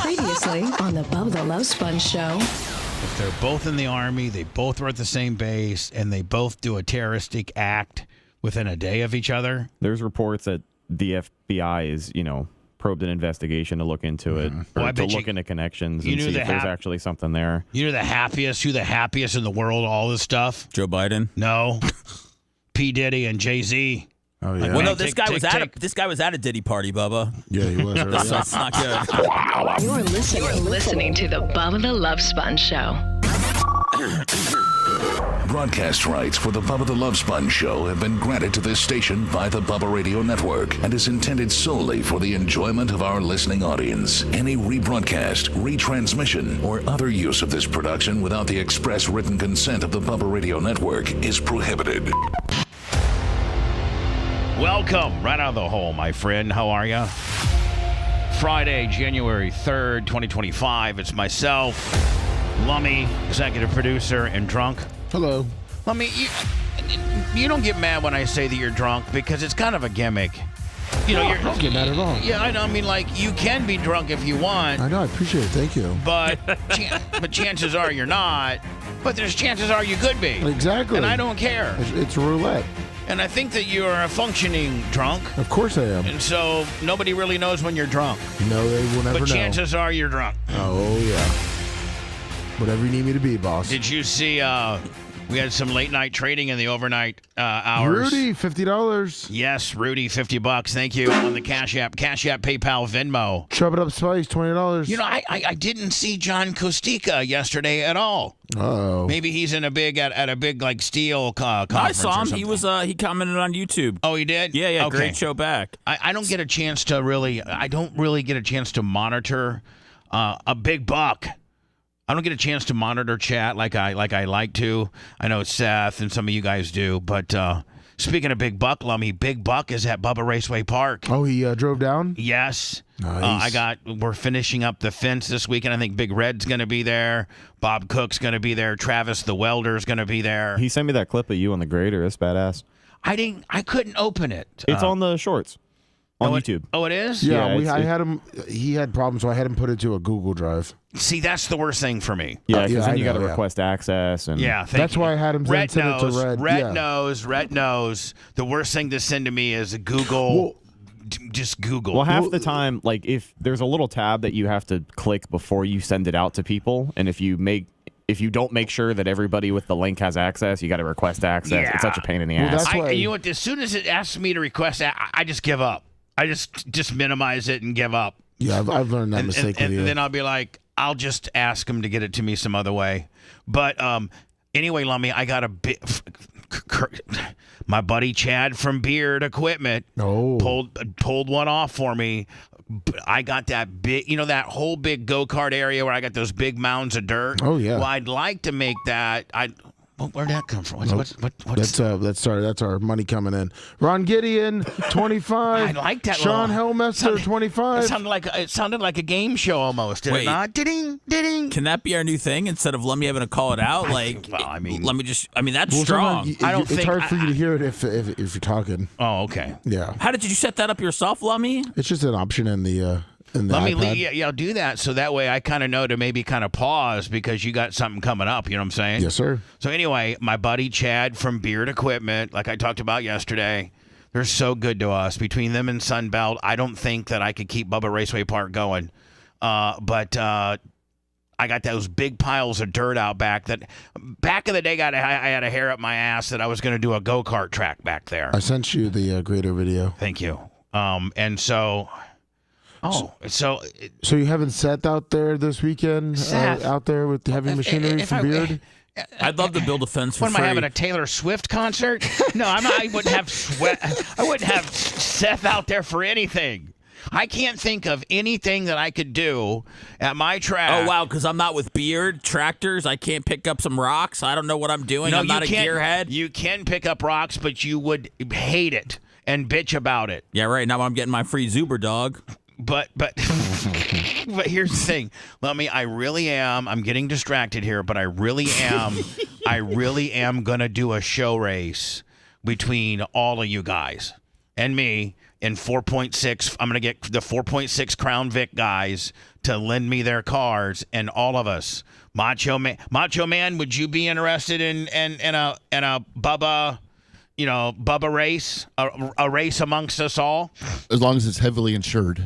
Previously on the Bubba the Love Sponge show. If they're both in the Army, they both were at the same base, and they both do a terroristic act within a day of each other. There's reports that the FBI is, probed an investigation to look into it, or to look into connections and see if there's actually something there. You know the happiest in the world, all this stuff? Joe Biden? No. P. Diddy and Jay-Z. Oh, yeah. Well, no, this guy was at a Diddy party, Bubba. Yeah, he was. So that's not good. You're listening to the Bubba the Love Sponge show. Broadcast rights for the Bubba the Love Sponge show have been granted to this station by the Bubba Radio Network and is intended solely for the enjoyment of our listening audience. Any rebroadcast, retransmission, or other use of this production without the express written consent of the Bubba Radio Network is prohibited. Welcome right out of the hole, my friend. How are you? Friday, January 3rd, 2025. It's myself, Lummy, executive producer, and Drunk. Hello. Lummy, you don't get mad when I say that you're drunk because it's kind of a gimmick. I don't get mad at all. Yeah, I know. I mean, you can be drunk if you want. I know. I appreciate it. Thank you. But chances are you're not. But there's chances are you could be. Exactly. And I don't care. It's roulette. And I think that you are a functioning drunk. Of course I am. And so nobody really knows when you're drunk. No, they will never know. But chances are you're drunk. Oh, yeah. Whatever you need me to be, boss. Did you see we had some late night trading in the overnight hours? Rudy, $50. Yes, Rudy, $50. Thank you. On the Cash App, PayPal, Venmo. Chop it up spice, $20. I didn't see John Kostika yesterday at all. Uh-oh. Maybe he's in a big like steel conference. I saw him. He was he commented on YouTube. Oh, he did? Yeah. Okay. Great show back. I don't get a chance to really. I don't really get a chance to monitor a big buck. I don't get a chance to monitor chat like I like to. I know Seth and some of you guys do, but speaking of Big Buck, Lummy, Big Buck is at Bubba Raceway Park. Oh, he drove down? Yes. Nice. We're finishing up the fence this weekend. I think Big Red's going to be there. Bob Cook's going to be there. Travis the Welder's going to be there. He sent me that clip of you on the grader. That's badass. I couldn't open it. It's on the shorts. On YouTube. It is? Yeah, I had him. He had problems, so I had him put it to a Google Drive. See, that's the worst thing for me. Yeah, because then you got to request access. And that's why I had him send it to Red. Red knows. The worst thing to send to me is Google. Well, just Google. Well, half the time, if there's a little tab that you have to click before you send it out to people, and if you don't make sure that everybody with the link has access, you got to request access. Yeah. It's such a pain in the ass. That's why, you know what? As soon as it asks me to request that, I just give up. I just minimize it and give up. Yeah, I've learned that mistake with you. And then I'll be like, I'll just ask him to get it to me some other way. But anyway, Lummy, I got my buddy Chad from Beard Equipment pulled one off for me. I got that big, that whole big go-kart area where I got those big mounds of dirt. Oh, yeah. Well, I'd like to make that. Where'd that come from? What's that's our money coming in. Ron Gideon, 25. I like that. Sean Hellmester, 25. It sounded like a game show almost. Did it not? Ding, ding. Can that be our new thing instead of Lummy having to call it out? That's strong. It's hard for you to hear it if you're talking. Oh, okay. Yeah. How did you set that up yourself, Lummy? It's just an option in the. I'll do that so that way I kind of know to maybe kind of pause because you got something coming up. You know what I'm saying? Yes, sir. So anyway, my buddy Chad from Beard Equipment, like I talked about yesterday, they're so good to us. Between them and Sunbelt, I don't think that I could keep Bubba Raceway Park going. But I got those big piles of dirt out back that back in the day I had a hair up my ass that I was going to do a go-kart track back there. I sent you the grader video. Thank you. And so... So you haven't sat out there this weekend, out there with the heavy machinery from Beard? I'd love to build a fence for free. What am I having, a Taylor Swift concert? No, I wouldn't have Seth out there for anything. I can't think of anything that I could do at my track. Oh, wow, because I'm not with Beard Tractors. I can't pick up some rocks. I don't know what I'm doing. I'm not a gearhead. You can pick up rocks, but you would hate it and bitch about it. Yeah, right. Now I'm getting my free Zuber dog. But here's the thing, Lummy, I really am. I'm getting distracted here, but I really am gonna do a show race between all of you guys and me. in 4.6. I'm going to get the 4.6 Crown Vic guys to lend me their cars, and all of us. Macho Man, would you be interested in a Bubba, Bubba race, a race amongst us all? As long as it's heavily insured.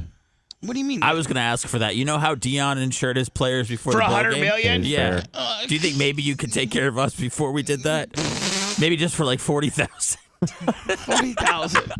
What do you mean? I was going to ask for that. You know how Dion insured his players before for the bowl $100 game? million? Yeah. Do you think maybe you could take care of us before we did that? Maybe just for like 40,000. 40,000.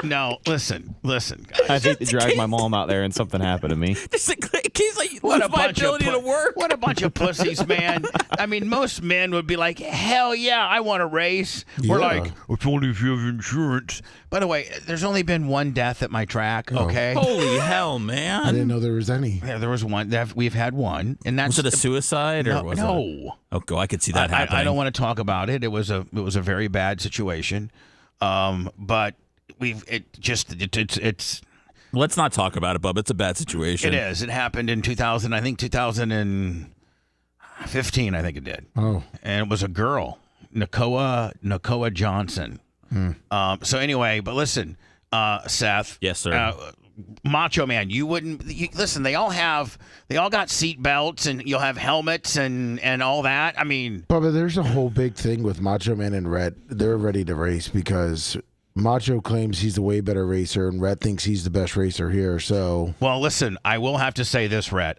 No, listen, guys. I hate to drag my mom out there and something happened to me. Just in case I lose my ability to work. What a bunch of pussies, man. I mean, most men would be like, hell yeah, I want to race. We're like, it's only if you have insurance. By the way, there's only been one death at my track, okay? Holy hell, man. I didn't know there was any. Yeah, there was one. We've had one. And that's Was it a suicide? Or was no. It? Okay, I could see that happening. I don't want to talk about it. It was a very bad situation. But it's Let's not talk about it, Bub. It's a bad situation. It is. It happened in 2015, I think it did. Oh. And it was a girl, Nakoa Johnson. So anyway, but listen, Seth. Yes, sir. Macho Man, listen, they all got seat belts, and you'll have helmets and all that. I mean, Bubba, there's a whole big thing with Macho Man and Rhett. They're ready to race because Macho claims he's the way better racer, and Rhett thinks he's the best racer here. So, well, listen, I will have to say this, Rhett.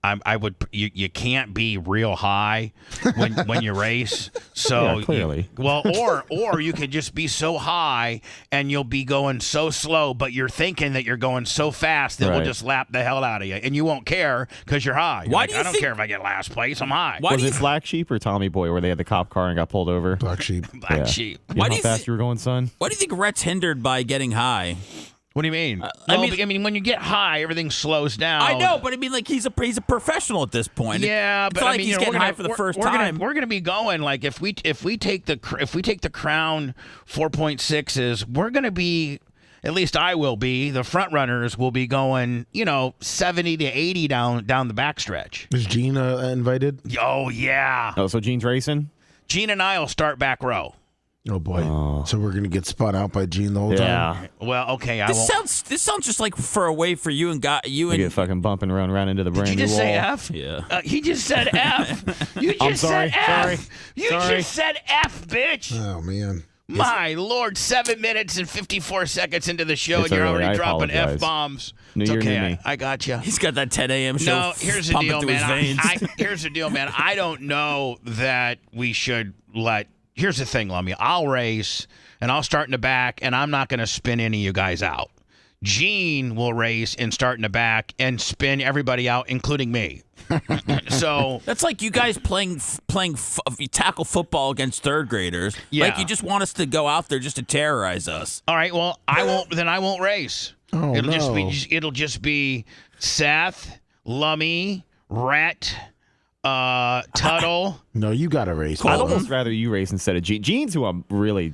I would. You can't be real high when you race. So yeah, clearly, or you could just be so high and you'll be going so slow, but you're thinking that you're going so fast that we'll just lap the hell out of you, and you won't care because you're high. You're I don't care if I get last place. I'm high. Was it Black Sheep or Tommy Boy where they had the cop car and got pulled over? Black Sheep. Black Sheep. You know how fast you were going, son? Why do you think Rhett's hindered by getting high? What do you mean? I mean, when you get high, everything slows down. I know, but I mean, like he's a professional at this point. Yeah, it's but not I like mean, he's getting high for the first time. We're gonna be going like if we take the Crown 4.6s, we're gonna be. At least I will be. The front runners will be going, 70 to 80 down the backstretch. Is Gene invited? Oh yeah. Oh, so Gene's racing? Gene and I will start back row. Oh boy! So we're gonna get spun out by Gene the whole time. Yeah. Well, okay. This sounds just like for a way for you and get fucking bumping around into the brand new wall. Did you just say F? Yeah. He just said F. You just said F. You just said F, bitch. Oh man. My Lord, 7 minutes and 54 seconds into the show, and you're already dropping F-bombs. It's okay. I got you. He's got that 10 a.m. show. No, here's the deal, man. Here's the deal, man. I don't know that we should let. Here's the thing, Lummy. I'll race, and I'll start in the back, and I'm not going to spin any of you guys out. Gene will race and start in the back and spin everybody out, including me. So that's like you guys playing tackle football against third graders. Yeah. Like you just want us to go out there just to terrorize us. All right. Well, I won't. Then I won't race. Oh, It'll just be Seth, Lummy, Rhett. Tuttle. No, you got to race. I'd almost rather you race instead of Gene. Gene's who I'm really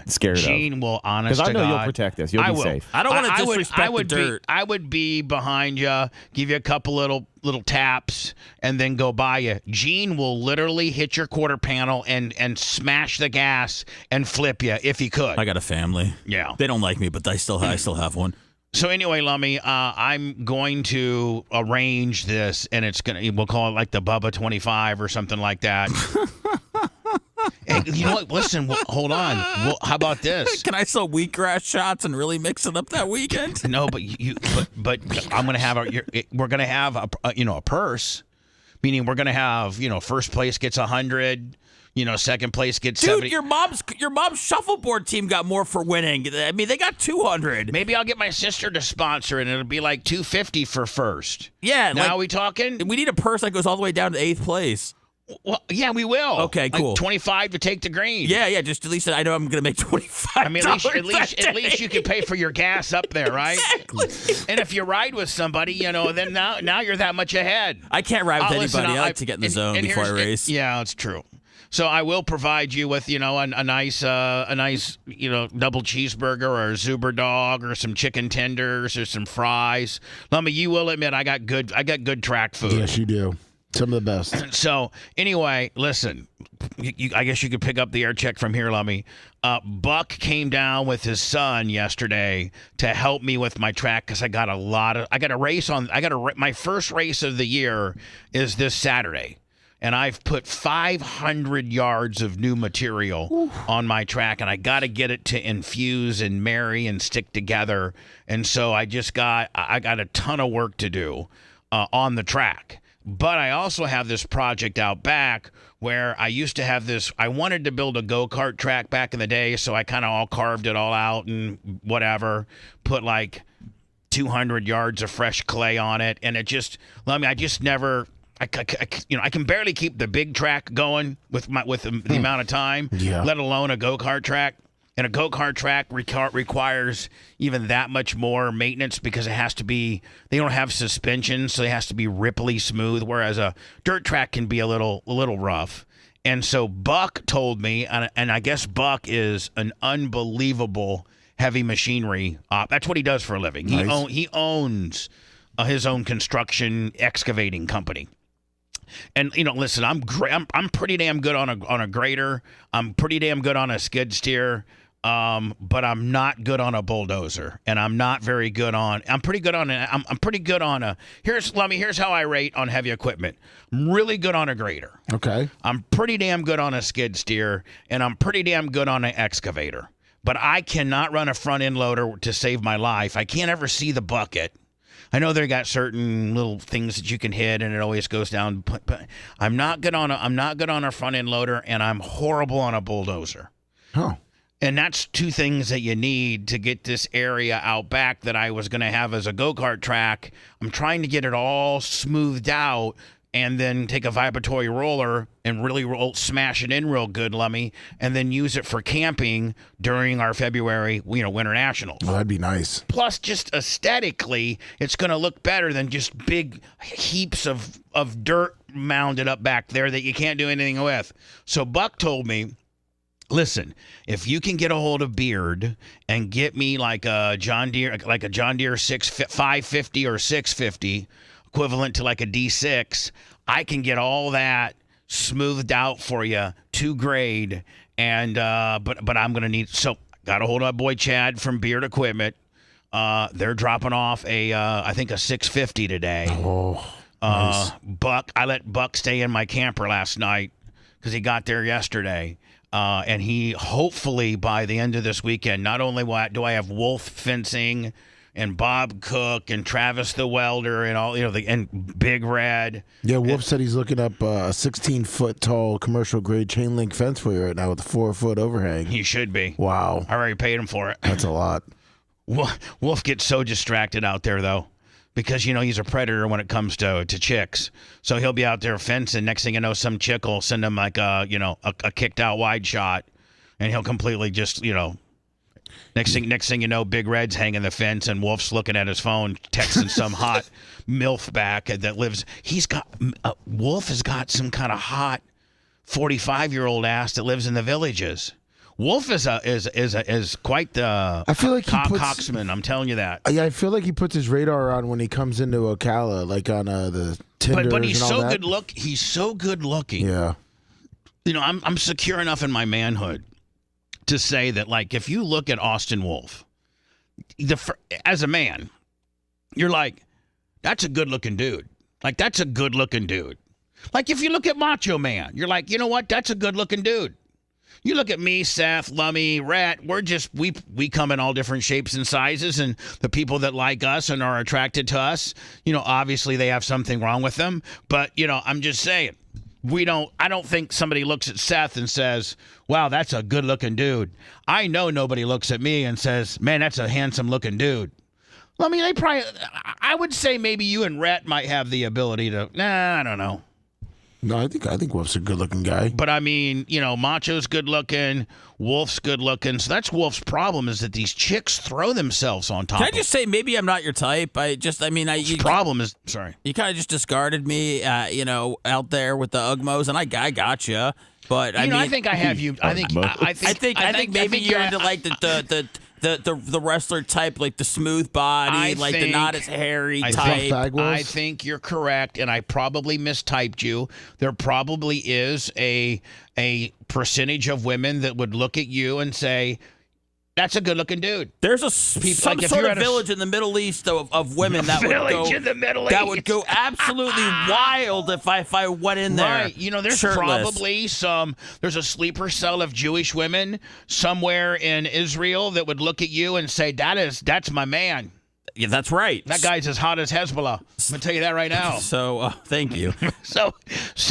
scared of. Gene will, honest to God. Because I know you'll protect us. You'll be safe. I don't want to disrespect the dirt. I would be behind you, give you a couple little taps, and then go by you. Gene will literally hit your quarter panel and smash the gas and flip you if he could. I got a family. Yeah. They don't like me, but I still have one. So anyway, Lummy, I'm going to arrange this, and we'll call it like the Bubba 25 or something like that. Hey, you know what? Listen, hold on. Well, how about this? Can I sell wheatgrass shots and really mix it up that weekend? No, but but I'm going to have we're going to have a purse, meaning we're going to have first place gets 100. Second place gets 70. Dude, your mom's shuffleboard team got more for winning. I mean, they got 200. Maybe I'll get my sister to sponsor it, and it'll be like 250 for first. Yeah. Now we talking? We need a purse that goes all the way down to 8th place. Well, yeah, we will. Okay, cool. Like 25 to take the green. Yeah. Just at least I know I'm going to make 25. I mean, at least you can pay for your gas up there, right? Exactly. And if you ride with somebody, then now you're that much ahead. I can't ride with anybody. I like to get in the zone before I race. Yeah, it's true. So I will provide you with, a nice, double cheeseburger or a Zuber dog or some chicken tenders or some fries. Lummy, you will admit I got good track food. Yes, you do. Some of the best. So anyway, listen, I guess you could pick up the air check from here, Lummy. Buck came down with his son yesterday to help me with my track because I got a race on. My first race of the year is this Saturday. And I've put 500 yards of new material on my track, and I got to get it to infuse and marry and stick together. And so I got a ton of work to do on the track. But I also have this project out back where I used to have this. I wanted to build a go-kart track back in the day, so I kind of all carved it all out and whatever, put like 200 yards of fresh clay on it, and I just never. I can barely keep the big track going with the amount of time, let alone a go-kart track. And a go-kart track requires even that much more maintenance because it has to be. They don't have suspension, so it has to be ripply smooth. Whereas a dirt track can be a little rough. And so Buck told me, and I guess Buck is an unbelievable heavy machinery op. That's what he does for a living. Nice. He owns his own construction excavating company. And listen, I'm pretty damn good on a grader. I'm pretty damn good on a skid steer. But I'm not good on a bulldozer, and I'm not very good on. I'm pretty good on a. Here's how I rate on heavy equipment. I'm really good on a grader. Okay. I'm pretty damn good on a skid steer, and I'm pretty damn good on an excavator. But I cannot run a front end loader to save my life. I can't ever see the bucket. I know they got certain little things that you can hit, and it always goes down. But I'm not good on a front end loader, and I'm horrible on a bulldozer. Oh. And that's two things that you need to get this area out back that I was going to have as a go-kart track. I'm trying to get it all smoothed out and then take a vibratory roller and really smash it in real good, Lummy, and then use it for camping during our February, Winter Nationals. Oh, that'd be nice. Plus, just aesthetically, it's going to look better than just big heaps of dirt mounded up back there that you can't do anything with. So Buck told me, listen, if you can get a hold of Beard and get me like a John Deere 550 or 650, equivalent to like a D6, I can get all that smoothed out for you to grade. And but I'm gonna need. So got a hold of my boy Chad from Beard Equipment. They're dropping off I think a 650 today. Oh, nice. Buck, I let Buck stay in my camper last night because he got there yesterday. And he hopefully by the end of this weekend, not only do I have Wolf Fencing and Bob Cook and Travis the Welder and all, and Big Red. Yeah, Wolf said he's looking up a 16-foot tall commercial grade chain link fence for you right now with a 4-foot overhang. He should be. Wow. I already paid him for it. That's a lot. Wolf gets so distracted out there, though. Because, he's a predator when it comes to chicks. So he'll be out there fencing. Next thing you know, some chick will send him like a kicked out wide shot. And he'll completely just, next thing you know, Big Red's hanging the fence and Wolf's looking at his phone, texting some hot MILF back that lives. Wolf has got some kind of hot 45-year-old ass that lives in the villages. Wolf is quite the I feel like coxman. I'm telling you that. Yeah, I feel like he puts his radar on when he comes into Ocala, like on the Tinder. But he's and all so that. He's so good looking. Yeah. I'm secure enough in my manhood to say that, like, if you look at Austin Wolf, as a man, you're like, that's a good looking dude. Like, that's a good looking dude. Like, if you look at Macho Man, you're like, you know what? That's a good looking dude. You look at me, Seth, Lummy, Rat, we come in all different shapes and sizes, and the people that like us and are attracted to us, obviously they have something wrong with them. But, I'm just saying, I don't think somebody looks at Seth and says, wow, that's a good looking dude. I know nobody looks at me and says, man, that's a handsome looking dude. I mean, I would say maybe you and Rat might have the ability to, I don't know. No, I think Wolf's a good-looking guy. But, I mean, Macho's good-looking, Wolf's good-looking. So that's Wolf's problem is that these chicks throw themselves on top of him. Can I just say maybe I'm not your type? Sorry. You kind of just discarded me, out there with the Ugmos, and I got you. But, I think I have you. I think maybe you're into, like, the the wrestler type, like the smooth body, the not as hairy type. I think you're correct, and I probably mistyped you. There probably is a percentage of women that would look at you and say, that's a good-looking dude. There's some sort of village in the Middle East of women that would go absolutely wild if I went in there. Right. There's shirtless. probably there's a sleeper cell of Jewish women somewhere in Israel that would look at you and say, that's my man. Yeah, that's right. That guy's as hot as Hezbollah. I'm gonna tell you that right now. So, thank you. so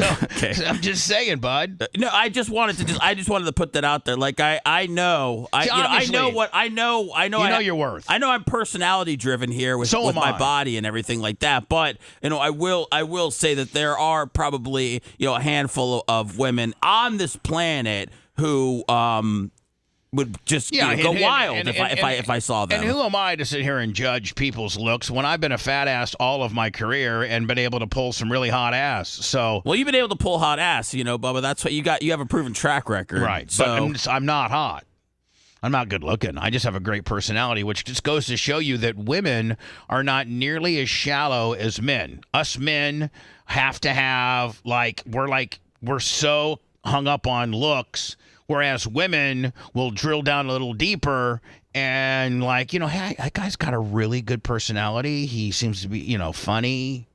okay. I'm just saying, bud. No, I just wanted to put that out there. Like I know your worth. I know I'm personality driven here with my body and everything like that. But I will say that there are probably a handful of women on this planet who would just go wild if I saw them. And who am I to sit here and judge people's looks when I've been a fat ass all of my career and been able to pull some really hot ass? So you've been able to pull hot ass, Bubba. That's what you got. You have a proven track record, right? So but I'm not hot. I'm not good looking. I just have a great personality, which just goes to show you that women are not nearly as shallow as men. Us men have to have we're so hung up on looks. Whereas women will drill down a little deeper and hey, that guy's got a really good personality. He seems to be, funny.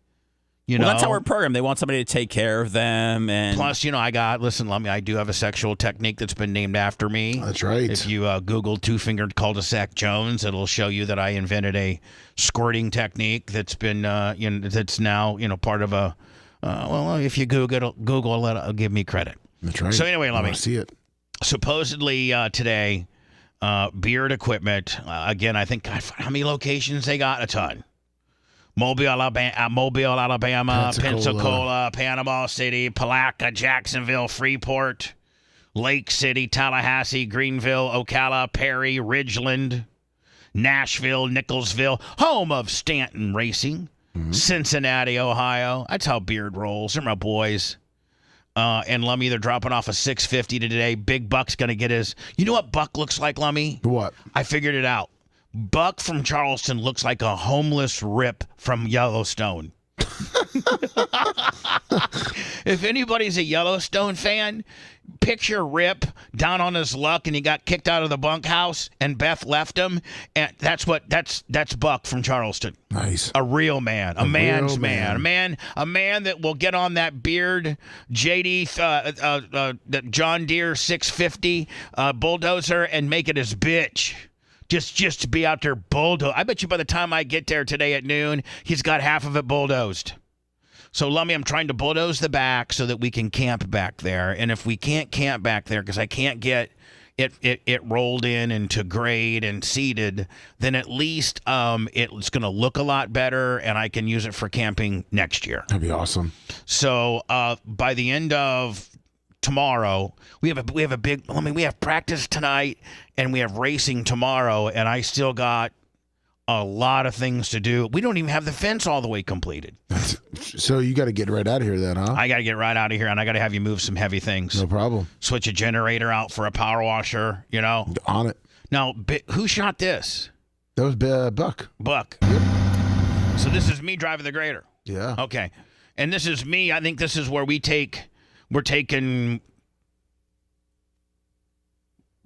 Well, that's our program. They want somebody to take care of them. And plus, I do have a sexual technique that's been named after me. That's right. If you Google two-fingered cul-de-sac Jones, it'll show you that I invented a squirting technique that's been, that's now, part of a, if you Google it'll give me credit. That's right. So anyway, let me see it. Supposedly today, Beard Equipment, again, I think, God, how many locations they got? A ton. Mobile, Alabama, Pensacola, Panama City, Palatka, Jacksonville, Freeport, Lake City, Tallahassee, Greenville, Ocala, Perry, Ridgeland, Nashville, Nicholsville, home of Stanton Racing, Cincinnati, Ohio. That's how Beard rolls. They're my boys. And Lummy, they're dropping off a $650 today. Big Buck's going to get his. You know what Buck looks like, Lummy? What? I figured it out. Buck from Charleston looks like a homeless Rip from Yellowstone. If anybody's a Yellowstone fan, picture Rip down on his luck and he got kicked out of the bunkhouse and Beth left him, and that's Buck from Charleston. Nice. A real man, a man's man, a man that will get on that Beard JD that John Deere 650 bulldozer and make it his bitch. Just to be out there bulldoze. I bet you by the time I get there today at noon, he's got half of it bulldozed. So, Lummy, I'm trying to bulldoze the back so that we can camp back there. And if we can't camp back there because I can't get it rolled in into grade and seeded, then at least it's going to look a lot better and I can use it for camping next year. That'd be awesome. So by the end of tomorrow, we have practice tonight and we have racing tomorrow, and I still got a lot of things to do. We don't even have the fence all the way completed. So you got to get right out of here then, huh? I got to get right out of here, and I got to have you move some heavy things. No problem. Switch a generator out for a power washer, On it. Now, who shot this? That was Buck. Buck. Yep. So this is me driving the grader. Yeah. Okay. And this is me. I think this is where we're taking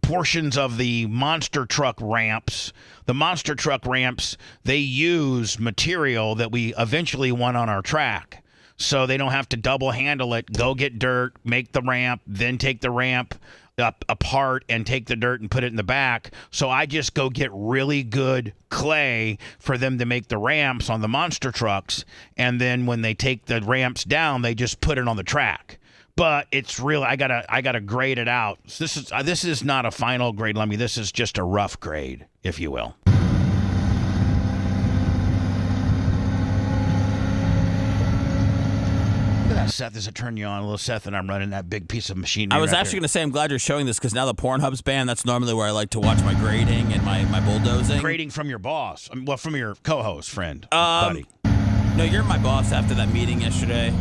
portions of the monster truck ramps. The monster truck ramps, they use material that we eventually want on our track. So they don't have to double handle it, go get dirt, make the ramp, then take the ramp apart and take the dirt and put it in the back. So I just go get really good clay for them to make the ramps on the monster trucks. And then when they take the ramps down, they just put it on the track. But it's real. I gotta grade it out. So this is not a final grade, Lummy. This is just a rough grade, if you will. Look at that, Seth. Does it turn you on a little, Seth? And I'm running that big piece of machinery. I was actually going to say I'm glad you're showing this because now the Pornhub's banned. That's normally where I like to watch my grading and my bulldozing. Grading from your boss. From your co-host friend, buddy. No, you're my boss after that meeting yesterday.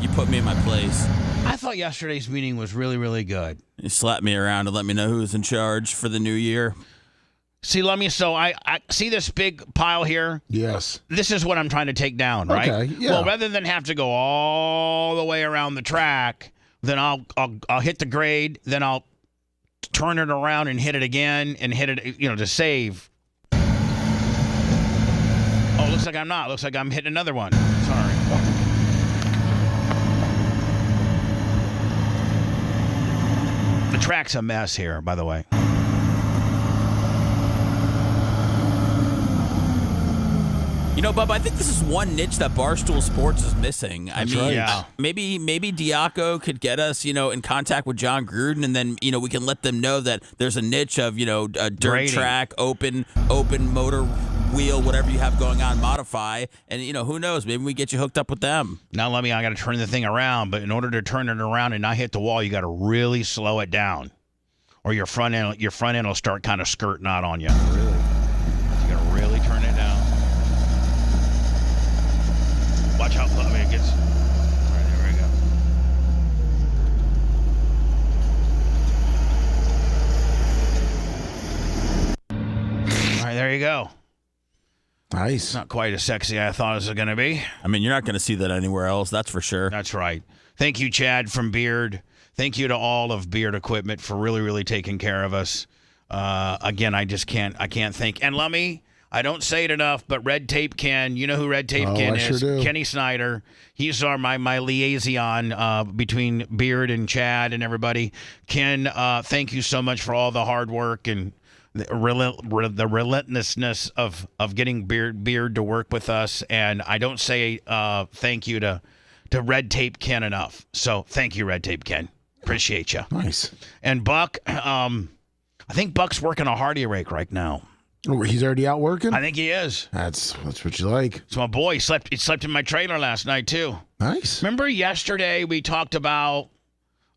You put me in my place. I thought yesterday's meeting was really, really good. You slapped me around and let me know who's in charge for the new year. See, let me. So I see this big pile here. Yes. This is what I'm trying to take down, right? Okay, yeah. Well, rather than have to go all the way around the track, then I'll hit the grade, then I'll turn it around and hit it again and hit it, to save. Oh, looks like I'm not. Looks like I'm hitting another one. Sorry. The track's a mess here, by the way. Bubba, I think this is one niche that Barstool Sports is missing. That's right. Yeah. Maybe Diaco could get us, in contact with John Gruden, and then, we can let them know that there's a niche of, a dirt Grading. track, open motor wheel, whatever you have going on, modify, and, who knows? Maybe we get you hooked up with them. Now, I got to turn the thing around, but in order to turn it around and not hit the wall, you got to really slow it down, or your front end will start kind of skirting out on you. Really? You got to really turn it down. Watch how it gets. All right, there we go. All right, there you go. Nice. It's not quite as sexy as I thought it was going to be. I mean, you're not going to see that anywhere else, that's for sure. That's right. Thank you, Chad from Beard. Thank you to all of Beard Equipment for really, really taking care of us. Again, I can't thank. And let me. I don't say it enough, but Red Tape Ken, you know who Red Tape Ken is? Sure do. Kenny Snyder. He's my liaison between Beard and Chad and everybody. Ken, thank you so much for all the hard work and the relentlessness of getting Beard to work with us. And I don't say thank you to Red Tape Ken enough. So thank you, Red Tape Ken. Appreciate you. Nice. And Buck, I think Buck's working a Hardy rake right now. Oh, he's already out working? I think he is. That's what you like. So my boy slept in my trailer last night too. Nice. Remember yesterday we talked about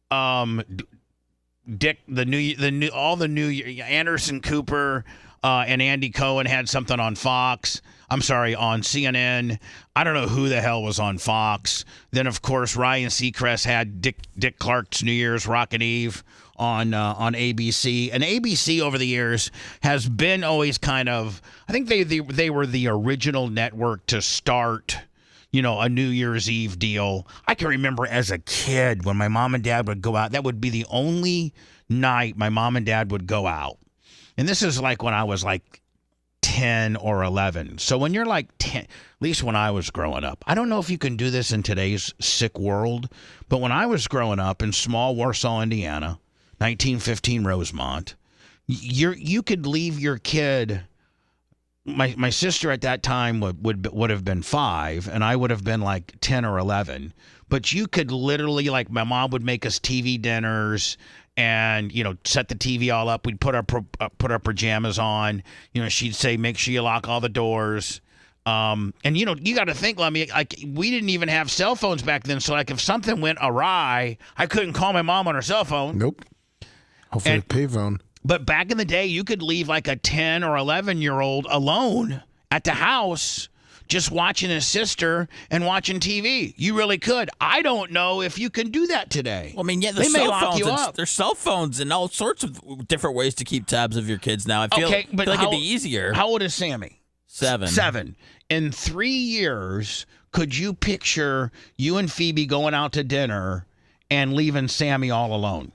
Dick all the new Anderson Cooper and Andy Cohen had something on Fox. I'm sorry, on CNN. I don't know who the hell was on Fox. Then of course Ryan Seacrest had Dick Clark's New Year's Rockin' Eve on ABC. And ABC over the years has been always kind of, I think they were the original network to start, a New Year's Eve deal. I can remember as a kid when my mom and dad would go out, that would be the only night my mom and dad would go out. And this is like when I was like 10 or 11. So when you're like 10, at least when I was growing up, I don't know if you can do this in today's sick world, but when I was growing up in small Warsaw, Indiana, 1915 Rosemont, you could leave your kid. My sister at that time would have been 5, and I would have been like 10 or 11. But you could literally, like, my mom would make us TV dinners and set the TV all up. We'd put our pajamas on. She'd say, make sure you lock all the doors. And you got to think, Lemmy, like, we didn't even have cell phones back then. So like if something went awry, I couldn't call my mom on her cell phone. Nope. Hopefully a payphone. But back in the day, you could leave like a 10 or 11-year-old alone at the house just watching his sister and watching TV. You really could. I don't know if you can do that today. Well, I mean, yeah, they may lock you up. There's cell phones and all sorts of different ways to keep tabs of your kids now. I feel like it'd be easier. How old is Sammy? 7. 7. In 3 years, could you picture you and Phoebe going out to dinner and leaving Sammy all alone?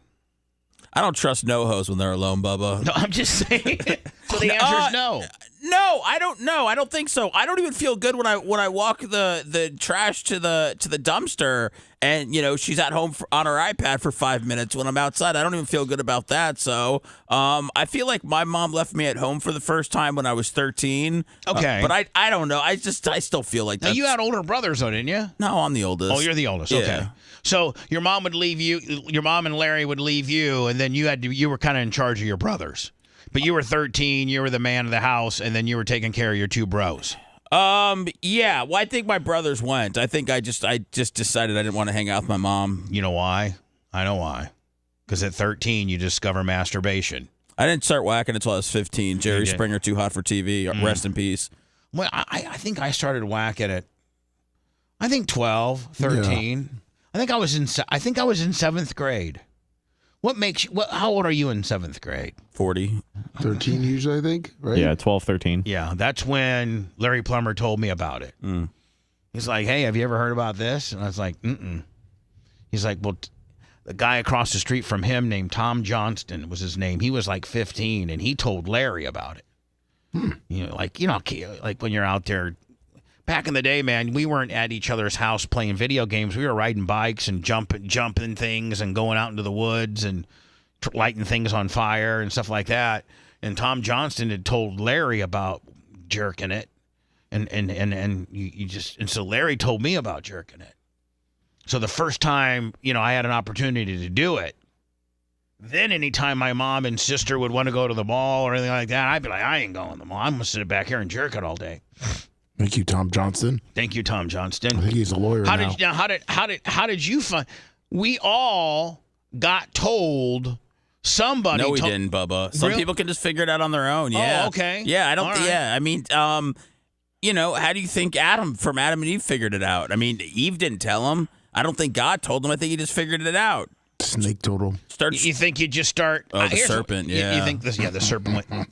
I don't trust no-hos when they're alone, Bubba. No, I'm just saying. So the answer is no. No, I don't know. I don't think so. I don't even feel good when I walk the trash to the dumpster and she's at home on her iPad for 5 minutes when I'm outside. I don't even feel good about that. So I feel like my mom left me at home for the first time when I was 13. Okay, but I don't know. I still feel like that. Now you had older brothers, though, didn't you? No, I'm the oldest. Oh, you're the oldest. Yeah. Okay. So your mom would leave you. Your mom and Larry would leave you, and then you were kind of in charge of your brothers. But you were 13, you were the man of the house, and then you were taking care of your 2 bros. Yeah. Well, I think my brothers went. I think I just decided I didn't want to hang out with my mom. You know why? I know why. Because at 13, you discover masturbation. I didn't start whacking until I was 15. Jerry Springer, Too Hot for TV. Rest in peace. Well, I think I started whacking at, 12, 13. Yeah. I think I was in 7th grade What makes you? How old are you in 7th grade? 40. 13 usually, I think, right? Yeah, 12, 13. Yeah, that's when Larry Plummer told me about it. He's like, "Hey, have you ever heard about this?" And I was like, "Mm-mm." He's like, "Well, the guy across the street from him named Tom Johnston was his name. He was like 15, and he told Larry about it. Like when you're out there." Back in the day, man, we weren't at each other's house playing video games. We were riding bikes and jumping things and going out into the woods and lighting things on fire and stuff like that. And Tom Johnston had told Larry about jerking it, and so Larry told me about jerking it. So the first time, I had an opportunity to do it, then anytime my mom and sister would want to go to the mall or anything like that, I'd be like, I ain't going to the mall. I'm gonna sit back here and jerk it all day. Thank you, Tom Johnston. Thank you, Tom Johnston. I think he's a lawyer now. How did you find? We all got told. Somebody. No, we didn't, Bubba. Some people can just figure it out on their own. Yeah. Oh, okay. Yeah, I don't. All right. Yeah, I mean, how do you think Adam and Eve figured it out? I mean, Eve didn't tell him. I don't think God told him. I think he just figured it out. Snake total. You think you just start? Oh, the serpent. Yeah. You think this? Yeah, the serpent went. Let me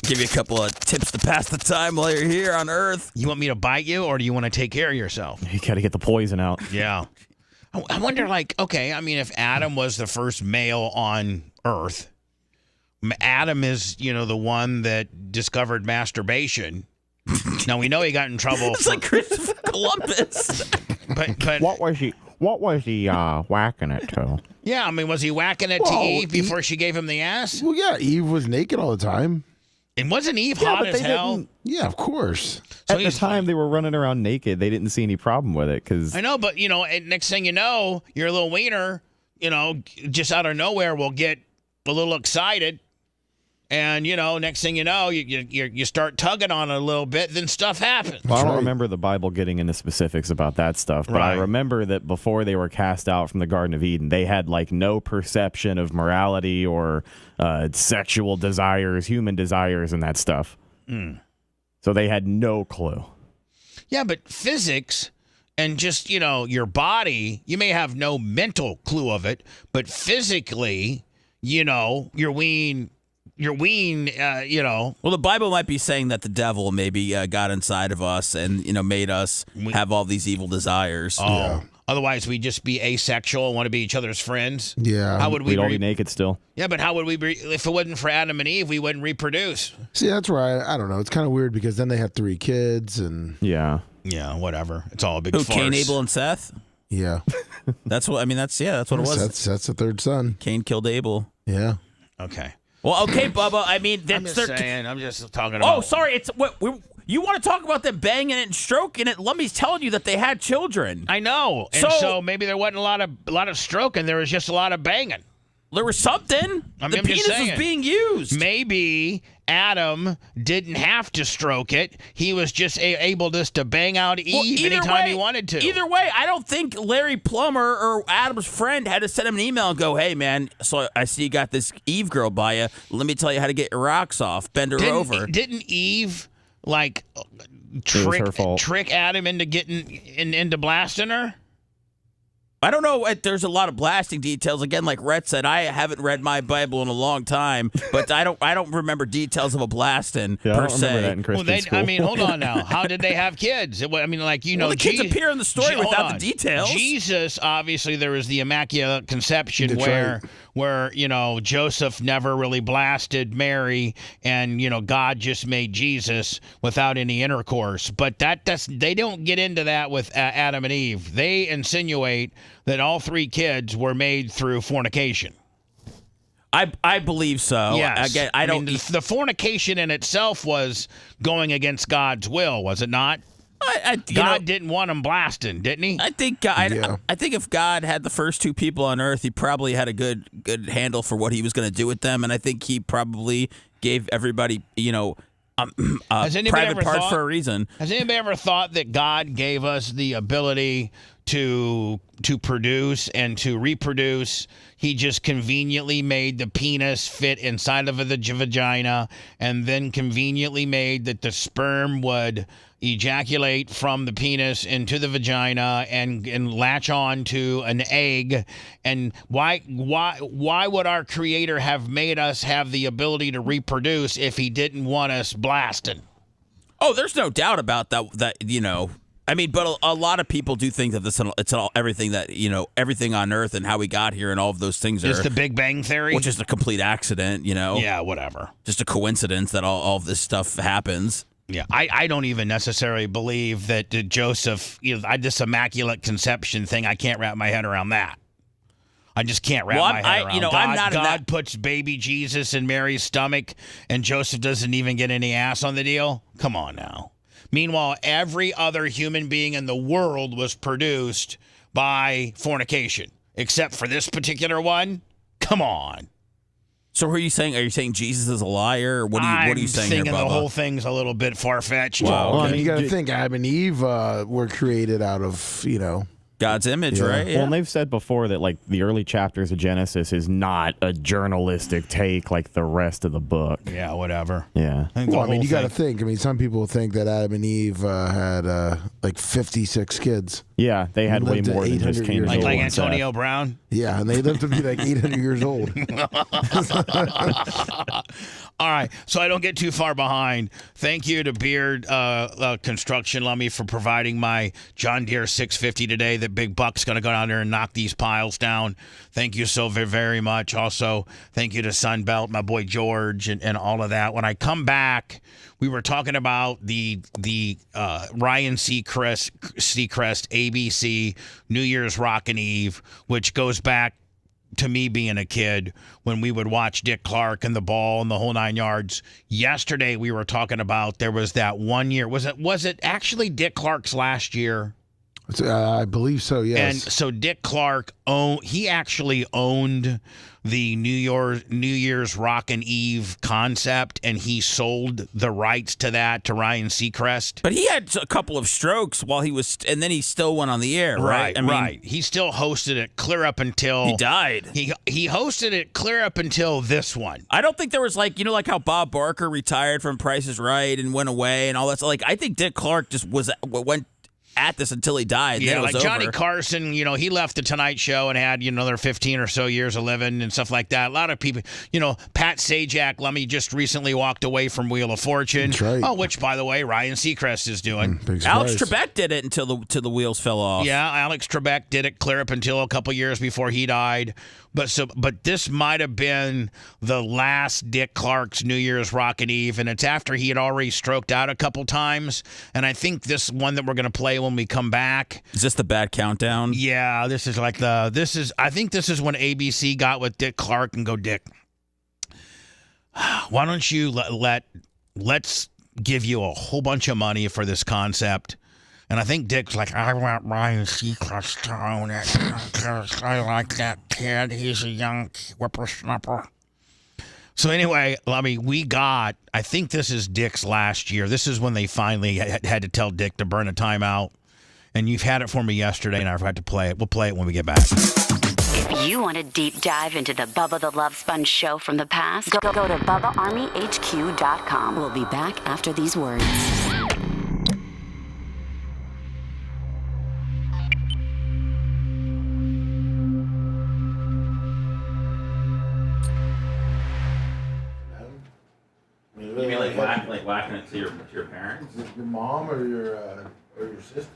give you a couple of tips to pass the time while you're here on Earth. You want me to bite you, or do you want to take care of yourself? You got to get the poison out. Yeah. I wonder, if Adam was the first male on Earth, Adam is, the one that discovered masturbation. Now we know he got in trouble. It's like Christopher Columbus. But What was he whacking it to? Yeah, I mean, was he whacking it to Eve before she gave him the ass? Well, yeah, Eve was naked all the time. And wasn't Eve hot as hell? Yeah, of course. At the time they were running around naked, they didn't see any problem with it. I know, but, next thing you know, your little wiener, just out of nowhere will get a little excited. And, next thing you know, you start tugging on it a little bit, then stuff happens. Well, I don't remember the Bible getting into specifics about that stuff, but I remember that before they were cast out from the Garden of Eden, they had no perception of morality or sexual desires, human desires, and that stuff. So they had no clue. Yeah, but physics and just, your body, you may have no mental clue of it, but physically, your ween. Well, the Bible might be saying that the devil maybe got inside of us and, made us have all these evil desires. Oh, yeah. Otherwise we'd just be asexual and want to be each other's friends. Yeah. How would we'd all be naked still. Yeah, but how would we be, if it wasn't for Adam and Eve, we wouldn't reproduce. See, that's right. I don't know. It's kind of weird because then they had 3 kids and. Yeah. Yeah, whatever. It's all a big farce. Cain, Abel, and Seth? Yeah. That's what it was. That's the third son. Cain killed Abel. Yeah. Okay. Well, okay, Bubba. I mean, I'm just talking about. Oh, sorry. It's what you want to talk about them banging it and stroking it. Let me tell you that they had children. I know, and so maybe there wasn't a lot of stroking. There was just a lot of banging. There was something. The penis was being used. Maybe Adam didn't have to stroke it. He was just able just to bang out Eve anytime he wanted to. Either way, I don't think Larry Plummer or Adam's friend had to send him an email and go, hey, man, so I see you got this Eve girl by you. Let me tell you how to get your rocks off. Bend her over. Didn't Eve, trick Adam into getting into blasting her? I don't know. There's a lot of blasting details. Again, like Rhett said, I haven't read my Bible in a long time, but I don't remember details of a blasting per I don't se. remember that in Christian school. I mean, hold on now. How did they have kids? The kids appear in the story without the details. Jesus, obviously, there was the Immaculate Conception where Joseph never really blasted Mary, and God just made Jesus without any intercourse. But they don't get into that with Adam and Eve. They insinuate that all 3 kids were made through fornication. I believe so. Yes. Again, the fornication in itself was going against God's will, was it not? God didn't want them blasting, didn't he? I think I think if God had the first 2 people on earth, he probably had a good handle for what he was going to do with them, and I think he probably gave everybody, private parts for a reason. Has anybody ever thought that God gave us the ability to produce and to reproduce? He just conveniently made the penis fit inside of the vagina, and then conveniently made that the sperm would ejaculate from the penis into the vagina and latch on to an egg. And why would our creator have made us have the ability to reproduce if he didn't want us blasting? Oh, there's no doubt about that, I mean, but a lot of people do think that it's all everything that, everything on Earth and how we got here and all of those things It's the Big Bang Theory? Which is a complete accident, Yeah, whatever. Just a coincidence that all of this stuff happens. Yeah, I don't even necessarily believe that Joseph, this immaculate conception thing, I can't wrap my head around that. I just can't wrap my head around. God puts baby Jesus in Mary's stomach, and Joseph doesn't even get any ass on the deal? Come on now. Meanwhile, every other human being in the world was produced by fornication, except for this particular one? Come on. So what are you saying? Are you saying Jesus is a liar? Or what are you saying here, Bubba? The whole thing's a little bit far-fetched. Wow. Well, I mean, you got to think Adam and Eve were created out of, God's image, right? Yeah. Well, and they've said before that, like, the early chapters of Genesis is not a journalistic take like the rest of the book. Yeah, whatever. Yeah. Well, I mean, you got to think. I mean, some people think that Adam and Eve had, 56 kids. Yeah, they had way more than just Cain and Abel. Like Antonio Brown? Yeah, and they lived to be like 800 years old. All right, so I don't get too far behind. Thank you to Beard Construction Lummy for providing my John Deere 650 today. That big buck's going to go down there and knock these piles down. Thank you so very, very much. Also, thank you to Sunbelt, my boy George, and all of that. When I come back, we were talking about the Ryan Seacrest ABC New Year's Rockin' Eve, which goes back to me being a kid when we would watch Dick Clark and the Ball and the whole 9 yards. Yesterday we were talking about there was that 1 year. Was it actually Dick Clark's last year? I believe so, yes. And so Dick Clark actually owned the New Year's Rockin' Eve concept, and he sold the rights to that to Ryan Seacrest. But he had a couple of strokes while he was, and then he still went on the air, right? Right. He still hosted it clear up until he died. He hosted it clear up until this one. I don't think there was like how Bob Barker retired from Price is Right and went away and all that. So I think Dick Clark just went at this until he died. Yeah, like Johnny over. Carson, he left the Tonight Show and had, another 15 or so years of living and stuff like that. A lot of people, Pat Sajak, Lummy just recently walked away from Wheel of Fortune. That's right. Oh, which, by the way, Ryan Seacrest is doing. Alex Trebek did it until the wheels fell off. Yeah, Alex Trebek did it clear up until a couple years before he died. But this might have been the last Dick Clark's New Year's Rockin' Eve, and it's after he had already stroked out a couple times. And I think this one that we're going to play when we come back. Is this the bad countdown? Yeah, I think this is when ABC got with Dick Clark and go, Dick, why don't you let's give you a whole bunch of money for this concept. And I think Dick's like, I want Ryan Seacrest to own it because I like that kid. He's a young whippersnapper. So anyway, I think this is Dick's last year. This is when they finally had to tell Dick to burn a timeout. And you've had it for me yesterday, and I've had to play it. We'll play it when we get back. If you want a deep dive into the Bubba the Love Sponge show from the past, go to BubbaArmyHQ.com. We'll be back after these words. You mean like whacking it to your parents? Your mom or your sister?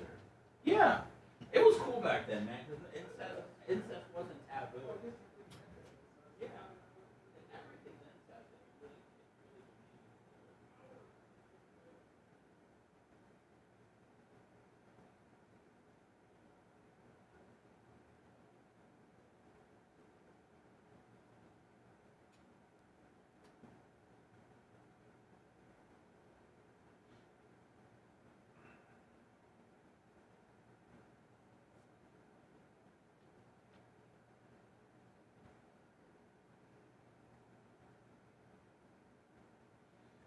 Yeah, it was cool back then, man. Because incest wasn't taboo. Yeah, everything's incest.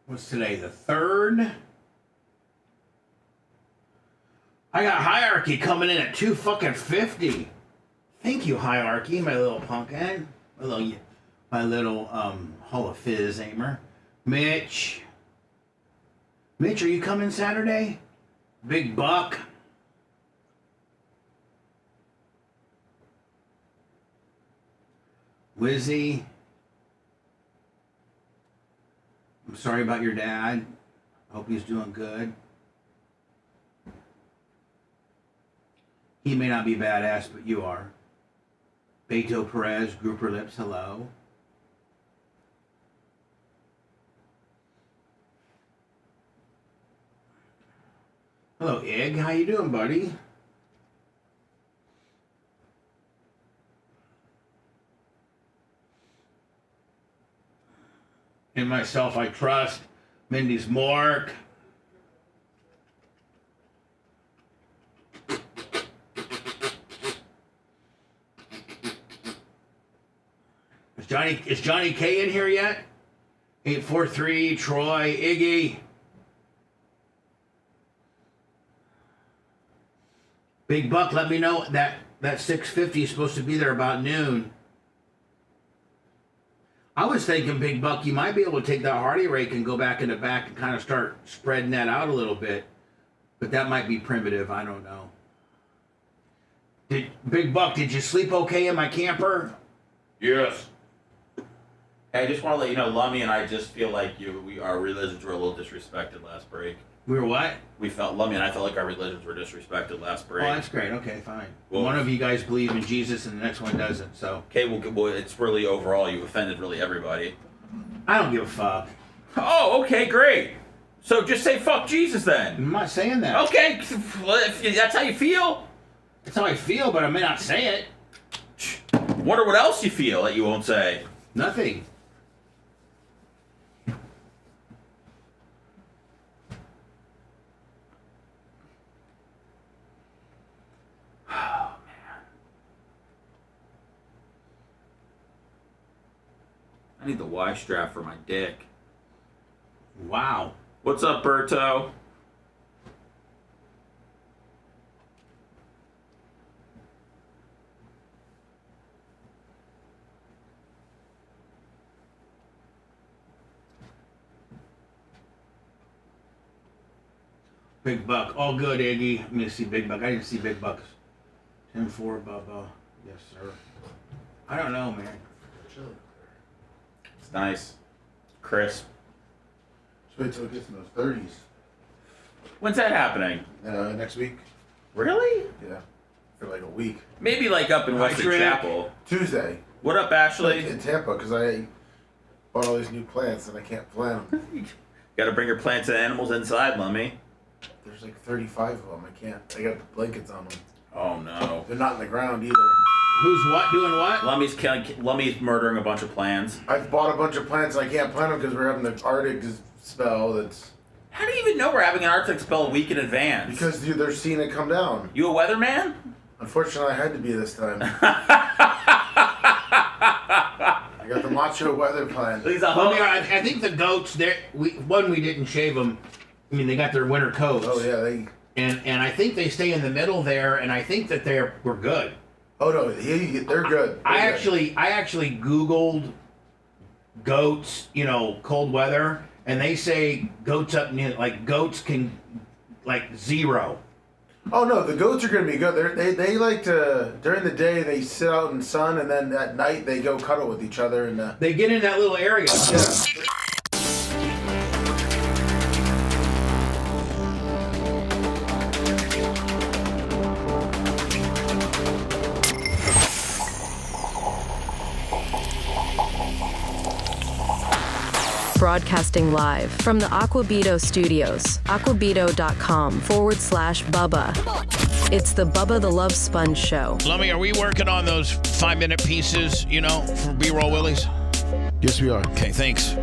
What's today, the 3rd? I got Hierarchy coming in at 250. Thank you, Hierarchy, my little pumpkin. My little Hall of Fizz aimer. Mitch, are you coming Saturday? Big Buck. Wizzy. I'm sorry about your dad. Hope he's doing good. He may not be badass, but you are. Beto Perez, Grouper Lips, hello. Hello, Egg. How you doing, buddy? In myself, I trust. Mindy's Mark. Is Johnny K in here yet? 843, Troy, Iggy. Big Buck, let me know that 650 is supposed to be there about noon. I was thinking, Big Buck, you might be able to take that Hardy rake and go back in the back and kind of start spreading that out a little bit. But that might be primitive. I don't know. Big Buck, did you sleep okay in my camper? Yes. Hey, I just want to let you know, Lummy and I just feel like our religions were a little disrespected last break. We were what? Lummy and I felt like our religions were disrespected last break. Oh, that's great. Okay, fine. Well, one of you guys believe in Jesus and the next one doesn't, so. Okay, well, it's really overall, you offended really everybody. I don't give a fuck. Oh, okay, great. So just say fuck Jesus then. I'm not saying that. Okay, if that's how you feel. That's how I feel, but I may not say it. Wonder what else you feel that you won't say. Nothing. Oh, man. I need the Y strap for my dick. Wow. What's up, Berto? Big Buck. All good, Iggy. Let me see Big Buck. I didn't see Big Buck. 10-4, Bubba. Yes, sir. I don't know, man. It's nice. Crisp. Just wait till it gets in those 30s. When's that happening? Next week. Really? Yeah. For like a week. Maybe like up in Western Chapel. Tuesday. What up, Ashley? In Tampa, because I bought all these new plants and I can't plant them. Got to bring your plants and animals inside, Lummy. There's like 35 of them. I can't. I got the blankets on them. Oh no. They're not in the ground either. Who's what? Doing what? Lummy's murdering a bunch of plants. I've bought a bunch of plants and I can't plant them because we're having the Arctic spell. That's How do you even know we're having an Arctic spell a week in advance? because dude, they're seeing it come down. You a weatherman? Unfortunately, I had to be this time. I got the macho weather plan. I think the goats. We didn't shave them. I mean, they got their winter coats. Oh yeah, they. And I think they stay in the middle there, and I think that we're good. Oh no, they're good. I actually Googled goats, cold weather, and they say goats goats can zero. Oh no, the goats are gonna be good. They like to during the day they sit out in the sun, and then at night they go cuddle with each other and. They get in that little area. Yeah. Broadcasting live from the Aquabito studios, aquabito.com/Bubba. It's the Bubba the Love Sponge show. Lummy, are we working on those 5-minute pieces, for B-roll Willies? Yes, we are. Okay, thanks.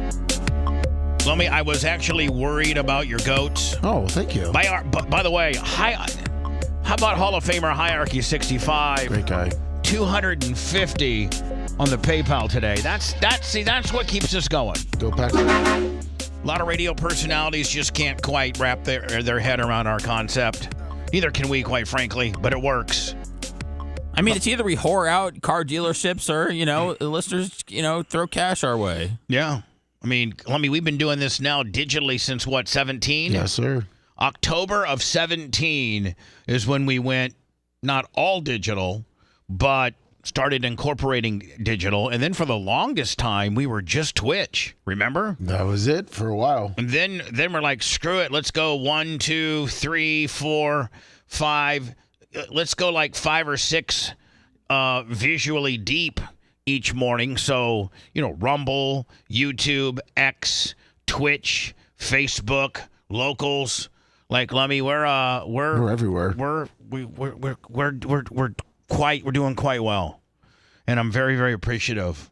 Lummy, I was actually worried about your goats. Oh, thank you. By the way, how about Hall of Famer Hierarchy 65? Great guy. 250 on the PayPal today. That's what keeps us going. Go Pack. A lot of radio personalities just can't quite wrap their head around our concept. Neither can we, quite frankly, but it works. I mean, it's either we whore out car dealerships or, the listeners, throw cash our way. Yeah. I mean, Lummy, we've been doing this now digitally since, 17? Yes, sir. October of 17 is when we went not all digital, but started incorporating digital. And then for the longest time, we were just Twitch. Remember? That was it for a while. And then we're like, screw it. Let's go 1, 2, 3, 4, 5. Let's go like 5 or 6 visually deep each morning. So, Rumble, YouTube, X, Twitch, Facebook, locals. Like Lummy, we're everywhere. We're doing quite well, and I'm very, very appreciative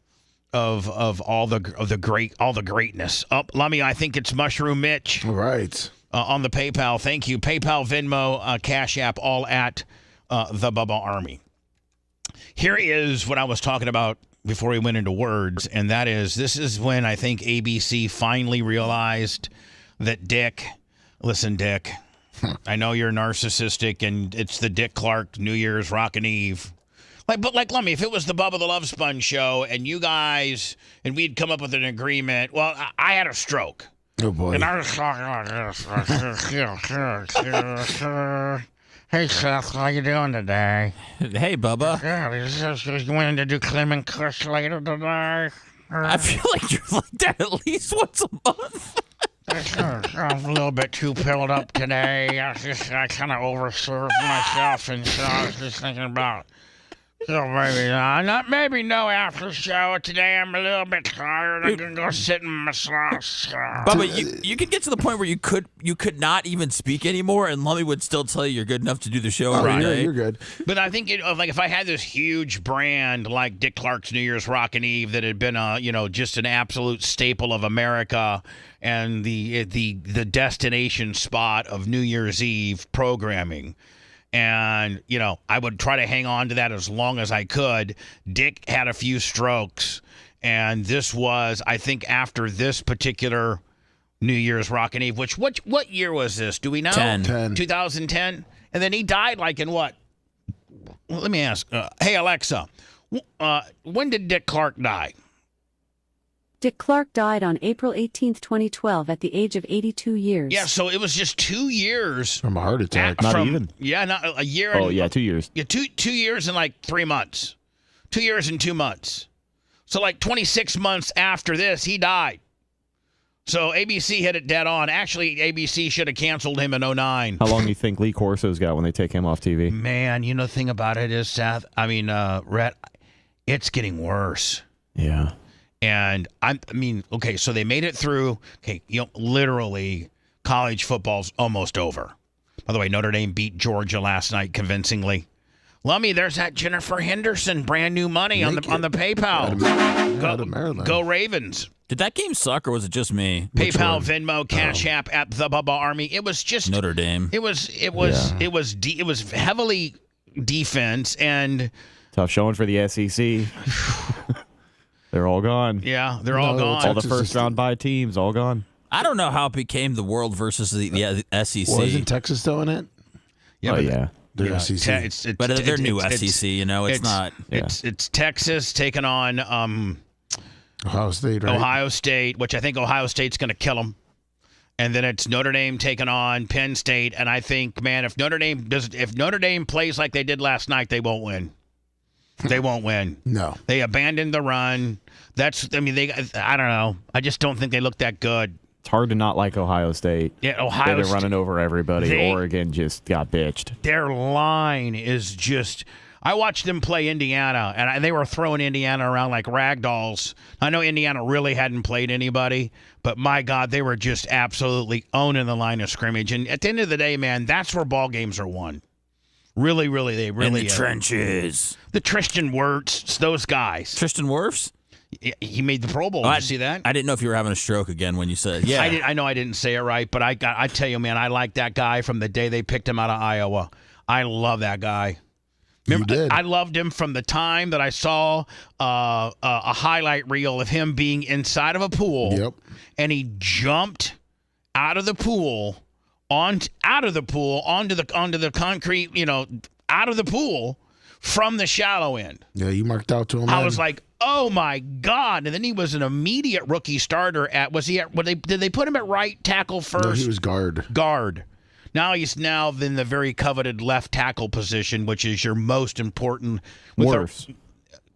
of all the greatness. Lummy, I think it's Mushroom Mitch. All right. On the PayPal, thank you. PayPal, Venmo, Cash App, all at the Bubba Army. Here is what I was talking about before we went into words, and this is when I think ABC finally realized that Dick. Listen, Dick, I know you're narcissistic, and it's the Dick Clark New Year's Rockin' Eve. But let me, if it was the Bubba the Love Sponge show, and you guys, and we'd come up with an agreement, well, I had a stroke. Oh, boy. And I was talking like this. Hey, Seth, how you doing today? Hey, Bubba. Yeah, you wanted to do Clement Kush later today? I feel like you're like that at least once a month. I'm a little bit too filled up today. I kind of overserved myself, and so I was just thinking about, maybe no after show today. I'm a little bit tired. I'm gonna go sit in my sauce. Bubba, you could get to the point where you could not even speak anymore, and Lummy would still tell you you're good enough to do the show every day. You're good. But I think like if I had this huge brand like Dick Clark's New Year's Rockin' Eve that had been just an absolute staple of America and the destination spot of New Year's Eve programming. And, I would try to hang on to that as long as I could. Dick had a few strokes. And this was, I think, after this particular New Year's Rockin' Eve, what year was this? Do we know? 10. 2010? And then he died like in what? Well, let me ask. Hey, Alexa, when did Dick Clark die? Dick Clark died on April 18, 2012, at the age of 82 years. Yeah, so it was just 2 years. From a heart attack. Not even. Yeah, not a year. Oh, yeah, 2 years. Yeah, 2 years and like 3 months. 2 years and 2 months. So like 26 months after this, he died. So ABC hit it dead on. Actually, ABC should have canceled him in 2009. How long do you think Lee Corso's got when they take him off TV? Man, the thing about it is, Seth, Rhett, it's getting worse. Yeah. And okay, so they made it through. Okay, literally, college football's almost over. By the way, Notre Dame beat Georgia last night convincingly. Lummy, there's that Jennifer Henderson brand new money on the PayPal. Out of Maryland. Go Ravens. Did that game suck, or was it just me? PayPal, Venmo, Cash App at the Bubba Army. It was just Notre Dame. It was heavily defense and tough showing for the SEC. They're all gone. Yeah, they're all gone. All the first round bye teams, all gone. I don't know how it became the world versus the SEC. Well, isn't Texas still in it? Yeah, yeah. They're SEC. But they're new SEC, it's not. It's Texas taking on Ohio State, right? Ohio State, which I think Ohio State's going to kill them. And then it's Notre Dame taking on Penn State. And I think, man, if Notre Dame plays like they did last night, they won't win. They won't win. No. They abandoned the run. I don't know. I just don't think they look that good. It's hard to not like Ohio State. Yeah, Ohio They're State. running over everybody. Oregon just got bitched. Their line is just... I watched them play Indiana, and they were throwing Indiana around like rag dolls. I know Indiana really hadn't played anybody, but my God, they were just absolutely owning the line of scrimmage. And at the end of the day, man, that's where ball games are won. Really, they really... In the trenches. The Tristan Wirfs, those guys. Tristan Wirfs? He made the Pro Bowl. Did you see that? I didn't know if you were having a stroke again when you said yeah. I know I didn't say it right, but I tell you, man, I like that guy from the day they picked him out of Iowa. I love that guy. Remember, I loved him from the time that I saw a highlight reel of him being inside of a pool. Yep. And he jumped out of the pool onto the concrete, out of the pool from the shallow end. Yeah, you marked out to him. I was like, oh my God! And then he was an immediate rookie starter did they put him at right tackle first? No, he was guard. Guard. Now he's in the very coveted left tackle position, which is your most important. Worse.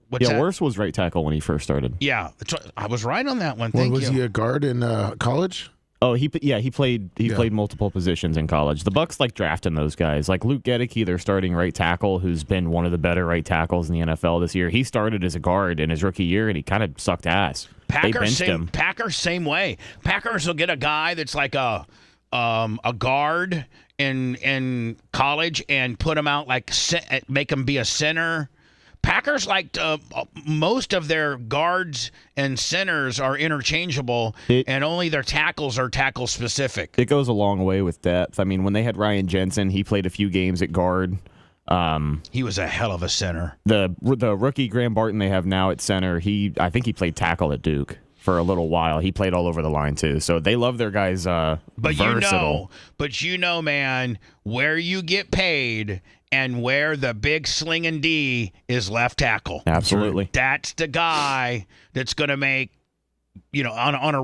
What's that? Worse was right tackle when he first started. Yeah, I was right on that one. Thank you. Was he a guard in college? Oh, he played multiple positions in college. The Bucs like drafting those guys. Like Luke Gedeke, their starting right tackle, who's been one of the better right tackles in the NFL this year. He started as a guard in his rookie year, and he kind of sucked ass. Packers same way. Packers will get a guy that's like a guard in college and put him out make him be a center. Packers most of their guards and centers are interchangeable, and only their tackles are tackle specific. It goes a long way with depth. I mean, when they had Ryan Jensen, he played a few games at guard. He was a hell of a center. The rookie Graham Barton they have now at center, I think he played tackle at Duke for a little while. He played all over the line too. So they love their guys versatile. But man, where you get paid and where the big slinging D is left tackle. Absolutely. That's the guy that's going to make, on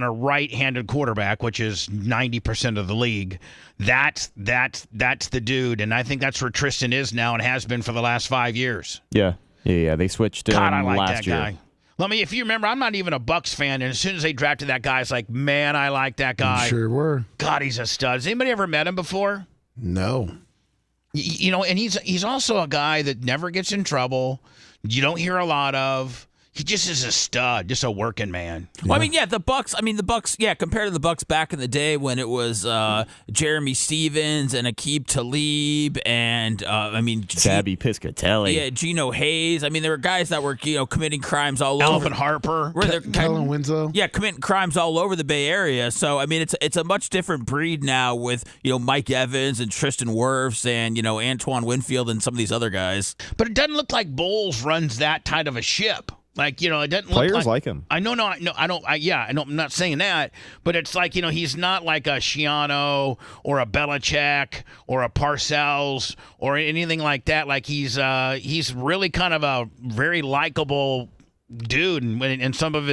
a right-handed quarterback, which is 90% of the league. That's the dude, and I think that's where Tristan is now and has been for the last 5 years. Yeah. They switched him God, I like last that year. guy. If you remember, I'm not even a Bucs fan, and as soon as they drafted that guy, it's like, man, I like that guy. Sure were. God, he's a stud. Has anybody ever met him before? No. And he's also a guy that never gets in trouble. You don't hear a lot of. He just is a stud, just a working man. Well, the Bucs, compared to the Bucs back in the day when it was Jeremy Stevens and Aqib Talib and Sabby Piscatelli. Yeah, Geno Hayes. There were guys that were committing crimes all over. Alvin Harper, Kellen Winslow. Yeah, committing crimes all over the Bay Area. So it's a much different breed now with Mike Evans and Tristan Wirfs and Antoine Winfield and some of these other guys. But it doesn't look like Bowles runs that tight of a ship. It doesn't look Players like him. I know. I don't. I'm not saying that, but it's like he's not like a Schiano or a Belichick or a Parcells or anything like that. Like he's really kind of a very likable dude, and some of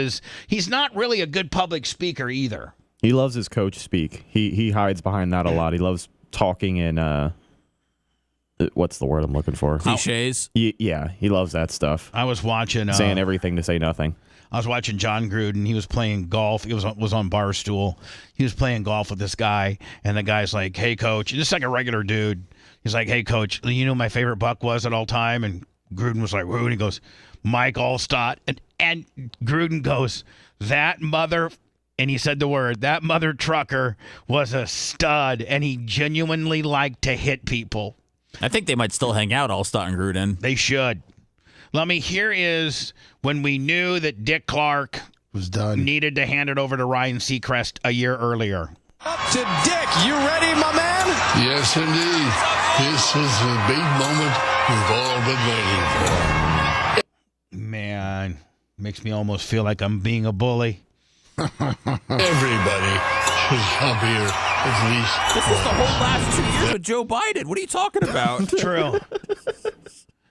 he's not really a good public speaker either. He loves his coach speak. He hides behind that a lot. He loves talking in what's the word I'm looking for? Cliches. Yeah, he loves that stuff. I was watching saying everything to say nothing. I was watching John Gruden. He was playing golf. He was on Barstool. He was playing golf with this guy, and the guy's like, "Hey, coach," just like a regular dude. He's like, "Hey, coach, you know who my favorite Buck was at all time?" And Gruden was like, "Who?" And he goes, "Mike Allstott." And Gruden goes, "That mother." And he said the word, that mother trucker was a stud, and he genuinely liked to hit people. I think they might still hang out, Allstott and Gruden. They should. Here is when we knew that Dick Clark was done. Needed to hand it over to Ryan Seacrest a year earlier. Up to Dick. You ready, my man? Yes, indeed. This is the big moment we've all been waiting for. Man, makes me almost feel like I'm being a bully. Everybody should come here at least. This is the whole last 2 years with Joe Biden. What are you talking about? True.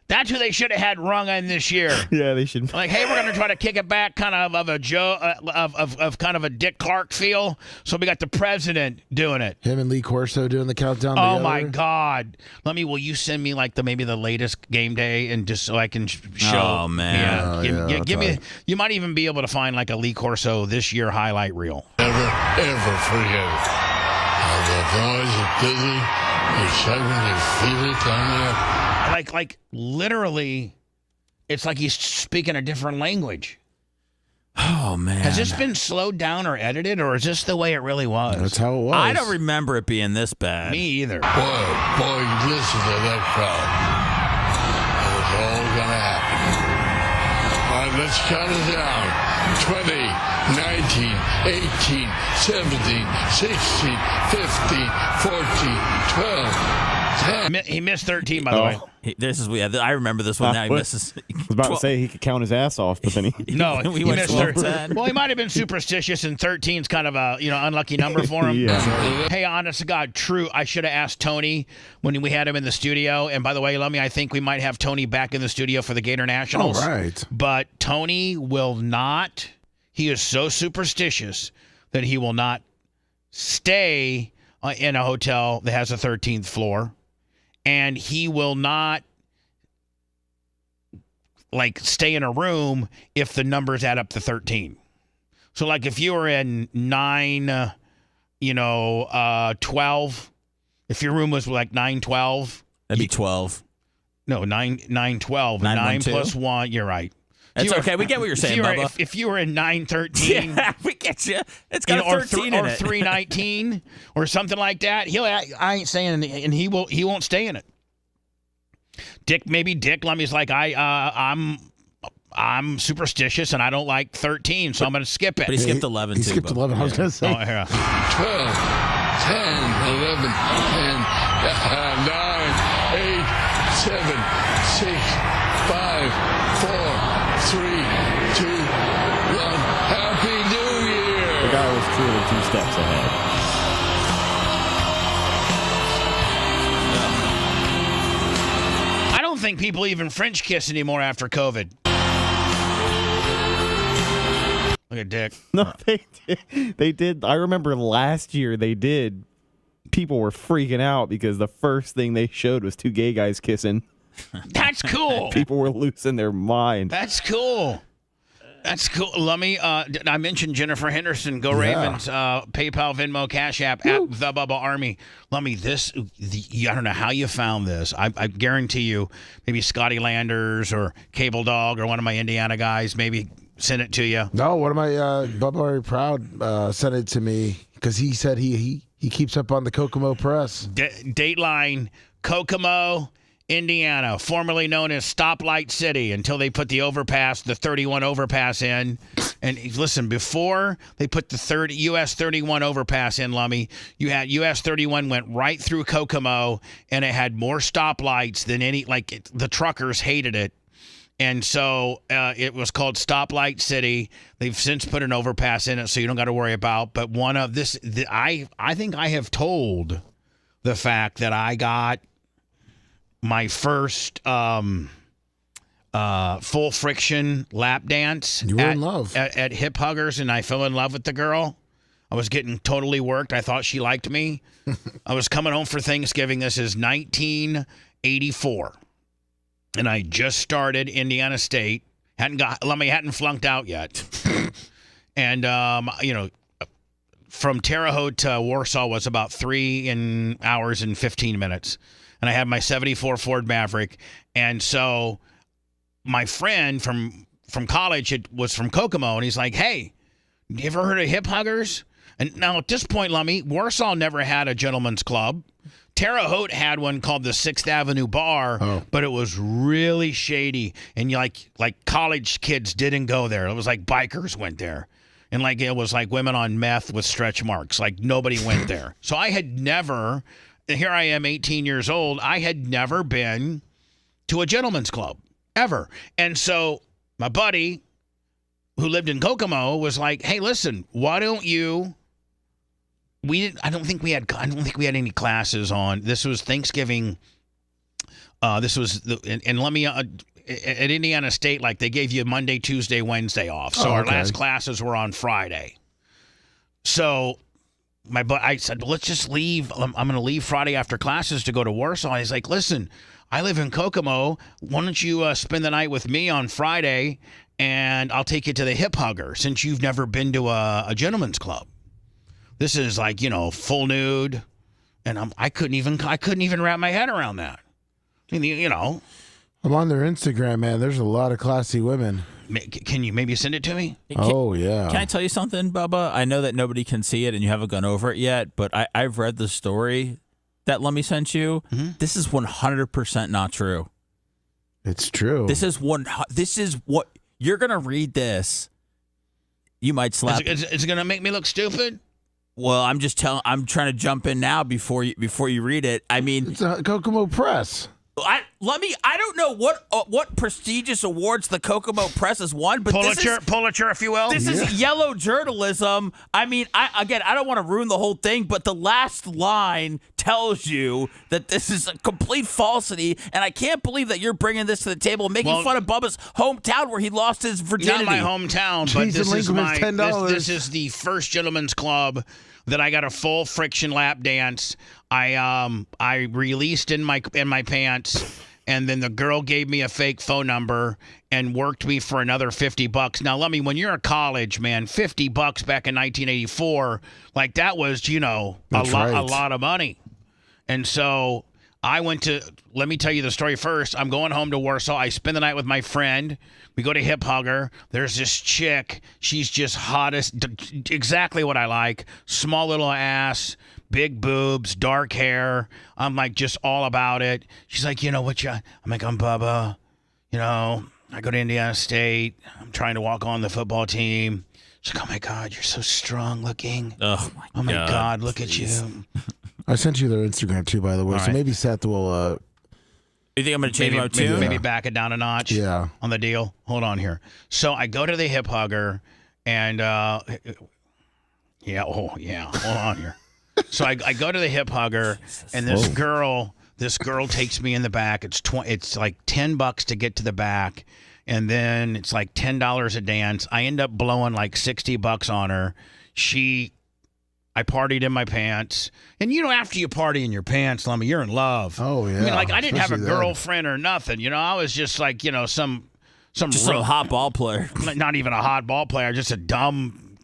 That's who they should have had rung in this year. Yeah, they should. Like, hey, we're going to try to kick it back, kind of a Joe, of kind of a Dick Clark feel. So we got the president doing it. Him and Lee Corso doing the countdown. Oh together. my God! Will you send me maybe the latest game day and just so I can show? Oh man! Give me. You might even be able to find like a Lee Corso this year highlight reel. Never ever forget it. The noise, the dizzy, the excitement, you feel it down there. Like literally, it's like he's speaking a different language. Oh, man. Has this been slowed down or edited, or is this the way it really was? That's how it was. I don't remember it being this bad. Me either. Boy, listen to that crowd. It's all going to happen. All right, let's count it down. 20, 19, 18, 17, 16, 15, 14, 12, 10. He missed 13, by the way. I remember this one. Now he misses. I was about to say he could count his ass off, but then he he missed 13. Well, he might have been superstitious, and 13's kind of a unlucky number for him. Yeah. Hey, honest to God, true. I should have asked Tony when we had him in the studio. And by the way, I think we might have Tony back in the studio for the Gator Nationals. All right. But Tony will not. He is so superstitious that he will not stay in a hotel that has a 13th floor, and he will not stay in a room if the numbers add up to 13. So like if you were in 9, 12, if your room was like 912, that'd be 12. No, 912. 9 plus 1. You're right. That's okay. We get what you're saying, Bubba. If you were in 913, yeah, we get you. It's got a 13 in or it. 319 or something like that. I ain't saying, and he won't stay in it. Dick Lummy's like, I'm superstitious and I don't like 13, so I'm going to skip it. But he skipped 11 he too. He skipped 11. I was going to say 12, 10, 11, 10, 9, 8, 7, 6, 5, 4, 3, 2, 1. Happy New Year! The guy was truly 2 steps ahead. I don't think people even French kiss anymore after COVID. Look at Dick. No, they did. I remember last year they did. People were freaking out because the first thing they showed was 2 gay guys kissing. That's cool. People were losing their mind. That's cool. That's cool. Lummy, I mentioned Jennifer Henderson. Go Ravens. PayPal, Venmo, Cash App at the Bubba Army. Lummy, I don't know how you found this. I guarantee you, maybe Scotty Landers or Cable Dog or one of my Indiana guys maybe sent it to you. No, one of my Bubba Army Proud sent it to me because he said he keeps up on the Kokomo Press. Dateline, Kokomo, Indiana, formerly known as Stoplight City, until they put the 31 overpass in. And listen, before they put the US 31 overpass in, Lummy, you had US 31 went right through Kokomo, and it had more stoplights than the truckers hated it. And so it was called Stoplight City. They've since put an overpass in it, so you don't got to worry about. But one of this, I think I have told the fact that I got my first full friction lap dance. You were in love at Hip Huggers, and I fell in love with the girl. I was getting totally worked. I thought she liked me. I was coming home for Thanksgiving. This is 1984. And I just started Indiana State. Hadn't flunked out yet. And, from Terre Haute to Warsaw was about 3 hours and 15 minutes. And I had my 74 Ford Maverick. And so my friend from college was from Kokomo, and he's like, hey, you ever heard of Hip Huggers? And now at this point, Lummy, Warsaw never had a gentleman's club. Terre Haute had one called the 6th Avenue Bar, but it was really shady. And like college kids didn't go there. It was like bikers went there. And it was like women on meth with stretch marks. Like nobody went there. So I had never, here I am 18 years old, I had never been to a gentleman's club, ever. And so my buddy who lived in Kokomo was like, hey, listen, why don't you... I don't think we had any classes on. This was Thanksgiving. This was and let me at Indiana State, they gave you Monday, Tuesday, Wednesday off. So our last classes were on Friday. So I said, let's just leave. I'm going to leave Friday after classes to go to Warsaw. He's like, listen, I live in Kokomo. Why don't you spend the night with me on Friday, and I'll take you to the Hip Hugger since you've never been to a gentleman's club. This is full nude, and I couldn't even wrap my head around that. I mean, I'm on their Instagram, man. There's a lot of classy women. Can you maybe send it to me? Yeah. Can I tell you something, Bubba? I know that nobody can see it, and you haven't gone over it yet, but I've read the story that Lummy sent you. Mm-hmm. This is 100% not true. It's true. This is what you're gonna read. This, you might slap. Is it gonna make me look stupid? Well, I'm trying to jump in now before you read it. I mean, it's a Kokomo Press. I don't know what prestigious awards the Kokomo Press has won, but Pulitzer, if you will. This is yellow journalism. I mean, I don't want to ruin the whole thing, but the last line tells you that this is a complete falsity, and I can't believe that you're bringing this to the table, making fun of Bubba's hometown where he lost his virginity. Not my hometown, but this is the First Gentleman's Club that I got a full friction lap dance. I released in my pants, and then the girl gave me a fake phone number and worked me for another $50. Now, let me, when you're in college, man, $50 back in 1984, like that was, a lot of money. And so I went to, let me tell you the story first. I'm going home to Warsaw. I spend the night with my friend. We go to Hip Hugger. There's this chick. She's just hottest, exactly what I like. Small little ass, big boobs, dark hair. I'm like just all about it. She's like, I'm like, I'm Bubba. I go to Indiana State. I'm trying to walk on the football team. She's like, oh my God, you're so strong looking. Oh my God, look at you. I sent you their Instagram too, by the way. All so right. Maybe Seth will. You think I'm going to change my tune? Maybe back it down a notch. Yeah. On the deal. Hold on here. So I go to the Hip Hugger, and hold on here. So I go to the Hip Hugger, and this girl takes me in the back. It's like $10 to get to the back, and then it's like $10 a dance. I end up blowing like $60 on her. I partied in my pants. And, after you party in your pants, Lummy, you're in love. Oh, yeah. I mean, like, I didn't have a girlfriend or nothing. I was just like, some hot ball player. Not even a hot ball player, just a dumb,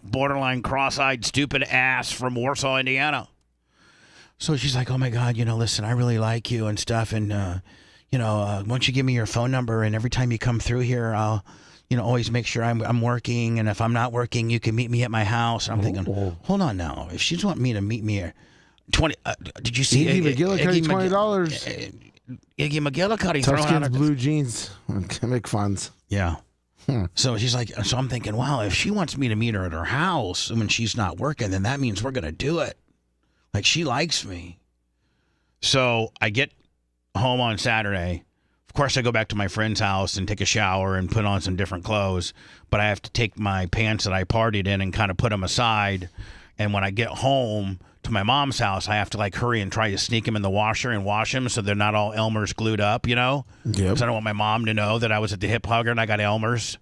borderline cross-eyed, stupid ass from Warsaw, Indiana. So she's like, oh, my God, listen, I really like you and stuff. And, why don't you give me your phone number? And every time you come through here, I'll always make sure I'm working, and if I'm not working, you can meet me at my house. And I'm thinking, hold on now. If she's want me to meet me here, 20. Did you see Iggy McGillicuddy $20? Iggy McGillicuddy Tough Skins blue jeans, make funds. Yeah. So she's like, so I'm thinking, wow, if she wants me to meet her at her house when she's not working, then that means we're gonna do it. Like she likes me. So I get home on Saturday. Of course, I go back to my friend's house and take a shower and put on some different clothes, but I have to take my pants that I partied in and kind of put them aside. And when I get home to my mom's house, I have to like hurry and try to sneak them in the washer and wash them so they're not all Elmer's glued up, Yep. Because I don't want my mom to know that I was at the Hip Hugger and I got Elmer's.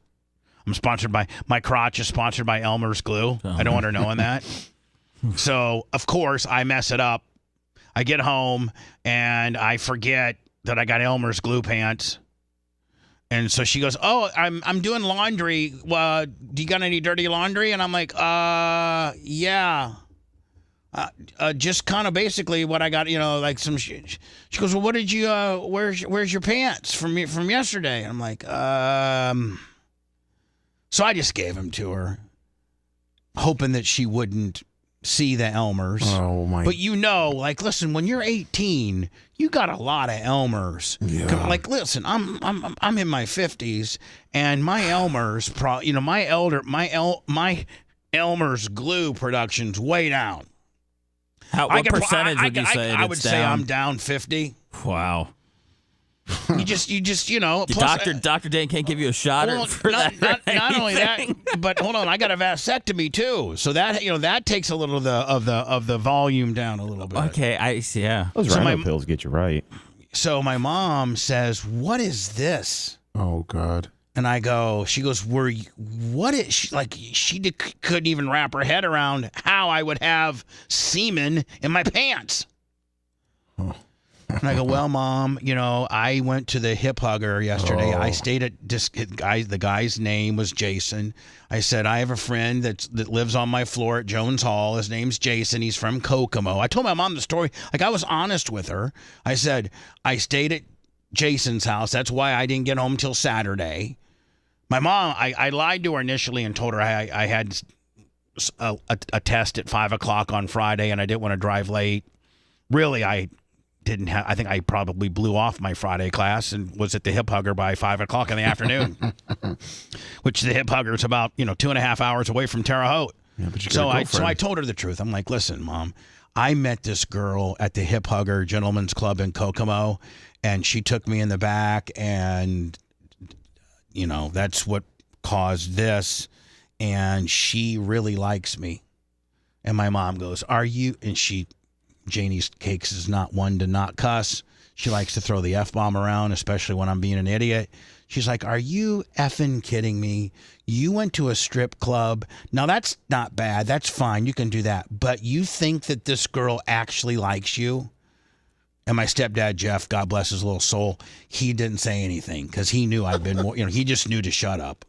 My crotch is sponsored by Elmer's glue. I don't want her knowing that. So, of course, I mess it up. I get home and I forget that I got Elmer's glue pants. And so she goes, oh, I'm doing laundry. Do you got any dirty laundry? And I'm like, yeah. Just kind of basically what I got, like some shit. She goes, well, what did you, where's your pants from yesterday? And I'm like, so I just gave them to her, hoping that she wouldn't see the Elmers. Oh my! But like, listen, when you're 18, you got a lot of Elmers. Yeah. Like, listen, I'm in my 50s, and my Elmers, my Elmer's glue production's way down. What percentage would you say? I would say I'm down 50. Wow. You just plus, Dr. Dan can't give you a shot for that. Not only that, but hold on, I got a vasectomy too, so that that takes a little of the volume down a little bit. Okay, I see. Yeah, those rhino pills get you right. So my mom says, "What is this?" Oh God! And I go, she goes, what is she, like? Couldn't even wrap her head around how I would have semen in my pants. Oh. And I go, well, Mom, I went to the Hip Hugger yesterday. I stayed at the guy's name was Jason. I said, I have a friend that lives on my floor at Jones Hall. His name's Jason. He's from Kokomo. I told my mom the story. Like, I was honest with her. I said, I stayed at Jason's house. That's why I didn't get home till Saturday. My mom, I lied to her initially and told her I had a test at 5 o'clock on Friday and I didn't want to drive late. Really, I think I probably blew off my Friday class and was at the Hip Hugger by 5 o'clock in the afternoon, which the Hip Hugger is about 2.5 hours away from Terre Haute. Yeah, but so I told her the truth. I'm like, listen, Mom, I met this girl at the Hip Hugger Gentlemen's Club in Kokomo, and she took me in the back, and that's what caused this, and she really likes me. And my mom goes, "Are you?" And Janie's Cakes is not one to not cuss. She likes to throw the F-bomb around, especially when I'm being an idiot. She's like, "Are you effing kidding me? You went to a strip club. Now, that's not bad. That's fine. You can do that. But you think that this girl actually likes you?" And my stepdad, Jeff, God bless his little soul, he didn't say anything because he knew I'd been more, he just knew to shut up.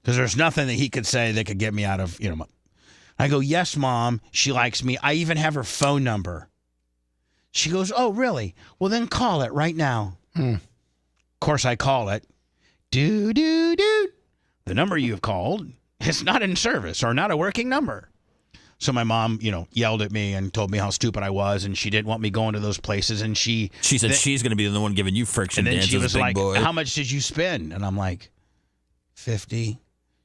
Because there's nothing that he could say that could get me out of, I go, "Yes, Mom, she likes me. I even have her phone number." She goes, "Oh, really? Well, then call it right now." Of course, I call it. Do. The number you have called is not in service or not a working number. So my mom, yelled at me and told me how stupid I was, and she didn't want me going to those places. And she said she's going to be the one giving you friction. And then she was big like, boy. "How much did you spend?" And I'm like, $50.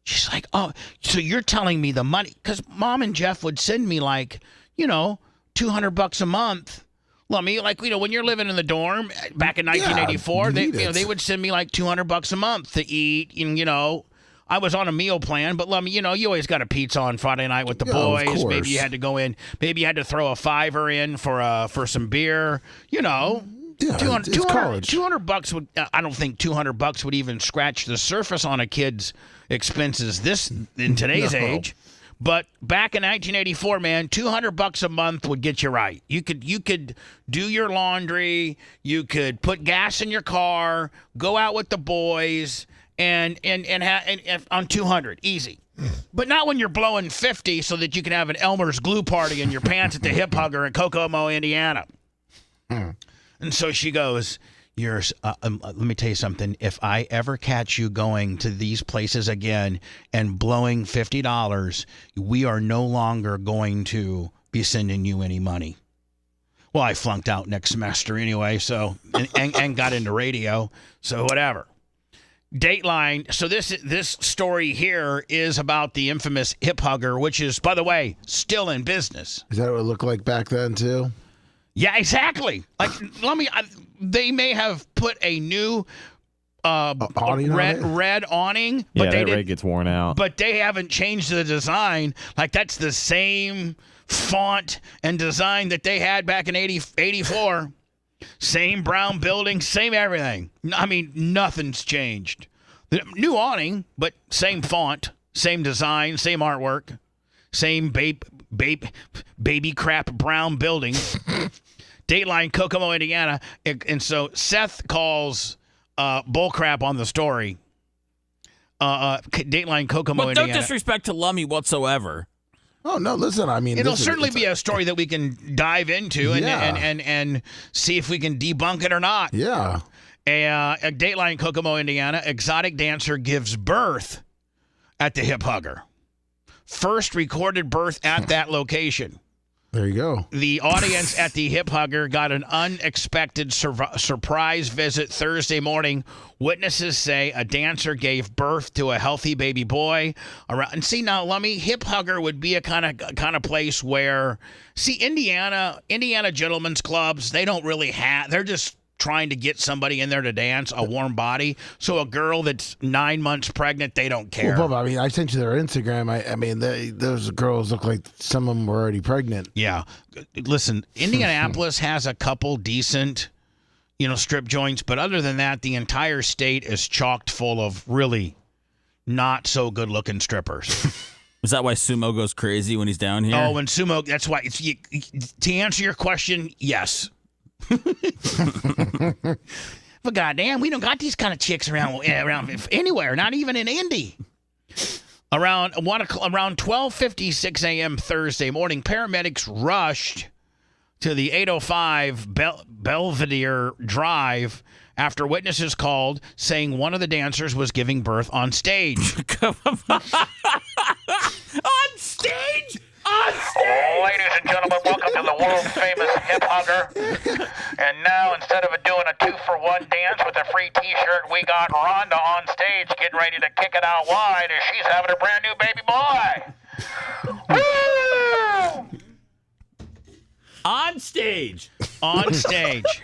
She's like, "Oh, so you're telling me the money?" Because Mom and Jeff would send me like, $200 a month. Well, when you're living in the dorm back in 1984, they would send me like $200 a month to eat, and I was on a meal plan, but you always got a pizza on Friday night with the boys. Maybe you had to go in. Maybe you had to throw a $5 in for some beer. Yeah, it's college. $200 would. I don't think $200 would even scratch the surface on a kid's expenses in today's age. But back in 1984, man, $200 a month would get you right. You could do your laundry, you could put gas in your car, go out with the boys, and on $200, easy. But not when you're blowing $50 so that you can have an Elmer's glue party in your pants at the Hip Hugger in Kokomo, Indiana. And so she goes, let me tell you something. If I ever catch you going to these places again and blowing $50, we are no longer going to be sending you any money. Well, I flunked out next semester anyway, so and got into radio, so whatever. Dateline. So this story here is about the infamous Hip Hugger, which is, by the way, still in business. Is that what it looked like back then too? Yeah, exactly. Like, they may have put a new red awning, but that red gets worn out. But they haven't changed the design. Like, that's the same font and design that they had back in 84. Same brown building, same everything. I mean, nothing's changed. The new awning, but same font, same design, same artwork, same baby crap brown building. Dateline, Kokomo, Indiana. And so Seth calls bullcrap on the story. Dateline, Kokomo, Indiana. But no disrespect to Lummy whatsoever. Oh, no, listen, I mean... It'll certainly be a story that we can dive into and see if we can debunk it or not. Yeah. At Dateline, Kokomo, Indiana, exotic dancer gives birth at the Hip Hugger. First recorded birth at that location. There you go. The audience at the Hip Hugger got an unexpected surprise visit Thursday morning. Witnesses say a dancer gave birth to a healthy baby boy. And see, now, Lummy, Hip Hugger would be a kind of place where, see, Indiana gentlemen's clubs, they don't really have, they're just trying to get somebody in there to dance, a warm body. So a girl that's 9 months pregnant, they don't care. Well, Bubba, I mean, I sent you their Instagram. I mean, those girls look like some of them were already pregnant. Yeah. Listen, Indianapolis has a couple decent, strip joints. But other than that, the entire state is chocked full of really not so good looking strippers. Is that why Sumo goes crazy when he's down here? Oh, and Sumo, that's why. To answer your question, yes. But goddamn, we don't got these kind of chicks around anywhere, not even in Indy. Around 12:56 a.m. Thursday morning, paramedics rushed to the 805 Belvedere Drive after witnesses called saying one of the dancers was giving birth on stage. On stage? Ladies and gentlemen, welcome to the world-famous Hip Hugger. And now, instead of doing a 2-for-1 dance with a free T-shirt, we got Rhonda on stage getting ready to kick it out wide as she's having a brand new baby boy. Woo! On stage. On stage.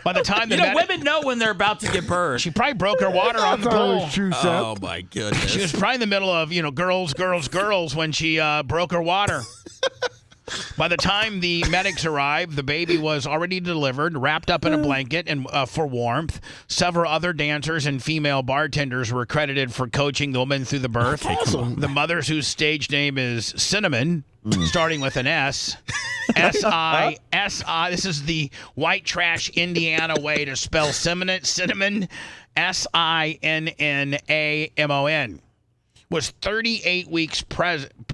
By the time women know when they're about to give birth. She probably broke her water on the pole. Oh my goodness! She was probably in the middle of girls when she broke her water. By the time the medics arrived, the baby was already delivered, wrapped up in a blanket and for warmth. Several other dancers and female bartenders were credited for coaching the woman through the birth. Awesome. The mother's, whose stage name is Cinnamon, starting with an S. S-I-S-I. This is the white trash Indiana way to spell cinnamon. S-I-N-N-A-M-O-N. Was 38 weeks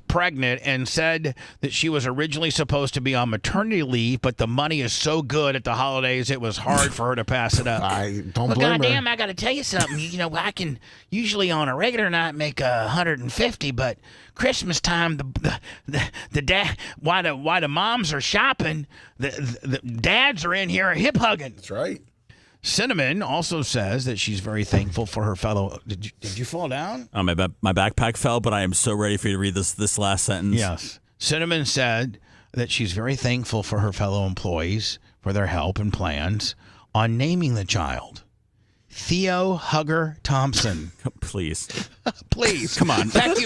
pregnant and said that she was originally supposed to be on maternity leave, but the money is so good at the holidays it was hard for her to pass it up. I don't well, blame goddamn, her. I got to tell you something. I can usually on a regular night make 150, but Christmas time, the dad, why the moms are shopping, the dads are in here hip hugging. That's right. Cinnamon also says that she's very thankful for her fellow. Did you fall down? My backpack fell, but I am so ready for you to read this last sentence. Yes. Cinnamon said that she's very thankful for her fellow employees for their help and plans on naming the child Theo Hugger Thompson. Please. Please. Come on. In fact,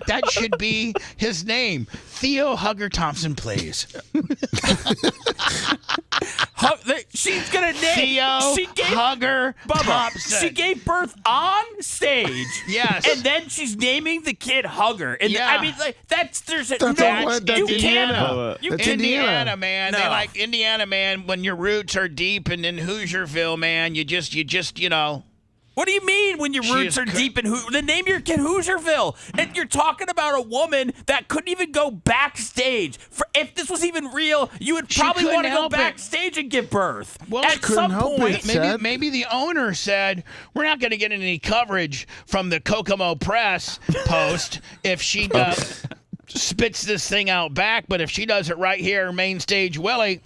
that should be his name. Theo Hugger Thompson, please. She's going to name Hugger Thompson. She gave birth on stage. Yes. And then she's naming the kid Hugger. And Yeah. That's Indiana, man. No. They like Indiana, man. When your roots are deep and in Hoosierville, man, you just. What do you mean when your roots are deep in then name your kid Hoosierville? And you're talking about a woman that couldn't even go backstage. If this was even real, you would probably want to go backstage and give birth. Well, at some point, maybe the owner said, we're not going to get any coverage from the Kokomo Press Post if she spits this thing out back, but if she does it right here, main stage Willie.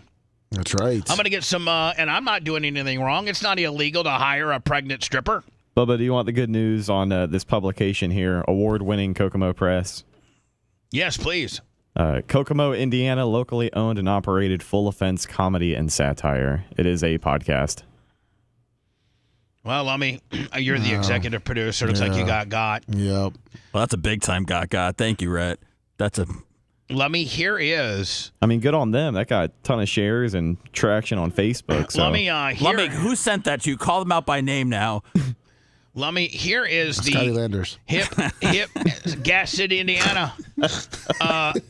That's right. I'm going to get some, and I'm not doing anything wrong. It's not illegal to hire a pregnant stripper. Bubba, do you want the good news on this publication here, award-winning Kokomo Press? Yes, please. Kokomo, Indiana, locally owned and operated full-offense comedy and satire. It is a podcast. Well, you're the executive producer. Looks like you got. Yep. Well, that's a big-time got. Thank you, Rhett. Here is. Good on them. That got a ton of shares and traction on Facebook. So. Lummy, who sent that to you? Call them out by name now. Lummy, here is Scotty Landers. Hip Gas City, Indiana.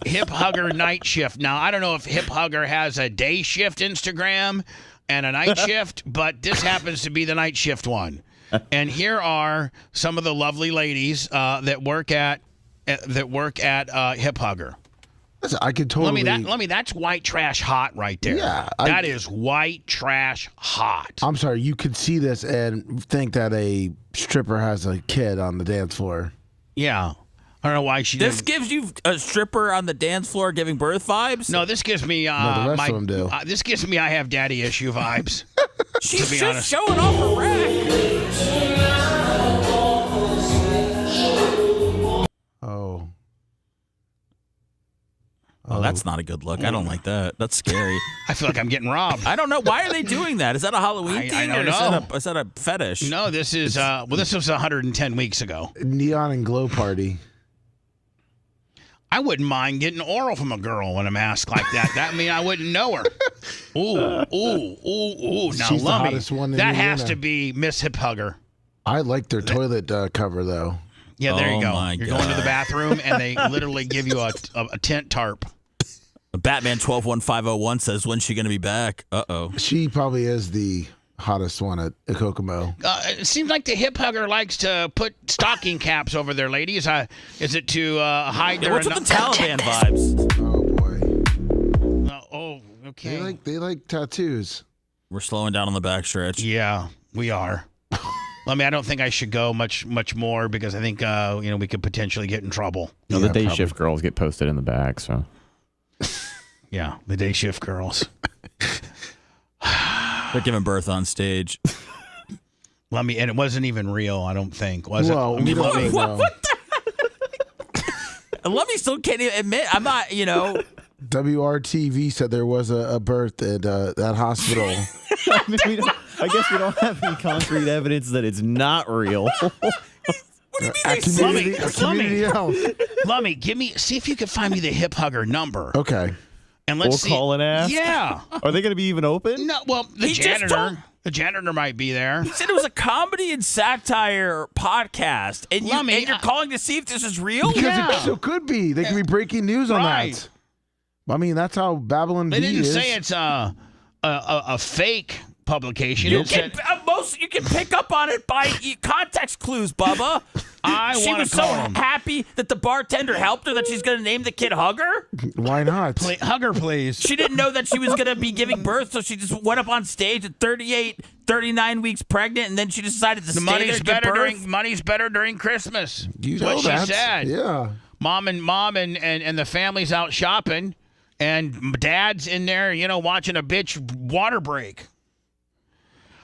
Hip Hugger night shift. Now, I don't know if Hip Hugger has a day shift Instagram and a night shift, but this happens to be the night shift one. And here are some of the lovely ladies that work at Hip Hugger. I could totally. Let me. That's white trash hot right there. Yeah, that is white trash hot. I'm sorry. You could see this and think that a stripper has a kid on the dance floor. Yeah, I don't know why she. This gives you a stripper on the dance floor giving birth vibes. No, this gives me. No, the rest of them do. This gives me I have daddy issue vibes. She's just honest. Showing off her rack. Oh, that's not a good look. I don't like that. That's scary. I feel like I'm getting robbed. I don't know. Why are they doing that? Is that a Halloween thing? I don't know. Is that a fetish? No, this is, this was 110 weeks ago. Neon and glow party. I wouldn't mind getting oral from a girl in a mask like that. I wouldn't know her. Ooh. Now, She's the Lummy, hottest one in that Indiana. has to be Miss Hip Hugger. I like their toilet cover, though. Yeah, there you go. You're going to the bathroom, and they literally give you a tent tarp. Batman 121501 says, when's she going to be back? Uh-oh. She probably is the hottest one at Kokomo. It seems like the Hip Hugger likes to put stocking caps over their ladies. Is it to hide their... What's with the Taliban vibes? Oh, boy. Okay. They like tattoos. We're slowing down on the backstretch. Yeah, we are. I don't think I should go much more because I think we could potentially get in trouble. No, the day shift girls get posted in the back, so... Yeah, the day shift girls. They're giving birth on stage. And it wasn't even real, I don't think. Was it? Well, we don't know. Lummy still can't even admit. I'm not, WRTV said there was a birth at that hospital. I guess we don't have any concrete evidence that it's not real. Community health. Lummy, see if you can find me the hip hugger number. Okay. And let's call and ask. Yeah. Are they going to be even open? No. Well, the janitor might be there. He said it was a comedy and satire podcast, and you're calling to see if this is real. Because it still could be. They can be breaking news on that. I mean, that's how Babylon They Bee didn't is. say it's a fake publication. You can pick up on it by context clues, Bubba. She was so happy that the bartender helped her that she's going to name the kid Hugger. Why not? Hugger, please. She didn't know that she was going to be giving birth, so she just went up on stage at 39 weeks pregnant, and then she decided to stay there to give birth. Money's better during Christmas. That's what she said. Yeah. Mom and the family's out shopping, and Dad's in there, watching a bitch water break.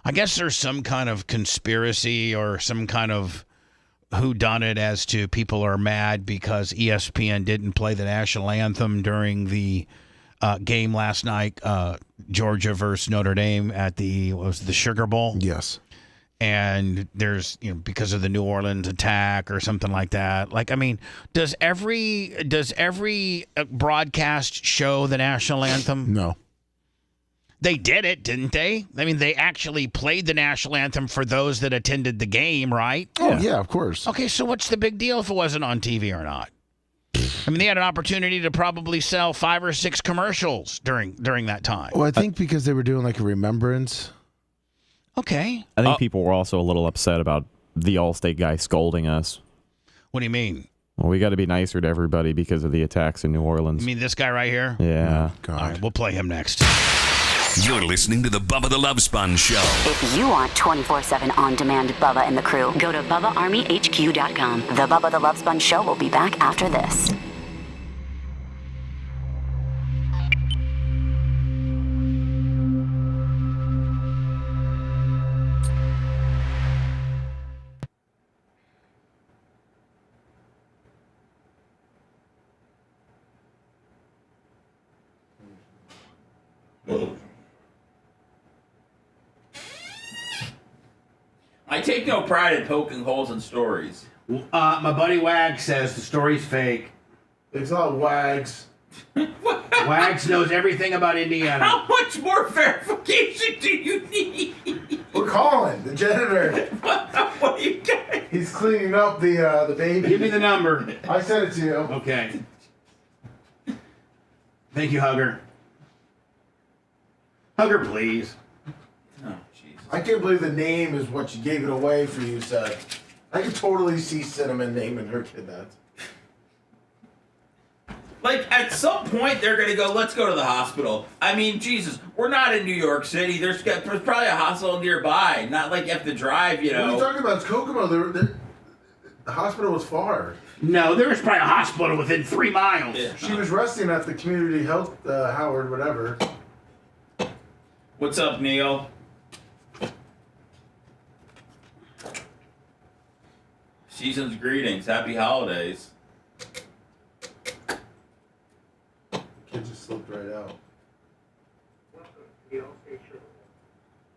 I guess there's some kind of conspiracy or some kind of whodunit as to people are mad because ESPN didn't play the national anthem during the game last night, Georgia versus Notre Dame at the Sugar Bowl. Yes. And there's, because of the New Orleans attack or something like that. Like, I mean, does every broadcast show the national anthem? No. They did it, didn't they? I mean, they actually played the national anthem for those that attended the game, right? Oh, yeah, of course. Okay, so what's the big deal if it wasn't on TV or not? I mean, they had an opportunity to probably sell 5 or 6 commercials during that time. Well, I think because they were doing like a remembrance. Okay. I think people were also a little upset about the Allstate guy scolding us. What do you mean? Well, we got to be nicer to everybody because of the attacks in New Orleans. You mean this guy right here? Yeah. Oh, God. All right, we'll play him next. You're listening to the Bubba the Love Sponge Show. If you want 24/7 on-demand Bubba and the crew, go to BubbaArmyHQ.com. The Bubba the Love Sponge Show will be back after this. I take no pride in poking holes in stories. My buddy Wags says the story's fake. It's all Wags. Wags knows everything about Indiana. How much more verification do you need? We're calling the janitor. What do you got? He's cleaning up the baby. Give me the number. I sent it to you. Okay. Thank you, Hugger. Hugger, please. Oh, Jesus. I can't believe the name is what you gave it away for, you said. I could totally see Cinnamon naming her kid that. Like, at some point, they're going to go, let's go to the hospital. I mean, Jesus, we're not in New York City. There's probably a hospital nearby. Not like you have to drive, What are you talking about? It's Kokomo. The hospital was far. No, there was probably a hospital within 3 miles. Yeah. She was resting at the community health, Howard, whatever. What's up, Neil? Season's greetings. Happy holidays. Kid just slipped right out.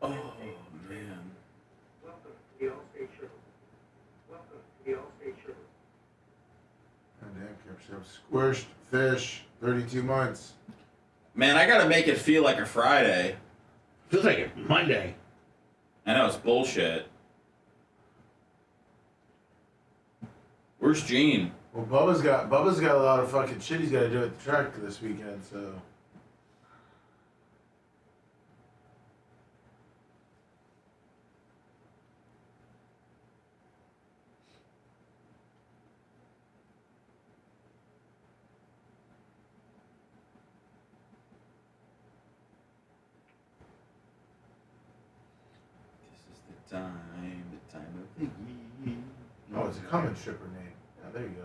Oh, man. Goddamn, kept squished fish, 32 months. Man, I got to make it feel like a Friday. Feels like a Monday. I know, it's bullshit. Where's Gene? Well, Bubba's got a lot of fucking shit he's got to do at the track this weekend, so. The time of the year. Oh, it's a common stripper name. Yeah, there you go.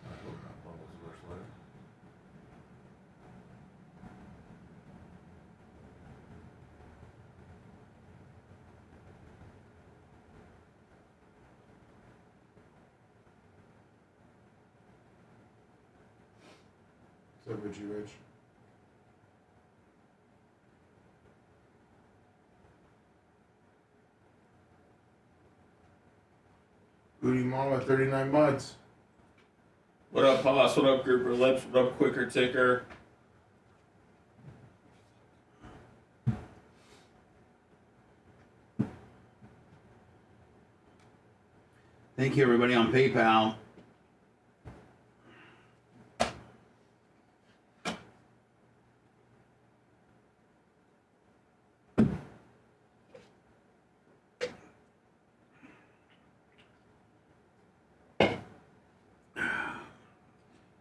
I hope not Bubba's worst letter. So Richie Rich. Booty Mama, 39 months. What up, Hoss? What up, Grouper Lips? What up, Quicker Ticker? Thank you, everybody on PayPal.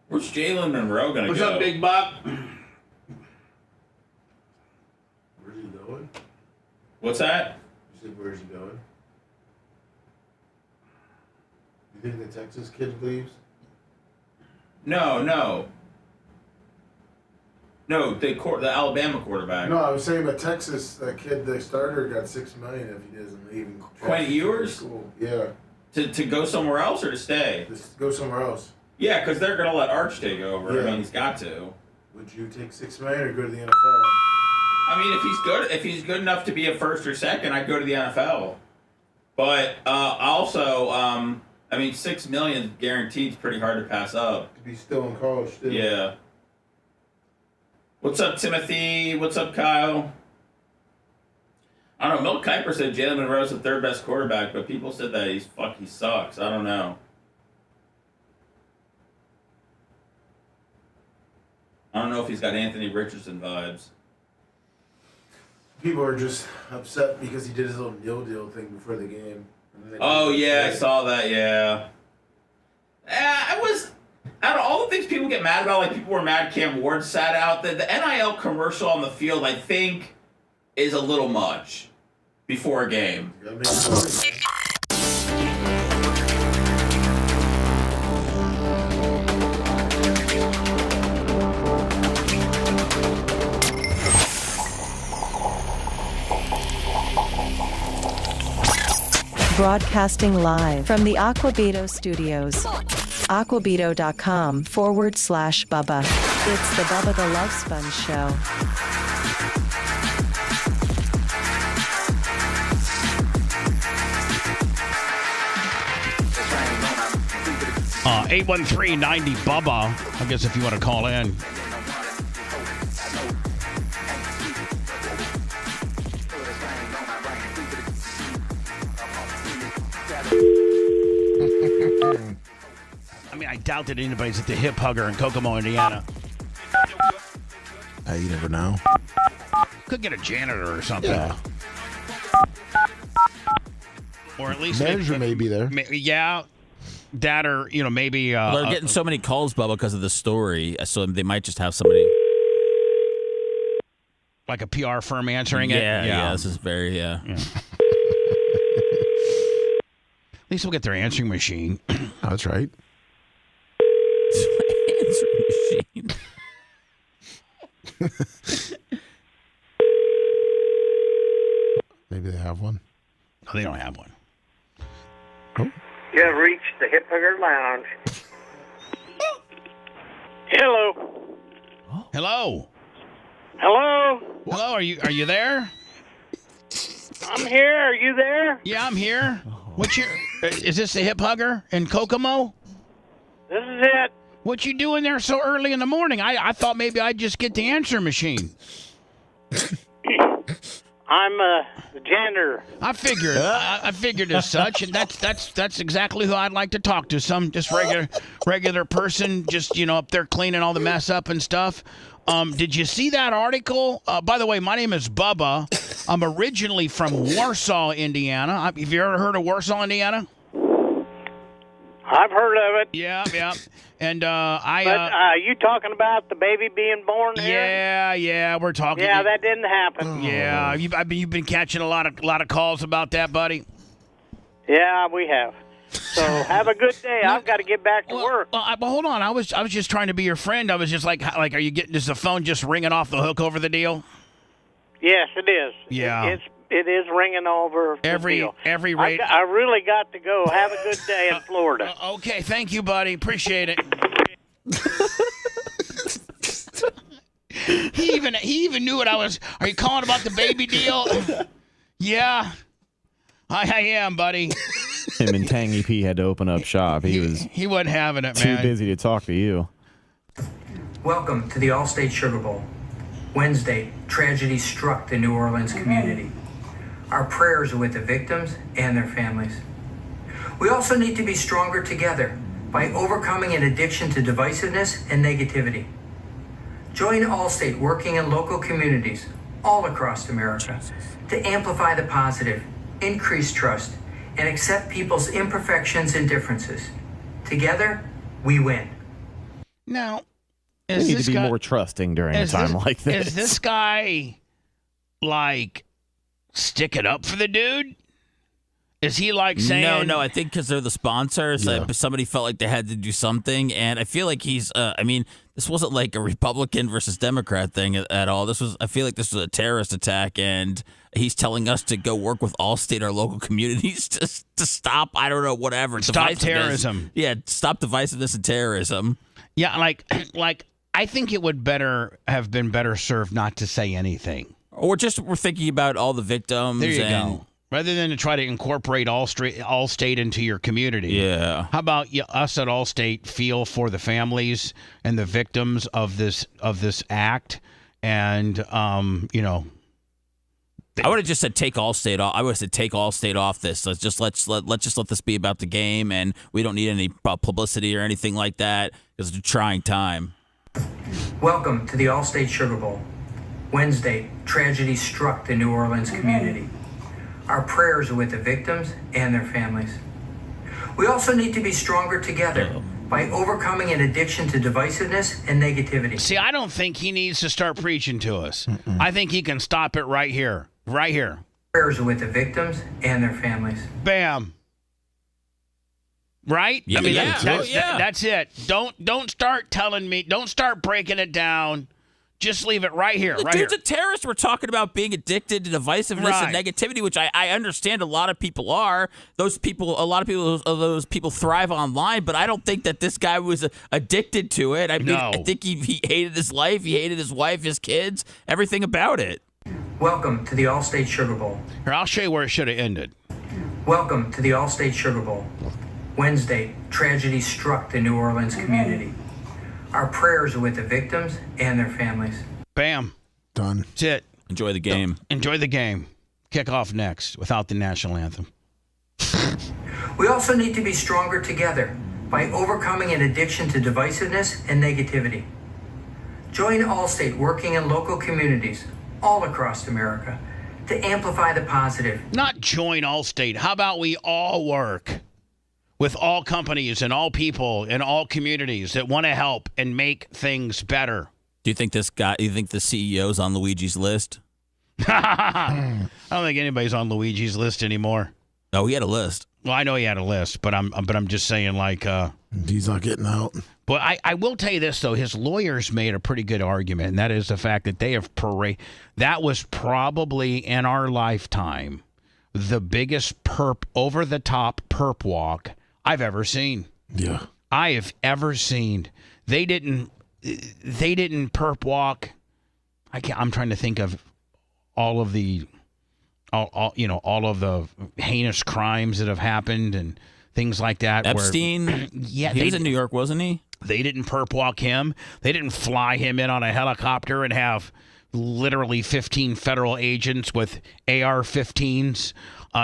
Where's Jalen Monroe gonna What's go? up, Big Buck? Where's he going? What's that? You said, where's he going? You think the Texas kid leaves? No, the Alabama quarterback. No, I was saying, but Texas, that kid, the starter, got $6 million if he doesn't leave. Quinn Ewers? Cool. Yeah. To go somewhere else or to stay? Just go somewhere else. Yeah, because they're gonna let Arch take over. Yeah. I mean, he's got to. Would you take $6 million or go to the NFL? I mean, if he's good enough to be a first or second, I'd go to the NFL. But also, I mean, $6 million guaranteed is pretty hard to pass up. To be still in college, too. Yeah. What's up, Timothy? What's up, Kyle? I don't know. Milt Kiper said Jalen Monroe's the third best quarterback, but people said that he sucks. I don't know. I don't know if he's got Anthony Richardson vibes. People are just upset because he did his little deal thing before the game. Oh, yeah, I saw that, yeah. Out of all the things people get mad about, like people were mad Cam Ward sat out, the NIL commercial on the field, I think, is a little much before a game. Broadcasting live from the Aquabito studios. Aquabito.com/Bubba. It's the Bubba the Love Sponge Show. 813-90-BUBBA, I guess if you want to call in. I mean, I doubt that anybody's at the Hip Hugger in Kokomo, Indiana. You never know. Could get a janitor or something. Yeah. Or at least manager may be there. Yeah. That or, maybe... they're getting so many calls, Bubba, because of the story, so they might just have somebody... Like a PR firm answering it? Yeah, this is very, yeah. At least we'll get their answering machine. Oh, that's right. Answering machine. Maybe they have one. No, they don't have one. Oh. You have reached the Hip Hugger Lounge. Hello. Hello. Hello. Hello. Are you there? I'm here. Are you there? Yeah, I'm here. What's your? Is this the Hip Hugger in Kokomo? This is it. What you doing there so early in the morning? I thought maybe I'd just get the answer machine. I'm the janitor. I figured. I figured as such, and that's exactly who I'd like to talk to. Some just regular person, just up there cleaning all the mess up and stuff. Did you see that article? By the way, my name is Bubba. I'm originally from Warsaw, Indiana. Have you ever heard of Warsaw, Indiana? I've heard of it. Yeah. And you talking about the baby being born here? Yeah, we're talking. Yeah, that didn't happen. Yeah, you've been catching a lot of calls about that, buddy. Yeah, we have. So have a good day. I've got to get back to work. Well, hold on. I was just trying to be your friend. I was just like, are you getting? Is the phone just ringing off the hook over the deal? Yes, it is. Yeah. It is ringing over every the deal. radio. I really got to go. Have a good day in Florida. Okay, thank you, buddy. Appreciate it. He even knew what I was. Are you calling about the baby deal? Yeah, I am, buddy. Him and Tangy P had to open up shop. He wasn't having it, too man. busy to talk to you. Welcome to the Allstate Sugar Bowl. Wednesday, tragedy struck the New Orleans community. Our prayers are with the victims and their families. We also need to be stronger together by overcoming an addiction to divisiveness and negativity. Join Allstate working in local communities all across America to amplify the positive, increase trust, and accept people's imperfections and differences. Together, we win. Now, we need to be more trusting during a time like this. Is this guy, like, sticking up for the dude? Is he like saying... No, I think because they're the sponsors, somebody felt like they had to do something, and I feel like he's, this wasn't like a Republican versus Democrat thing at all. I feel like this was a terrorist attack, and he's telling us to go work with Allstate, our local communities, to stop, I don't know, whatever. Stop terrorism. Yeah, stop divisiveness and terrorism. Yeah, like I think it would have been better served not to say anything. Or just we're thinking about all the victims. There you go. Rather than to try to incorporate Allstate into your community. Yeah. How about us at Allstate feel for the families and the victims of this act, and I would have just said take Allstate off. I would have said take Allstate off this. Let's just let this be about the game, and we don't need any publicity or anything like that because it's a trying time. Welcome to the Allstate Sugar Bowl. Wednesday, tragedy struck the New Orleans community. Our prayers are with the victims and their families. We also need to be stronger together by overcoming an addiction to divisiveness and negativity. See, I don't think he needs to start preaching to us. I think he can stop it right here. Right here. Prayers are with the victims and their families. Bam. Right? Yeah, that's it. Don't start telling me. Don't start breaking it down. Just leave it right here. The dude's a terrorist. We're talking about being addicted to divisiveness and negativity, which I understand a lot of people are. A lot of those people thrive online, but I don't think that this guy was addicted to it. I think he hated his life. He hated his wife, his kids, everything about it. Welcome to the Allstate Sugar Bowl. Here, I'll show you where it should have ended. Welcome to the Allstate Sugar Bowl. Wednesday, tragedy struck the New Orleans community. Our prayers are with the victims and their families. Bam. Done. That's it. Enjoy the game. Enjoy the game. Kick off next without the national anthem. We also need to be stronger together by overcoming an addiction to divisiveness and negativity. Join Allstate working in local communities all across America to amplify the positive. Not join Allstate. How about we all work with all companies and all people and all communities that want to help and make things better? Do you think the CEO's on Luigi's list? I don't think anybody's on Luigi's list anymore. Oh, he had a list. Well, I know he had a list, but I'm just saying, like, he's not getting out. But I will tell you this, though. His lawyers made a pretty good argument, and that is the fact that they have that was probably in our lifetime the biggest over-the-top perp walk I've ever seen. Yeah. I have ever seen. They didn't perp walk. I'm trying to think of all of the heinous crimes that have happened and things like that. Epstein, he was in New York, wasn't he? They didn't perp walk him. They didn't fly him in on a helicopter and have literally 15 federal agents with AR-15s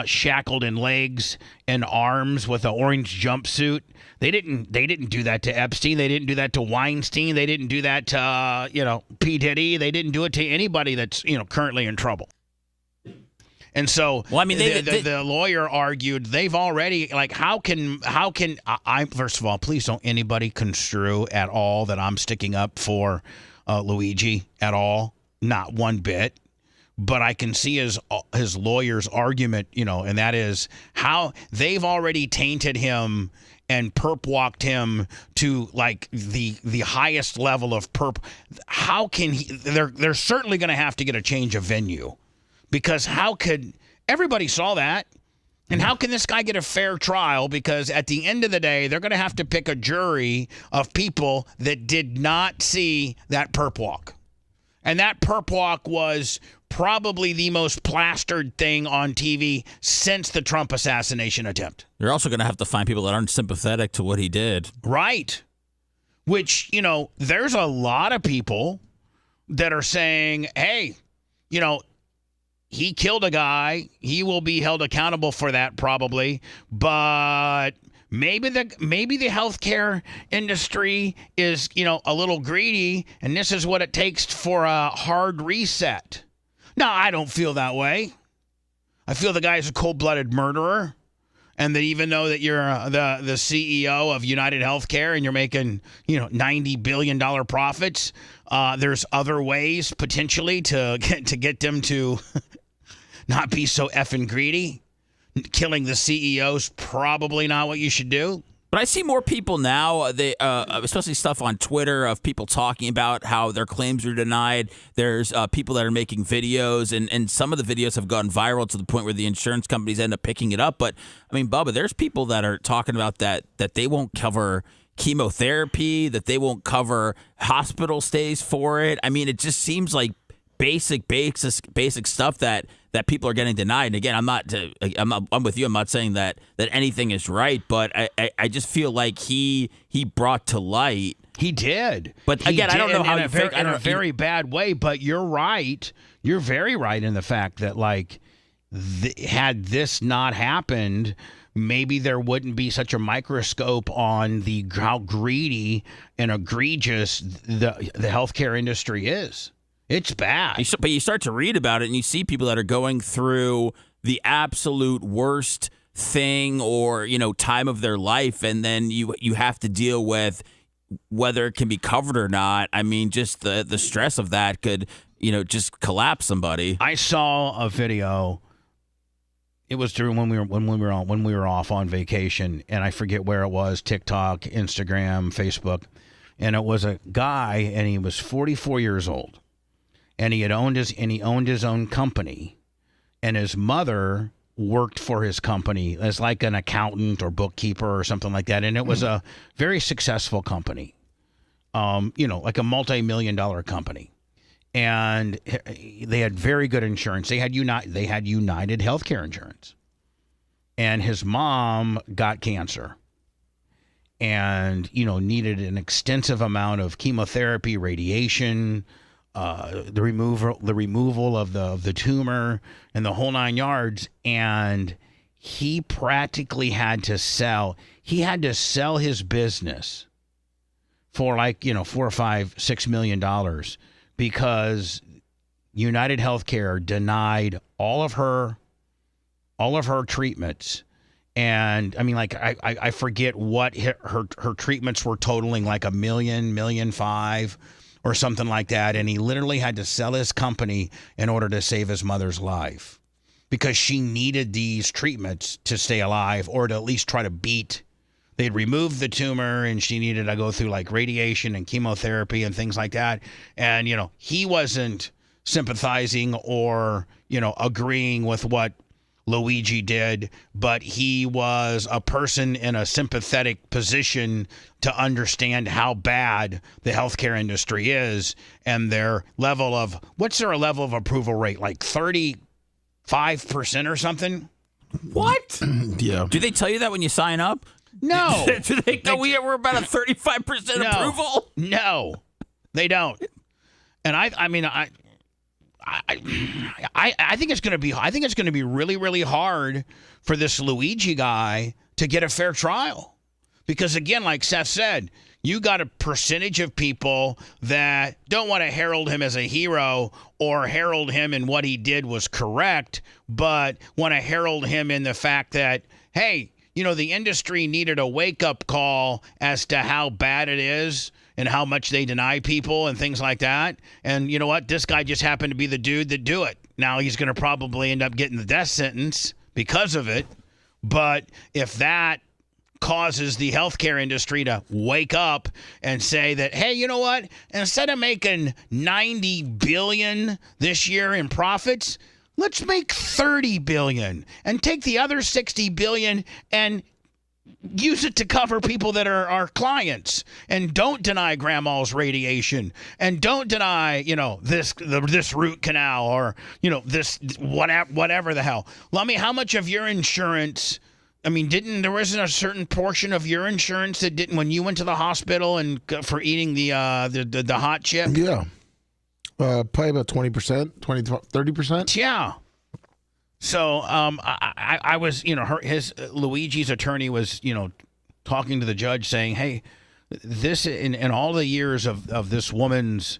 shackled in legs and arms with an orange jumpsuit. They didn't do that to Epstein. They didn't do that to Weinstein. They didn't do that to P. Diddy. They didn't do it to anybody that's currently in trouble. And so, the lawyer argued they've already, like, how can I first of all, please don't anybody construe at all that I'm sticking up for Luigi at all, not one bit. But I can see his lawyer's argument, and that is how they've already tainted him and perp walked him to like the highest level of perp. How can he? They're certainly going to have to get a change of venue. Because how could everybody saw that? And how can this guy get a fair trial? Because at the end of the day, they're going to have to pick a jury of people that did not see that perp walk. And that perp walk was probably the most plastered thing on TV since the Trump assassination attempt. You're also going to have to find people that aren't sympathetic to what he did. Right. Which, there's a lot of people that are saying, hey, he killed a guy. He will be held accountable for that probably. But maybe the healthcare industry is, a little greedy, and this is what it takes for a hard reset. No, I don't feel that way. I feel the guy's a cold-blooded murderer, and that even though that you're the CEO of United Healthcare and you're making, $90 billion profits, there's other ways potentially to get them to not be so effing greedy. Killing the CEO's probably not what you should do. But I see more people now, especially stuff on Twitter of people talking about how their claims are denied. There's people that are making videos, and some of the videos have gone viral to the point where the insurance companies end up picking it up. But, I mean, Bubba, there's people that are talking about that they won't cover chemotherapy, that they won't cover hospital stays for it. I mean, it just seems like basic stuff that people are getting denied. And again, I'm with you. I'm not saying that anything is right, but I just feel like he brought to light. He did. But again, I don't know how in a very bad way, but you're right. You're very right in the fact that had this not happened, maybe there wouldn't be such a microscope on how greedy and egregious the healthcare industry is. It's bad. But you start to read about it, and you see people that are going through the absolute worst thing or, time of their life, and then you have to deal with whether it can be covered or not. I mean, just the stress of that could, just collapse somebody. I saw a video. It was during when we were off on vacation, and I forget where it was, TikTok, Instagram, Facebook, and it was a guy, and he was 44 years old. And he owned his own company, and his mother worked for his company as like an accountant or bookkeeper or something like that. And it was a very successful company, like a multi-million-dollar company. And they had very good insurance. They had United Healthcare insurance. And his mom got cancer and, needed an extensive amount of chemotherapy, radiation, the removal of the tumor and the whole 9 yards, and he practically had to sell his business for $4 or $5, $6 million because United Healthcare denied all of her treatments. And I mean, I forget what her treatments were totaling, like $1 million, $1.5 million or something like that. And he literally had to sell his company in order to save his mother's life because she needed these treatments to stay alive or to at least try to beat. They'd removed the tumor and she needed to go through like radiation and chemotherapy and things like that. And, he wasn't sympathizing or, agreeing with what Luigi did, but he was a person in a sympathetic position to understand how bad the healthcare industry is and what's their level of approval rate? Like 35% or something? What? Yeah. Do they tell you that when you sign up? No. Do they know we're about a 35% approval? No, they don't. And I think it's going to be really, really hard for this Luigi guy to get a fair trial. Because again, like Seth said, you got a percentage of people that don't want to herald him as a hero or herald him in what he did was correct, but want to herald him in the fact that, hey, the industry needed a wake-up call as to how bad it is and how much they deny people and things like that. And you know what? This guy just happened to be the dude that do it. Now he's going to probably end up getting the death sentence because of it. But if that causes the healthcare industry to wake up and say that, hey, you know what? Instead of making $90 billion this year in profits, let's make $30 billion and take the other $60 billion and use it to cover people that are our clients, and don't deny grandma's radiation, and don't deny, this root canal, or, this whatever the hell. Lummy, how much of your insurance, there wasn't a certain portion of your insurance that didn't, when you went to the hospital and for eating the hot chip? Yeah. Probably about 20%, 30%. Yeah. So I was, Luigi's attorney was, talking to the judge saying, hey, this in all the years of this woman's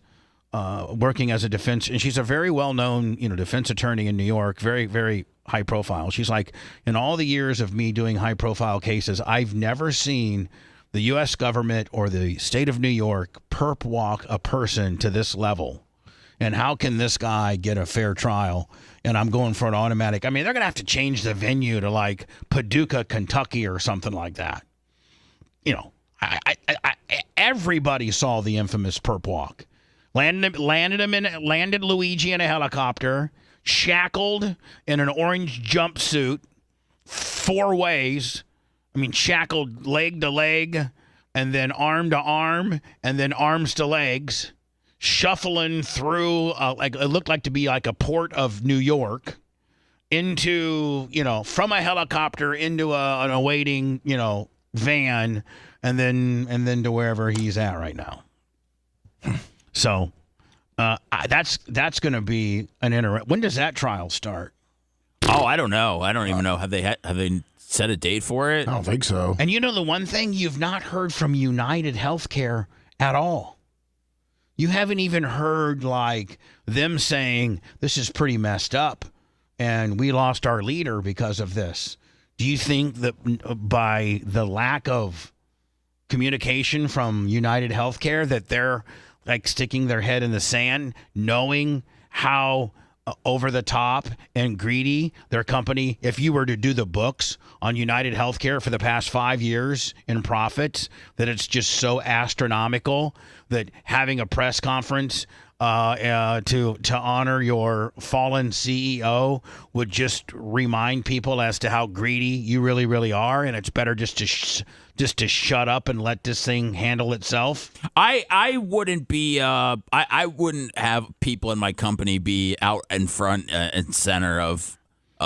working as a defense, and she's a very well-known, defense attorney in New York, very, very high profile. She's like, in all the years of me doing high profile cases, I've never seen the U.S. government or the state of New York perp walk a person to this level. And how can this guy get a fair trial? And I'm going for an automatic. They're going to have to change the venue to like Paducah, Kentucky or something like that. Everybody saw the infamous perp walk. Landed Luigi in a helicopter, shackled in an orange jumpsuit, 4 ways. Shackled leg to leg, and then arm to arm, and then arms to legs. Shuffling through, it looked like to be like a port of New York, into, from a helicopter into an awaiting, van, and then to wherever he's at right now. So, that's going to be an When does that trial start? Oh, I don't know. I don't even know. Have they set a date for it? I don't think so. And the one thing you've not heard from United Healthcare at all. You haven't even heard like them saying this is pretty messed up and we lost our leader because of this. Do you think that by the lack of communication from United Healthcare that they're like sticking their head in the sand, knowing how over the top and greedy their company, if you were to do the books on United Healthcare for the past 5 years in profits, that it's just so astronomical that having a press conference to honor your fallen CEO would just remind people as to how greedy you really, really are, and it's better just to shut up and let this thing handle itself? I wouldn't be I wouldn't have people in my company be out in front and center of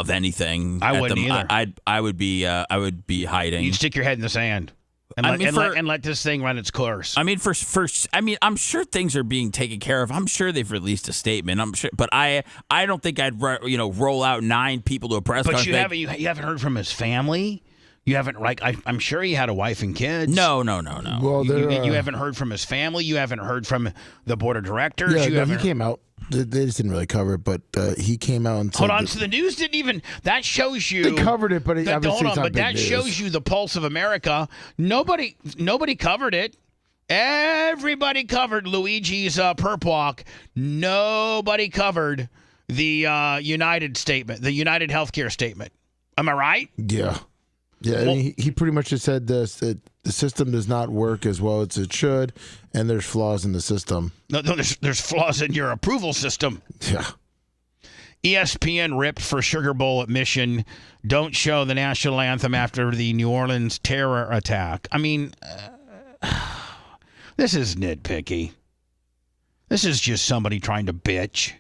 anything. I wouldn't either. I would be hiding. You'd stick your head in the sand. And let this thing run its course. I'm sure things are being taken care of. I'm sure they've released a statement. I'm sure, but I don't think I'd roll out 9 people to a press conference. But you haven't heard from his family. You haven't I'm sure he had a wife and kids. No. Well, you haven't heard from his family. You haven't heard from the board of directors. Yeah, he came out. They just didn't really cover it, but he came out and said... Hold on, so the news didn't even... That shows you... They covered it, but obviously it's not big that news. shows you the pulse of America. Nobody covered it. Everybody covered Luigi's perp walk. Nobody covered the United statement, the United Healthcare statement. Am I right? Yeah. Yeah, well, he pretty much just said this, that the system does not work as well as it should, and there's flaws in the system. No, there's flaws in your approval system. Yeah. ESPN ripped for Sugar Bowl admission. Don't show the national anthem after the New Orleans terror attack. This is nitpicky. This is just somebody trying to bitch.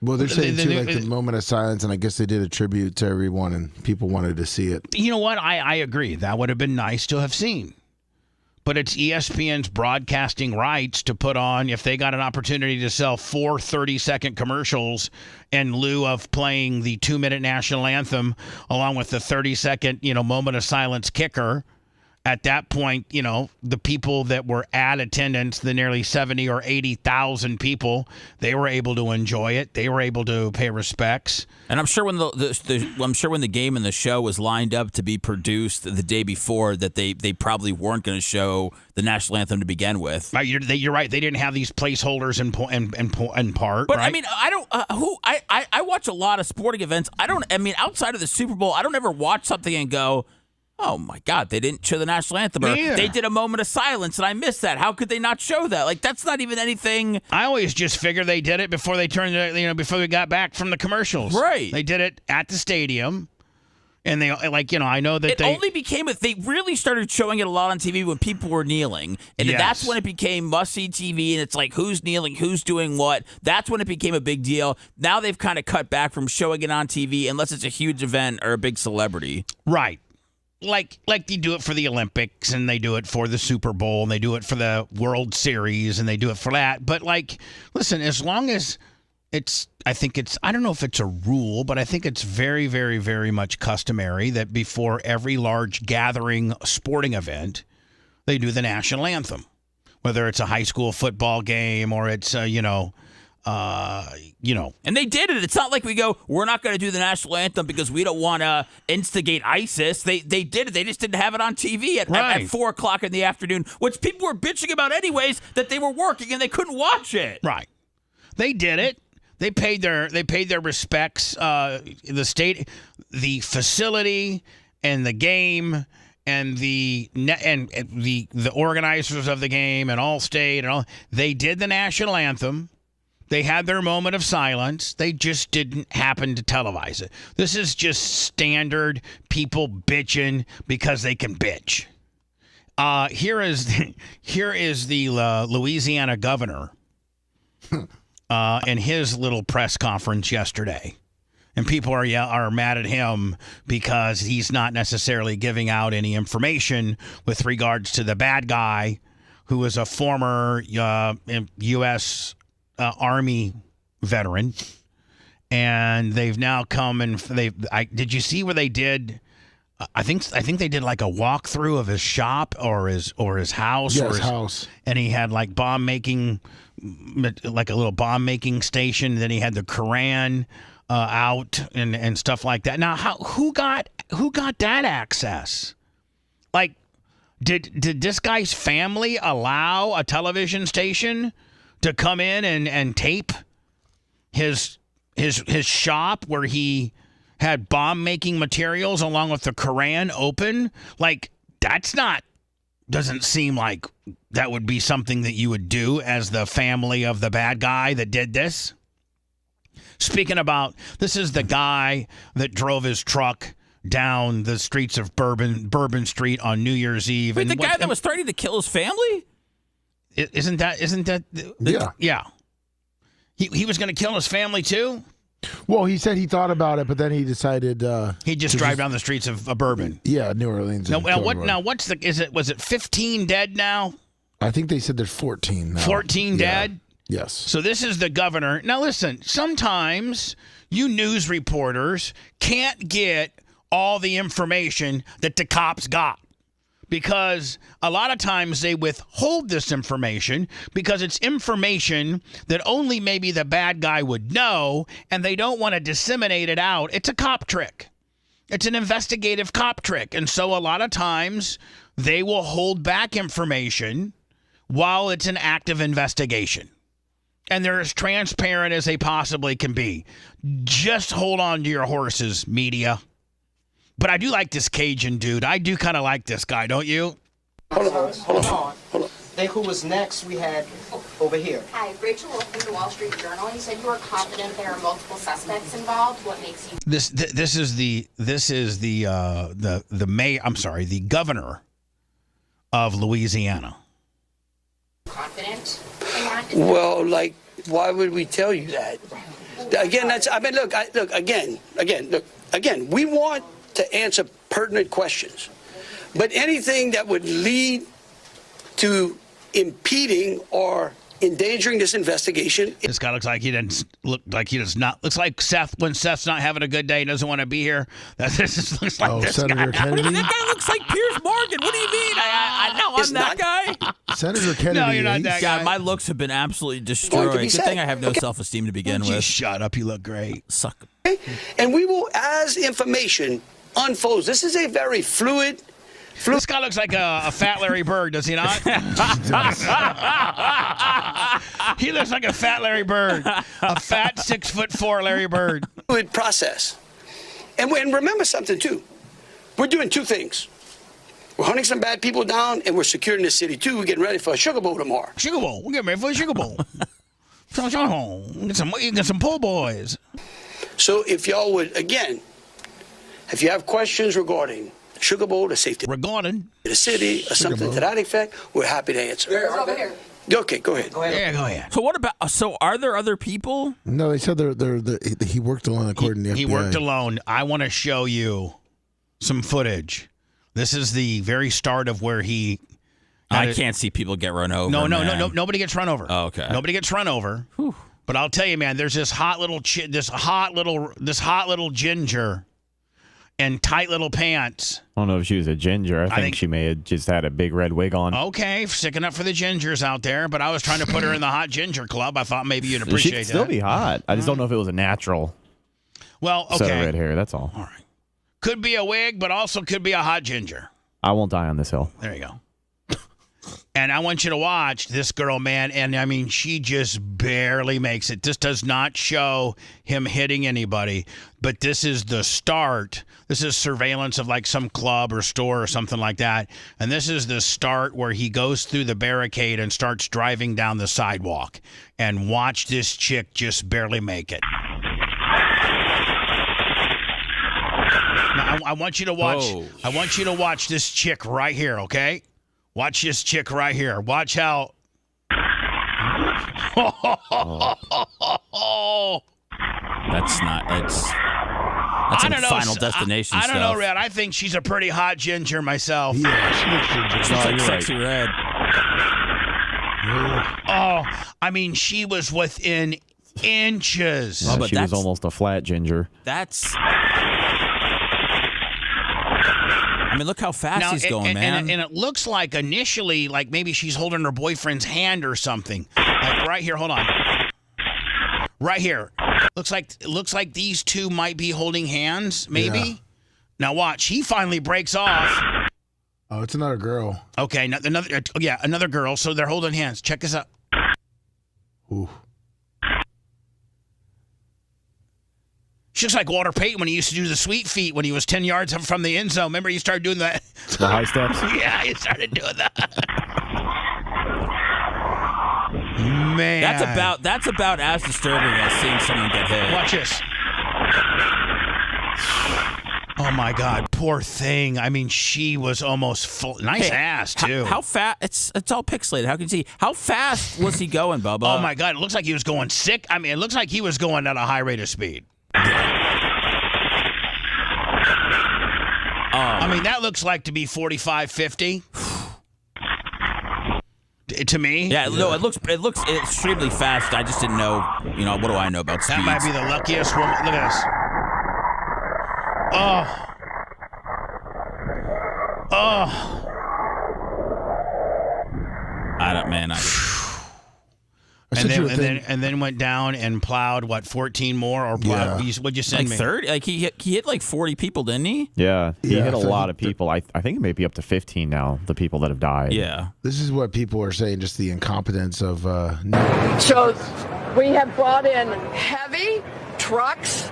Well, they're saying the moment of silence, and I guess they did a tribute to everyone, and people wanted to see it. You know what? I agree. That would have been nice to have seen. But it's ESPN's broadcasting rights to put on, if they got an opportunity to sell 4 30-second commercials in lieu of playing the 2-minute national anthem, along with the 30-second, moment of silence kicker. At that point, the people that were at attendance, the nearly 70 or 80,000 people, they were able to enjoy it. They were able to pay respects. And I'm sure when the game and the show was lined up to be produced the day before, that they probably weren't going to show the national anthem to begin with. Right, you're right. They didn't have these placeholders in part. But right? I watch a lot of sporting events. Outside of the Super Bowl, I don't ever watch something and go, oh, my God, they didn't show the national anthem. Or they did a moment of silence, and I missed that. How could they not show that? Like, that's not even anything. I always just figure they did it before they turned, before we got back from the commercials. Right. They did it at the stadium. And they I know that they really started showing it a lot on TV when people were kneeling. And that's when it became must-see TV, and it's like who's kneeling, who's doing what. That's when it became a big deal. Now they've kind of cut back from showing it on TV unless it's a huge event or a big celebrity. Right. Like they do it for the Olympics, and they do it for the Super Bowl, and they do it for the World Series, and they do it for that. But listen, as long as I don't know if it's a rule, but I think it's very, very, very much customary that before every large gathering sporting event, they do the national anthem, whether it's a high school football game or it's, And they did it. It's not like we go, we're not going to do the national anthem because we don't want to instigate ISIS. They did it. They just didn't have it on TV at 4 o'clock in the afternoon, which people were bitching about anyways, that they were working and they couldn't watch it. Right. They did it. They paid their respects. The state, the facility, and the game, and the organizers of the game, and Allstate, and all. They did the national anthem. They had their moment of silence. They just didn't happen to televise it. This is just standard people bitching because they can bitch. Here is the Louisiana governor. In his little press conference yesterday. And people are mad at him because he's not necessarily giving out any information with regards to the bad guy who is a former U.S. Army veteran. And they've now come and did you see where they did? I think they did like a walkthrough of his shop or his house. Yeah, his house. And he had like like a little bomb making station. Then he had the Quran out and stuff like that. Now, who got that access? Like, did this guy's family allow a television station to come in and tape his shop where he had bomb making materials along with the Quran open? Like, doesn't seem like that would be something that you would do as the family of the bad guy that did this. Speaking about, this is the guy that drove his truck down the streets of Bourbon Street on New Year's Eve. Wait, the guy that was threatening to kill his family? Isn't that? Yeah. He was going to kill his family too? Well, he said he thought about it, but then he decided he'd just drive down the streets of Bourbon. Yeah, New Orleans. Was it 15 dead now? I think they said there's 14 now. 14 dead? Yes. So this is the governor. Now listen, sometimes you news reporters can't get all the information that the cops got. Because a lot of times they withhold this information because it's information that only maybe the bad guy would know, and they don't want to disseminate it out. It's a cop trick. It's an investigative cop trick. And so a lot of times they will hold back information while it's an active investigation. And they're as transparent as they possibly can be. Just hold on to your horses, media. But I do like this Cajun dude. I do kind of like this guy, don't you? Hold on. Think who was next we had over here. Hi, Rachel Wolf from the Wall Street Journal. You said you were confident there are multiple suspects involved. What makes you... This is the governor of Louisiana. Confident? Well, like, why would we tell you that? Again, again, we want to answer pertinent questions. But anything that would lead to impeding or endangering this investigation. This guy looks like he does not. Looks like Seth, when Seth's not having a good day, doesn't want to be here. This looks like this Senator guy. Kennedy? That guy looks like Piers Morgan. What do you mean? I know I'm that guy. Senator Kennedy. No, you're not that guy. God, my looks have been absolutely destroyed. Good thing I have no self-esteem to begin with. Shut up. You look great. Suck. And we will, as information unfolds, this is a very fluid. This guy looks like a fat Larry Bird, does he not? He looks like a fat Larry Bird. A fat 6'4" Larry Bird. Fluid process. And remember something, too. We're doing two things. We're hunting some bad people down, and we're securing the city, too. We're getting ready for a Sugar Bowl tomorrow. Sugar Bowl. We're getting ready for a Sugar Bowl. Get some poor boys. So if y'all would, again, If you have questions regarding the Sugar Bowl, the safety regarding the city, or something to that effect, we're happy to answer. Over here. Okay, go ahead. Yeah, go ahead. So what about? So are there other people? No, they said he worked alone according to the FBI. He worked alone. I want to show you some footage. This is the very start of where he. I can't see people get run over. No, nobody gets run over. Oh, okay. Nobody gets run over. Whew. But I'll tell you, man, there's this hot little ginger in tight little pants. I don't know if she was a ginger. I think she may have just had a big red wig on. Okay, sticking up for the gingers out there, but I was trying to put her in the hot ginger club. I thought maybe you'd appreciate that. She'd still be hot. I just don't know if it was a natural set of red hair. That's all. All right. Could be a wig, but also could be a hot ginger. I won't die on this hill. There you go. And I want you to watch this girl, man. And I mean, she just barely makes it. This does not show him hitting anybody, but this is the start. This is surveillance of like some club or store or something like that. And this is the start where he goes through the barricade and starts driving down the sidewalk. And watch this chick just barely make it. Now, I want you to watch. Oh. I want you to watch this chick right here, okay? Watch this chick right here. Watch how. That's not. That's in Final Destination I stuff. don't know, Red. I think she's a pretty hot ginger myself. Yeah, she looks ginger. She's like sexy red. Oh, I mean, she was within inches. Yeah, she was almost a flat ginger. That's. I mean, look how fast he's going, man. And it looks like initially, like maybe she's holding her boyfriend's hand or something. Like right here, hold on. Right here. Looks like these two might be holding hands, maybe. Yeah. Now watch, he finally breaks off. Oh, it's another girl. Okay, another girl. So they're holding hands. Check this out. Ooh. She looks like Walter Payton when he used to do the sweet feet when he was 10 yards from the end zone. Remember, he started doing that? The high steps? Yeah, he started doing that. Man. That's about as disturbing as seeing someone get hit. Watch this. Oh, my God. Poor thing. I mean, she was almost full. Nice ass, too. How fast? It's all pixelated. How can you see? How fast was he going, Bubba? Oh, my God. It looks like he was going sick. I mean, it looks like he was going at a high rate of speed. I mean, that looks like to be 45, 50. To me. Yeah, no, it looks extremely fast. I just didn't know, what do I know about speeds? That might be the luckiest woman. Look at this. And then went down and plowed 14 more or plowed. Yeah. What'd you send me? 30? Like he hit like 40 people, didn't he? Yeah, he hit a lot of people. I think it may be up to 15 now. The people that have died. Yeah, this is what people are saying. Just the incompetence of. So, we have brought in heavy trucks.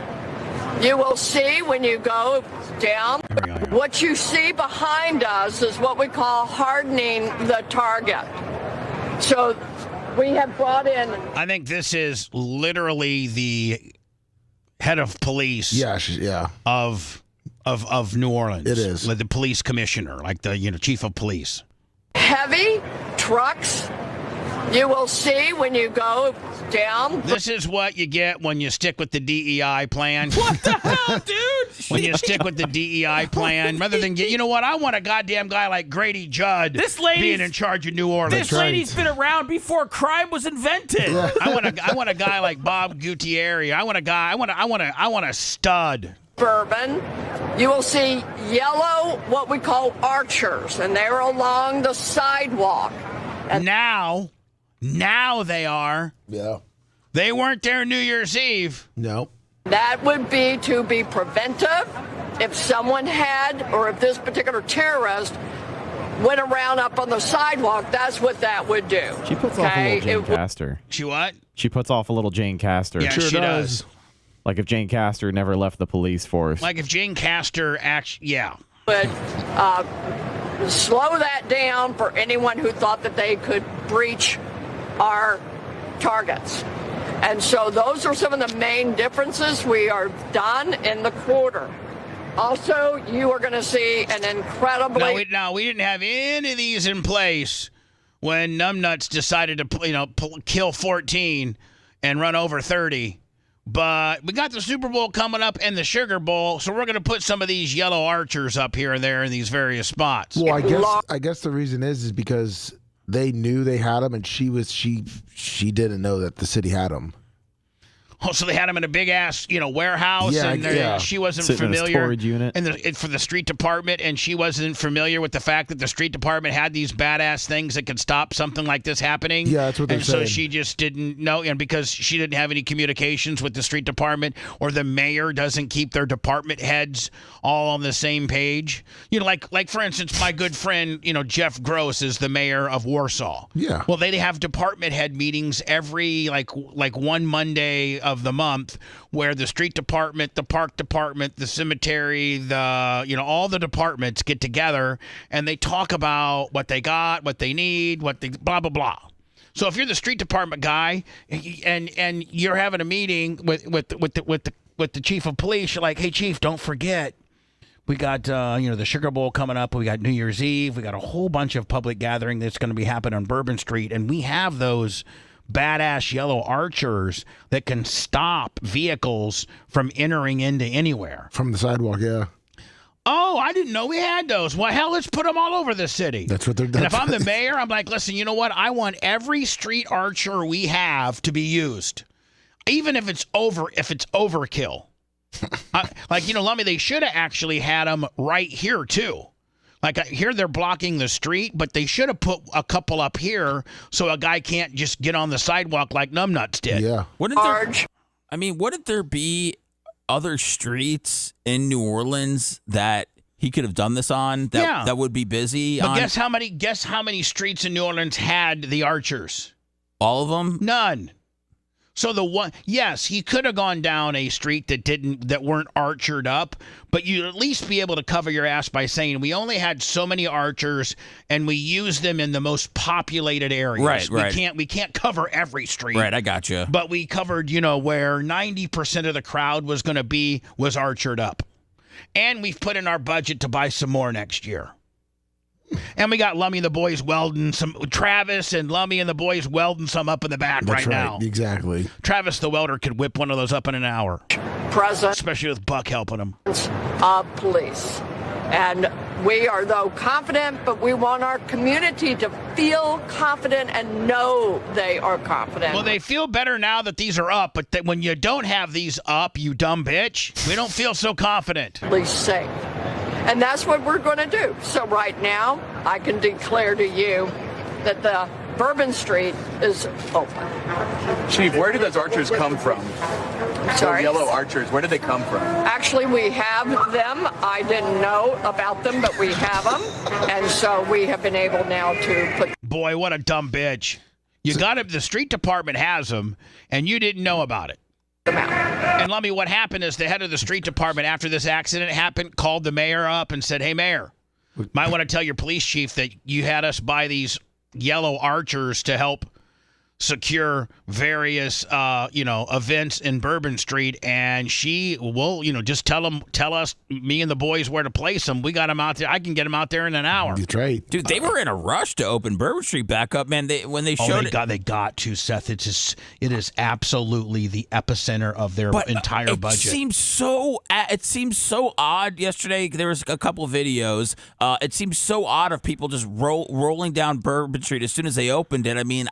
You will see when you go down. What you see behind us is what we call hardening the target. So. We have brought in. I think this is literally the head of police. Yeah. Of New Orleans. It is like the police commissioner, like the chief of police. Heavy trucks. You will see when you go down. This is what you get when you stick with the DEI plan. What the hell, dude? When you stick with the DEI plan, rather than get, I want a goddamn guy like Grady Judd being in charge of New Orleans. This lady's been around before crime was invented. Yeah. I want a guy like Bob Gutierrez. I want a stud. Bourbon. You will see yellow, what we call archers, and they're along the sidewalk. And now they are. Yeah. They weren't there New Year's Eve. No. That would be to be preventive. If someone had, or if this particular terrorist went around up on the sidewalk, that's what that would do. She puts off a little Jane Castor. She what? She puts off a little Jane Castor. Yeah, she does. Like if Jane Castor never left the police force. Like if Jane Castor But slow that down for anyone who thought that they could breach our targets. And so those are some of the main differences we are done in the quarter. Also, you are going to see an incredibly... No, we didn't have any of these in place when Numbnuts decided to, kill 14 and run over 30. But we got the Super Bowl coming up and the Sugar Bowl, so we're going to put some of these yellow archers up here and there in these various spots. Well, I guess the reason is because they knew they had them, and she didn't know that the city had them. Oh, so they had him in a big ass, warehouse, and she wasn't sitting familiar. In a storage unit. For the street department, and she wasn't familiar with the fact that the street department had these badass things that could stop something like this happening. Yeah, that's what they're saying. And so she just didn't know, and because she didn't have any communications with the street department, or the mayor doesn't keep their department heads all on the same page. Like for instance, my good friend, Jeff Gross is the mayor of Warsaw. Yeah. Well, they have department head meetings every like one Monday of the month, where the street department, the park department, the cemetery, all the departments get together and they talk about what they got, what they need, what they blah blah blah. So if you're the street department guy and you're having a meeting with the chief of police, you're like, hey chief, don't forget, we got the Sugar Bowl coming up. We got New Year's Eve. We got a whole bunch of public gathering that's going to be happening on Bourbon Street, and we have those badass yellow archers that can stop vehicles from entering into anywhere. From the sidewalk, yeah. Oh, I didn't know we had those. Well, hell, let's put them all over the city. That's what they're doing. And if I'm the mayor, I'm like, listen, you know what? I want every street archer we have to be used, even if it's overkill. Lummy, they should have actually had them right here too. Like here, they're blocking the street, but they should have put a couple up here so a guy can't just get on the sidewalk like Numbnuts did. Yeah. Wouldn't there be other streets in New Orleans that he could have done this on that would be busy? But guess how many streets in New Orleans had the archers? All of them? None. So he could have gone down a street that weren't archered up, but you'd at least be able to cover your ass by saying we only had so many archers and we used them in the most populated areas. Right. We can't cover every street. Right, I got you. But we covered, where 90% of the crowd was going to be was archered up. And we've put in our budget to buy some more next year. And we got Lummy and the boys welding some. Travis and Lummy and the boys welding some up in the back right now. Exactly. Travis the welder could whip one of those up in an hour. Especially with Buck helping him. Of police. And we are, though, confident, but we want our community to feel confident and know they are confident. Well, they feel better now that these are up, but when you don't have these up, you dumb bitch, we don't feel so confident. At least safe. And that's what we're going to do. So right now, I can declare to you that the Bourbon Street is open. Chief, where did those archers come from? Sorry? Those yellow archers, where did they come from? Actually, we have them. I didn't know about them, but we have them. And so we have been able now to put... Boy, what a dumb bitch. The street department has them, and you didn't know about it. And Lummy, what happened is the head of the street department, after this accident happened, called the mayor up and said, hey, mayor, might want to tell your police chief that you had us buy these yellow archers to help secure various, events in Bourbon Street. And she will, just tell us, me and the boys, where to place them. We got them out there. I can get them out there in an hour. That's right. Dude, they were in a rush to open Bourbon Street back up, man. When they showed they got to, Seth. It is absolutely the epicenter of their entire budget. It seems so odd. Yesterday, there was a couple videos. It seems so odd of people just rolling down Bourbon Street as soon as they opened it. I mean,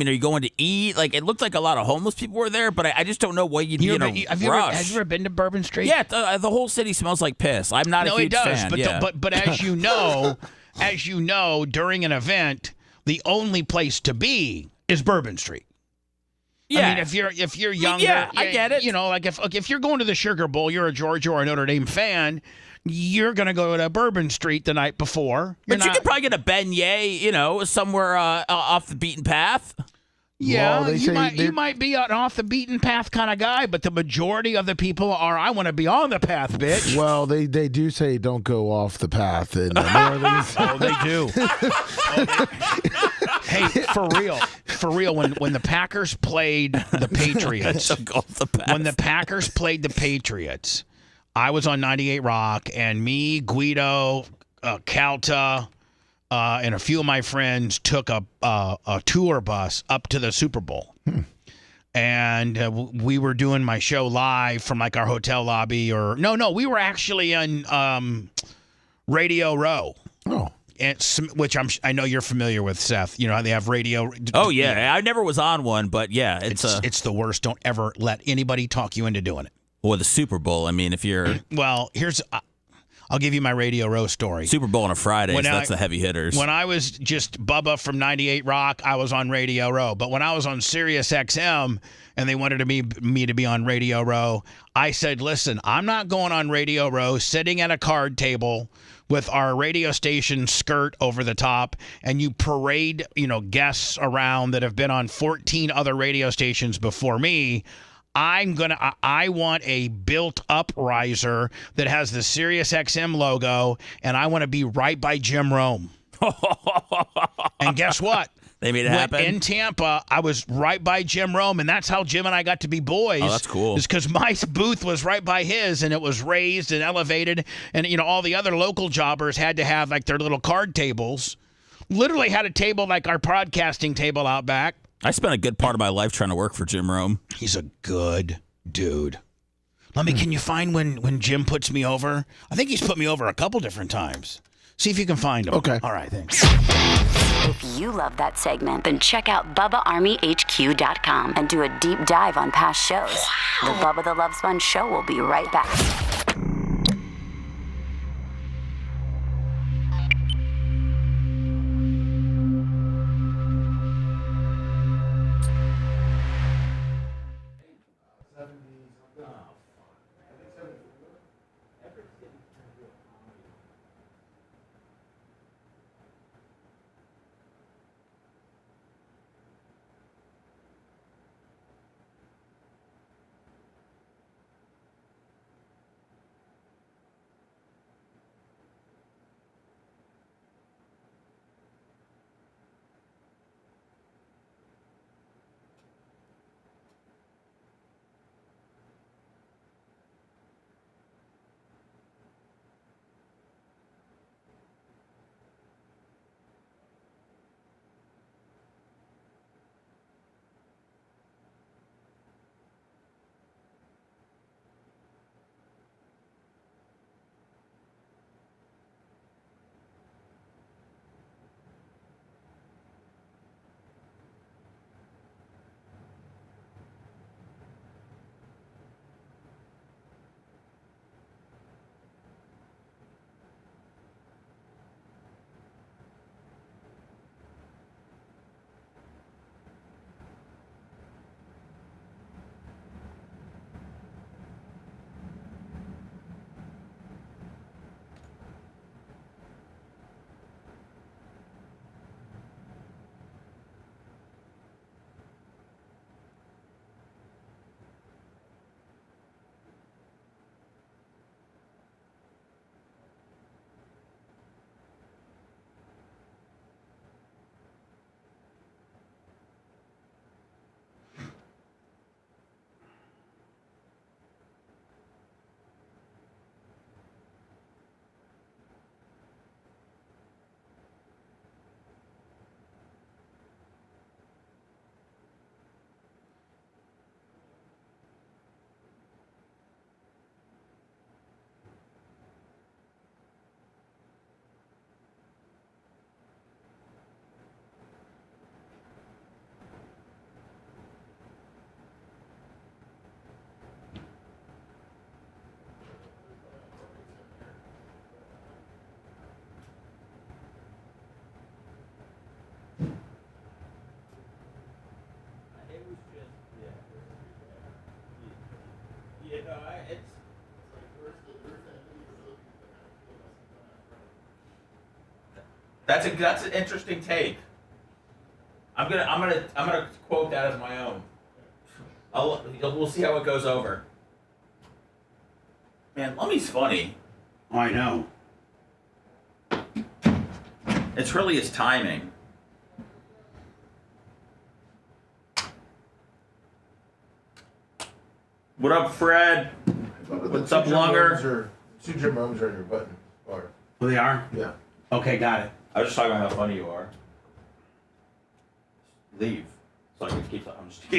are you going to eat? Like, it looked like a lot of homeless people were there, but I just don't know what you'd be in a rush. Have you ever been to Bourbon Street? Yeah, the whole city smells like piss. I'm not a huge fan. But as you know, during an event, the only place to be is Bourbon Street. Yeah. I mean, if you're younger, yeah, I get it. Like if you're going to the Sugar Bowl, you're a Georgia or a Notre Dame fan, you're going to go to Bourbon Street the night before. You could probably get a beignet, somewhere off the beaten path. Yeah, well, you might be an off the beaten path kind of guy, but the majority of the people are, I want to be on the path, bitch. Well, they do say don't go off the path in New Orleans. Oh, they do. Hey, for real, when the Packers played the Patriots, I was on 98 Rock, and me, Guido, Calta, and a few of my friends took a tour bus up to the Super Bowl. And we were doing my show live from like our hotel lobby, or no, we were actually on Radio Row. Oh. Which I know you're familiar with, Seth. You know how they have radio. Oh yeah, I never was on one, but yeah, it's the worst. Don't ever let anybody talk you into doing it. Or the Super Bowl. I mean, if you're well, I'll give you my Radio Row story. Super Bowl on a Friday, so that's the heavy hitters. When I was just Bubba from 98 Rock, I was on Radio Row. But when I was on Sirius XM and they wanted me to be on Radio Row, I said, listen, I'm not going on Radio Row sitting at a card table with our radio station skirt over the top, and you parade, guests around that have been on 14 other radio stations before me. I want a built-up riser that has the Sirius XM logo, and I want to be right by Jim Rome. And guess what? They made it happen? In Tampa, I was right by Jim Rome, and that's how Jim and I got to be boys. Oh, that's cool. Is because my booth was right by his, and it was raised and elevated, and all the other local jobbers had to have like their little card tables. Literally had a table like our broadcasting table out back. I spent a good part of my life trying to work for Jim Rome. He's a good dude. Can you find when Jim puts me over? I think he's put me over a couple different times. See if you can find him. Okay. All right, thanks. If you love that segment, then check out BubbaArmyHQ.com and do a deep dive on past shows. The Bubba the Love Sponge Show will be right back. That's an interesting take. I'm gonna quote that as my own. We'll see how it goes over. Man, Lummy's funny. Oh, I know. It's really his timing. What up, Fred? What's up, Longer? 2 gym rooms are in your button bar. Oh, they are? Yeah. Okay, got it. I was just talking about how funny you are. Leave. So I can keep talking. I'm just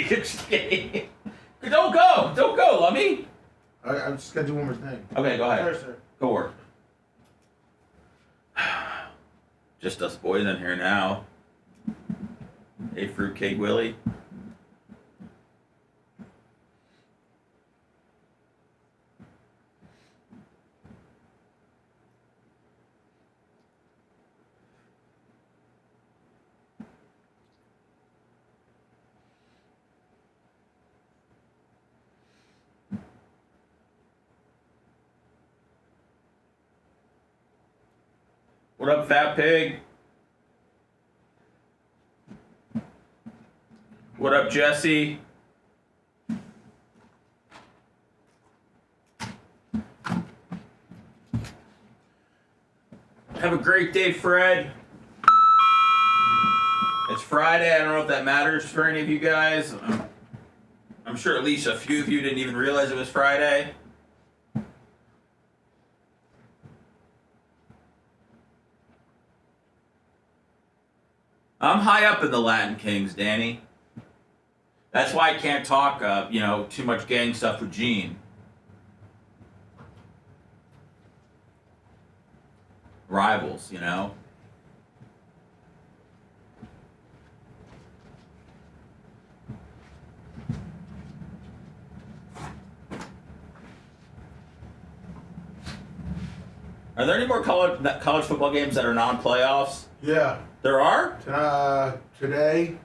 kidding. Don't go, Lummy. I'm just gonna do one more thing. Okay, go ahead. Sorry, sir. Go work. Just us boys in here now. Hey, Fruitcake Willie. What up, Fat Pig? What up, Jesse? Have a great day, Fred. It's Friday. I don't know if that matters for any of you guys. I'm sure at least a few of you didn't even realize it was Friday. I'm high up in the Latin Kings, Danny. That's why I can't talk, too much gang stuff with Gene. Rivals, you know. Are there any more college football games that are non-playoffs? Yeah. There are? Today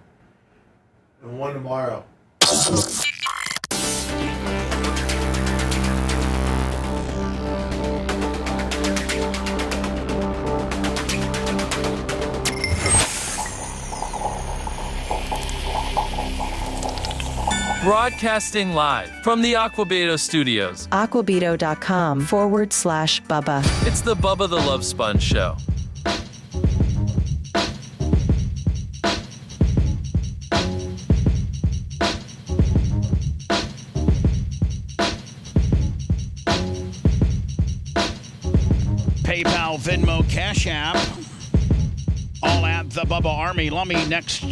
and one tomorrow. Broadcasting live from the Aquabeto Studios. Aquabeto.com/Bubba. It's the Bubba the Love Sponge Show. PayPal, Venmo, Cash App, all at the Bubba Army. Lummy, next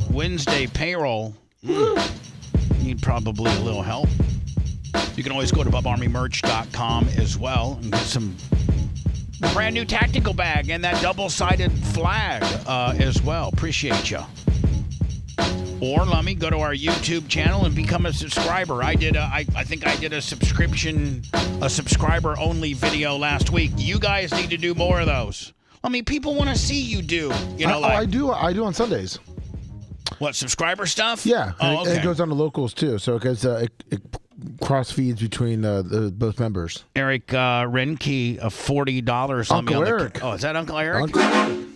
Wednesday payroll. Need probably a little help. You can always go to BubbaArmyMerch.com as well and get some brand new tactical bag and that double-sided flag as well. Appreciate you. Or Lummy, go to our YouTube channel and become a subscriber. I think I did a subscriber only video last week. You guys need to do more of those. I mean, people want to see you do. I do on Sundays. What, subscriber stuff? Yeah. Oh, okay. And it goes on to locals too, so it goes it cross feeds between both members. Eric Renke of $40. Uncle Eric. Is that Uncle Eric?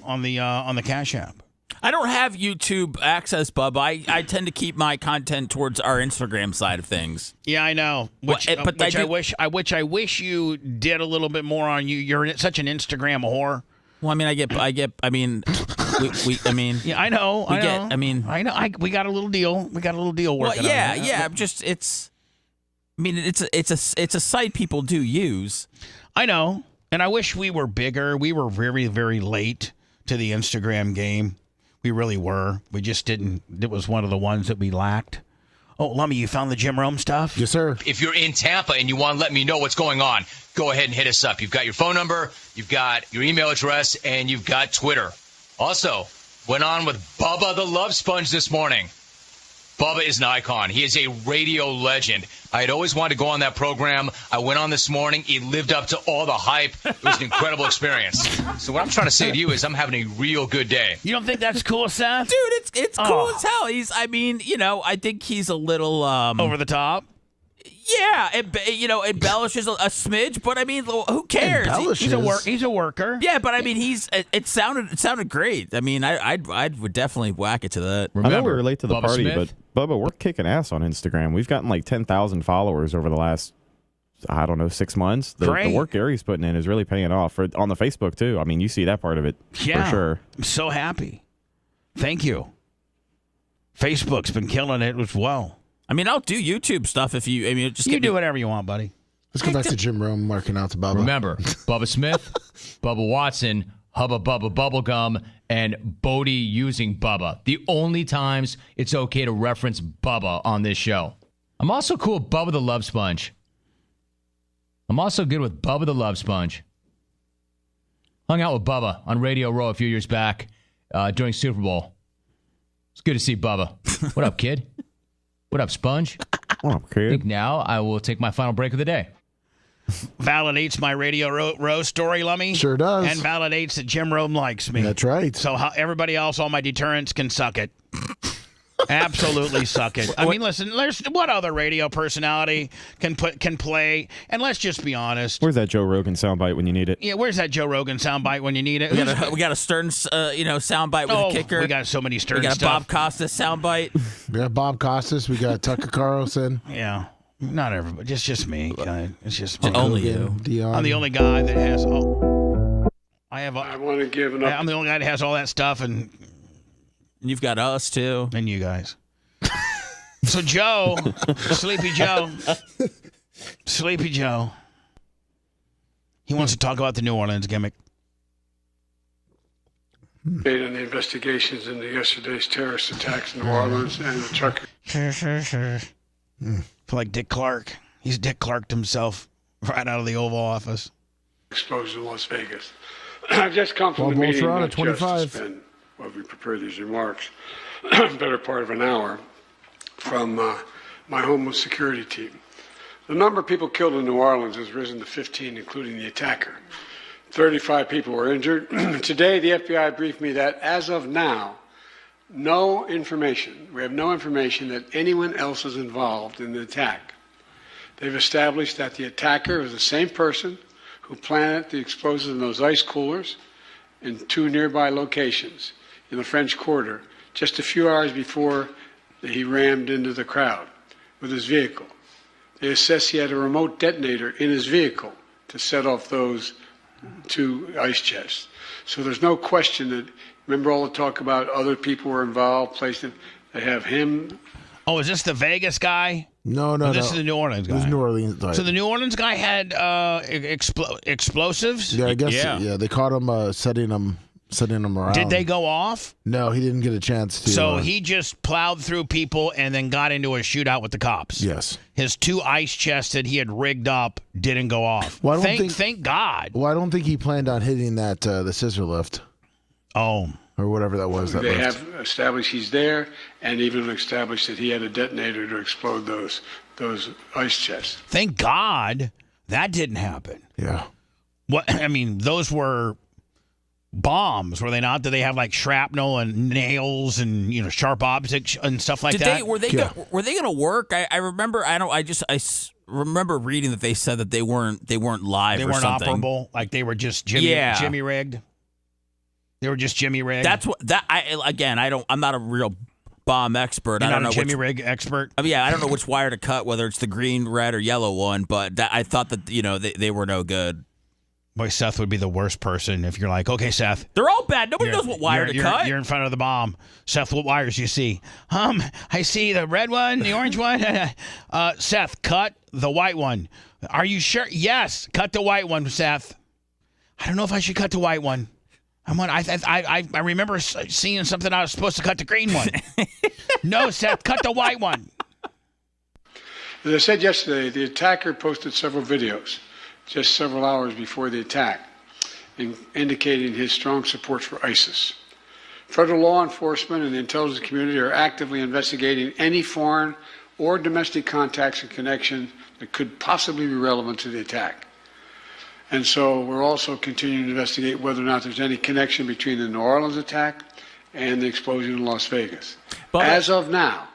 On the Cash App. I don't have YouTube access, Bub. I tend to keep my content towards our Instagram side of things. Yeah, I know. I wish you did a little bit more on you. You're such an Instagram whore. Well, I mean, yeah, I know. We got a little deal. We got a little deal working. Well, yeah. It's a site people do use. I know, and I wish we were bigger. We were very, very late to the Instagram game. We really were. We just didn't. It was one of the ones that we lacked. Oh, Lummy, you found the Jim Rome stuff? Yes, sir. If you're in Tampa and you want to let me know what's going on, go ahead and hit us up. You've got your phone number, you've got your email address, and you've got Twitter. Also, went on with Bubba the Love Sponge this morning. Bubba is an icon. He is a radio legend. I had always wanted to go on that program. I went on this morning. He lived up to all the hype. It was an incredible experience. So what I'm trying to say to you is I'm having a real good day. You don't think that's cool, Seth? Dude, it's cool as hell. I think he's a little over the top. Yeah, embellishes a smidge, but I mean, who cares? He's a worker. Yeah, but I mean, it sounded great. I mean, I would definitely whack it to that. I know we were late to the Bubba party, Smith? but Bubba, we're kicking ass on Instagram. We've gotten like 10,000 followers over the last, 6 months. The work Gary's putting in is really paying off. On the Facebook too. I mean, you see that part of it for sure. I'm so happy. Thank you. Facebook's been killing it as well. I mean, I'll do YouTube stuff if you. I mean, just do whatever you want, buddy. Let's go back to Jim Rome marking out to Bubba. Remember, Bubba Smith, Bubba Watson, Hubba Bubba Bubblegum, and Bodie using Bubba. The only times it's okay to reference Bubba on this show. I'm also cool with Bubba the Love Sponge. I'm also good with Bubba the Love Sponge. Hung out with Bubba on Radio Row a few years back during Super Bowl. It's good to see Bubba. What up, kid? What up, Sponge? What up, kid? I think now I will take my final break of the day. Validates my Radio Row story, Lummy. Sure does. And validates that Jim Rome likes me. That's right. So everybody else, all my deterrents can suck it. Absolutely suck it. I mean, listen, what other radio personality can play? And let's just be honest. Where's that Joe Rogan soundbite when you need it? Yeah, where's that Joe Rogan soundbite when you need it? We got a Stern, soundbite with a kicker. We got so many Stern. We got a stuff. Bob Costas soundbite. We got Bob Costas. We got Tucker Carlson. Yeah, not everybody. Just me. It's just me. Only you. Dion. I'm the only guy that has. I want to give an I'm the only guy that has all that stuff, and you've got us too, and you guys. So Joe, Sleepy Joe, he wants to talk about the New Orleans gimmick. Made on the investigations into yesterday's terrorist attacks in New Orleans and the truck. Sure. Like Dick Clark. He's Dick Clarked himself right out of the Oval Office. Explosion in Las Vegas. I've just come from the meeting Toronto, that 25. just spent, while we prepare these remarks, better part of an hour from my Homeland Security team. The number of people killed in New Orleans has risen to 15, including the attacker. 35 people were injured. Today, the FBI briefed me that as of now, we have no information that anyone else is involved in the attack. They've established that the attacker was the same person who planted the explosives in those ice coolers in 2 nearby locations in the French Quarter just a few hours before he rammed into the crowd with his vehicle. They assessed he had a remote detonator in his vehicle to set off those 2 ice chests. So there's no question that, remember all the talk about other people were involved, they have him. Oh, is this the Vegas guy? No. This is the New Orleans guy. This is New Orleans guy. So the New Orleans guy had explosives? Yeah, I guess. Yeah, they caught him setting them around. Did they go off? No, he didn't get a chance to. So he just plowed through people and then got into a shootout with the cops. Yes. His 2 ice chests that he had rigged up didn't go off. Well, thank God. Well, I don't think he planned on hitting that the scissor lift. Oh. Or whatever that was. They have established he's there, and even established that he had a detonator to explode those ice chests. Thank God that didn't happen. Yeah. What? I mean, those were bombs, were they not? Did they have like shrapnel and nails and sharp objects and stuff like that? Were they going to work? I remember. I remember reading that they said that they weren't live. They or weren't something. operable. Like they were just Jimmy rigged. They were just Jimmy rigged. That's what I'm not a real bomb expert. You're I don't not know a Jimmy rig expert. I mean, I don't know which wire to cut, whether it's the green, red, or yellow one. But I thought that they were no good. Boy, Seth would be the worst person if you're like, okay, Seth. They're all bad. Nobody knows what wire to cut. You're in front of the bomb. Seth, what wires do you see? I see the red one, the orange one. Seth, cut the white one. Are you sure? Yes, cut the white one, Seth. I don't know if I should cut the white one. I remember seeing something I was supposed to cut the green one. No, Seth, cut the white one. As I said yesterday, the attacker posted several videos just several hours before the attack, indicating his strong support for ISIS. Federal law enforcement and the intelligence community are actively investigating any foreign or domestic contacts and connection that could possibly be relevant to the attack. And so we're also continuing to investigate whether or not there's any connection between the New Orleans attack and the explosion in Las Vegas. But as of now,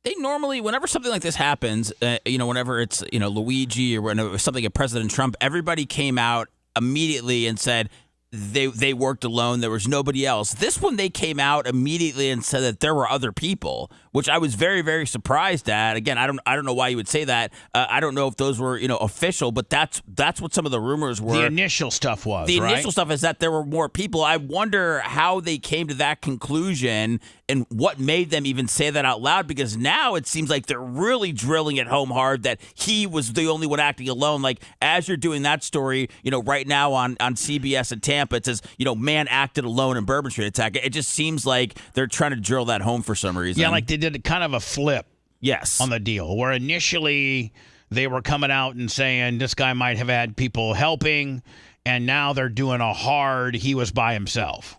they normally, whenever something like this happens, whenever it's, Luigi or whenever something at President Trump, everybody came out immediately and said, they worked alone. There was nobody else. This one, they came out immediately and said that there were other people, which I was very, very surprised at. Again, I don't know why you would say that. I don't know if those were official, but that's what some of the rumors were. The initial stuff was the right? initial stuff is that there were more people. I wonder how they came to that conclusion and what made them even say that out loud. Because now it seems like they're really drilling it home hard that he was the only one acting alone. Like as you're doing that story, right now on CBS in Tampa. It says, man acted alone in Bourbon Street attack. It just seems like they're trying to drill that home for some reason. Yeah, like they did kind of a flip. Yes. On the deal, where initially they were coming out and saying this guy might have had people helping, and now they're doing a hard he was by himself.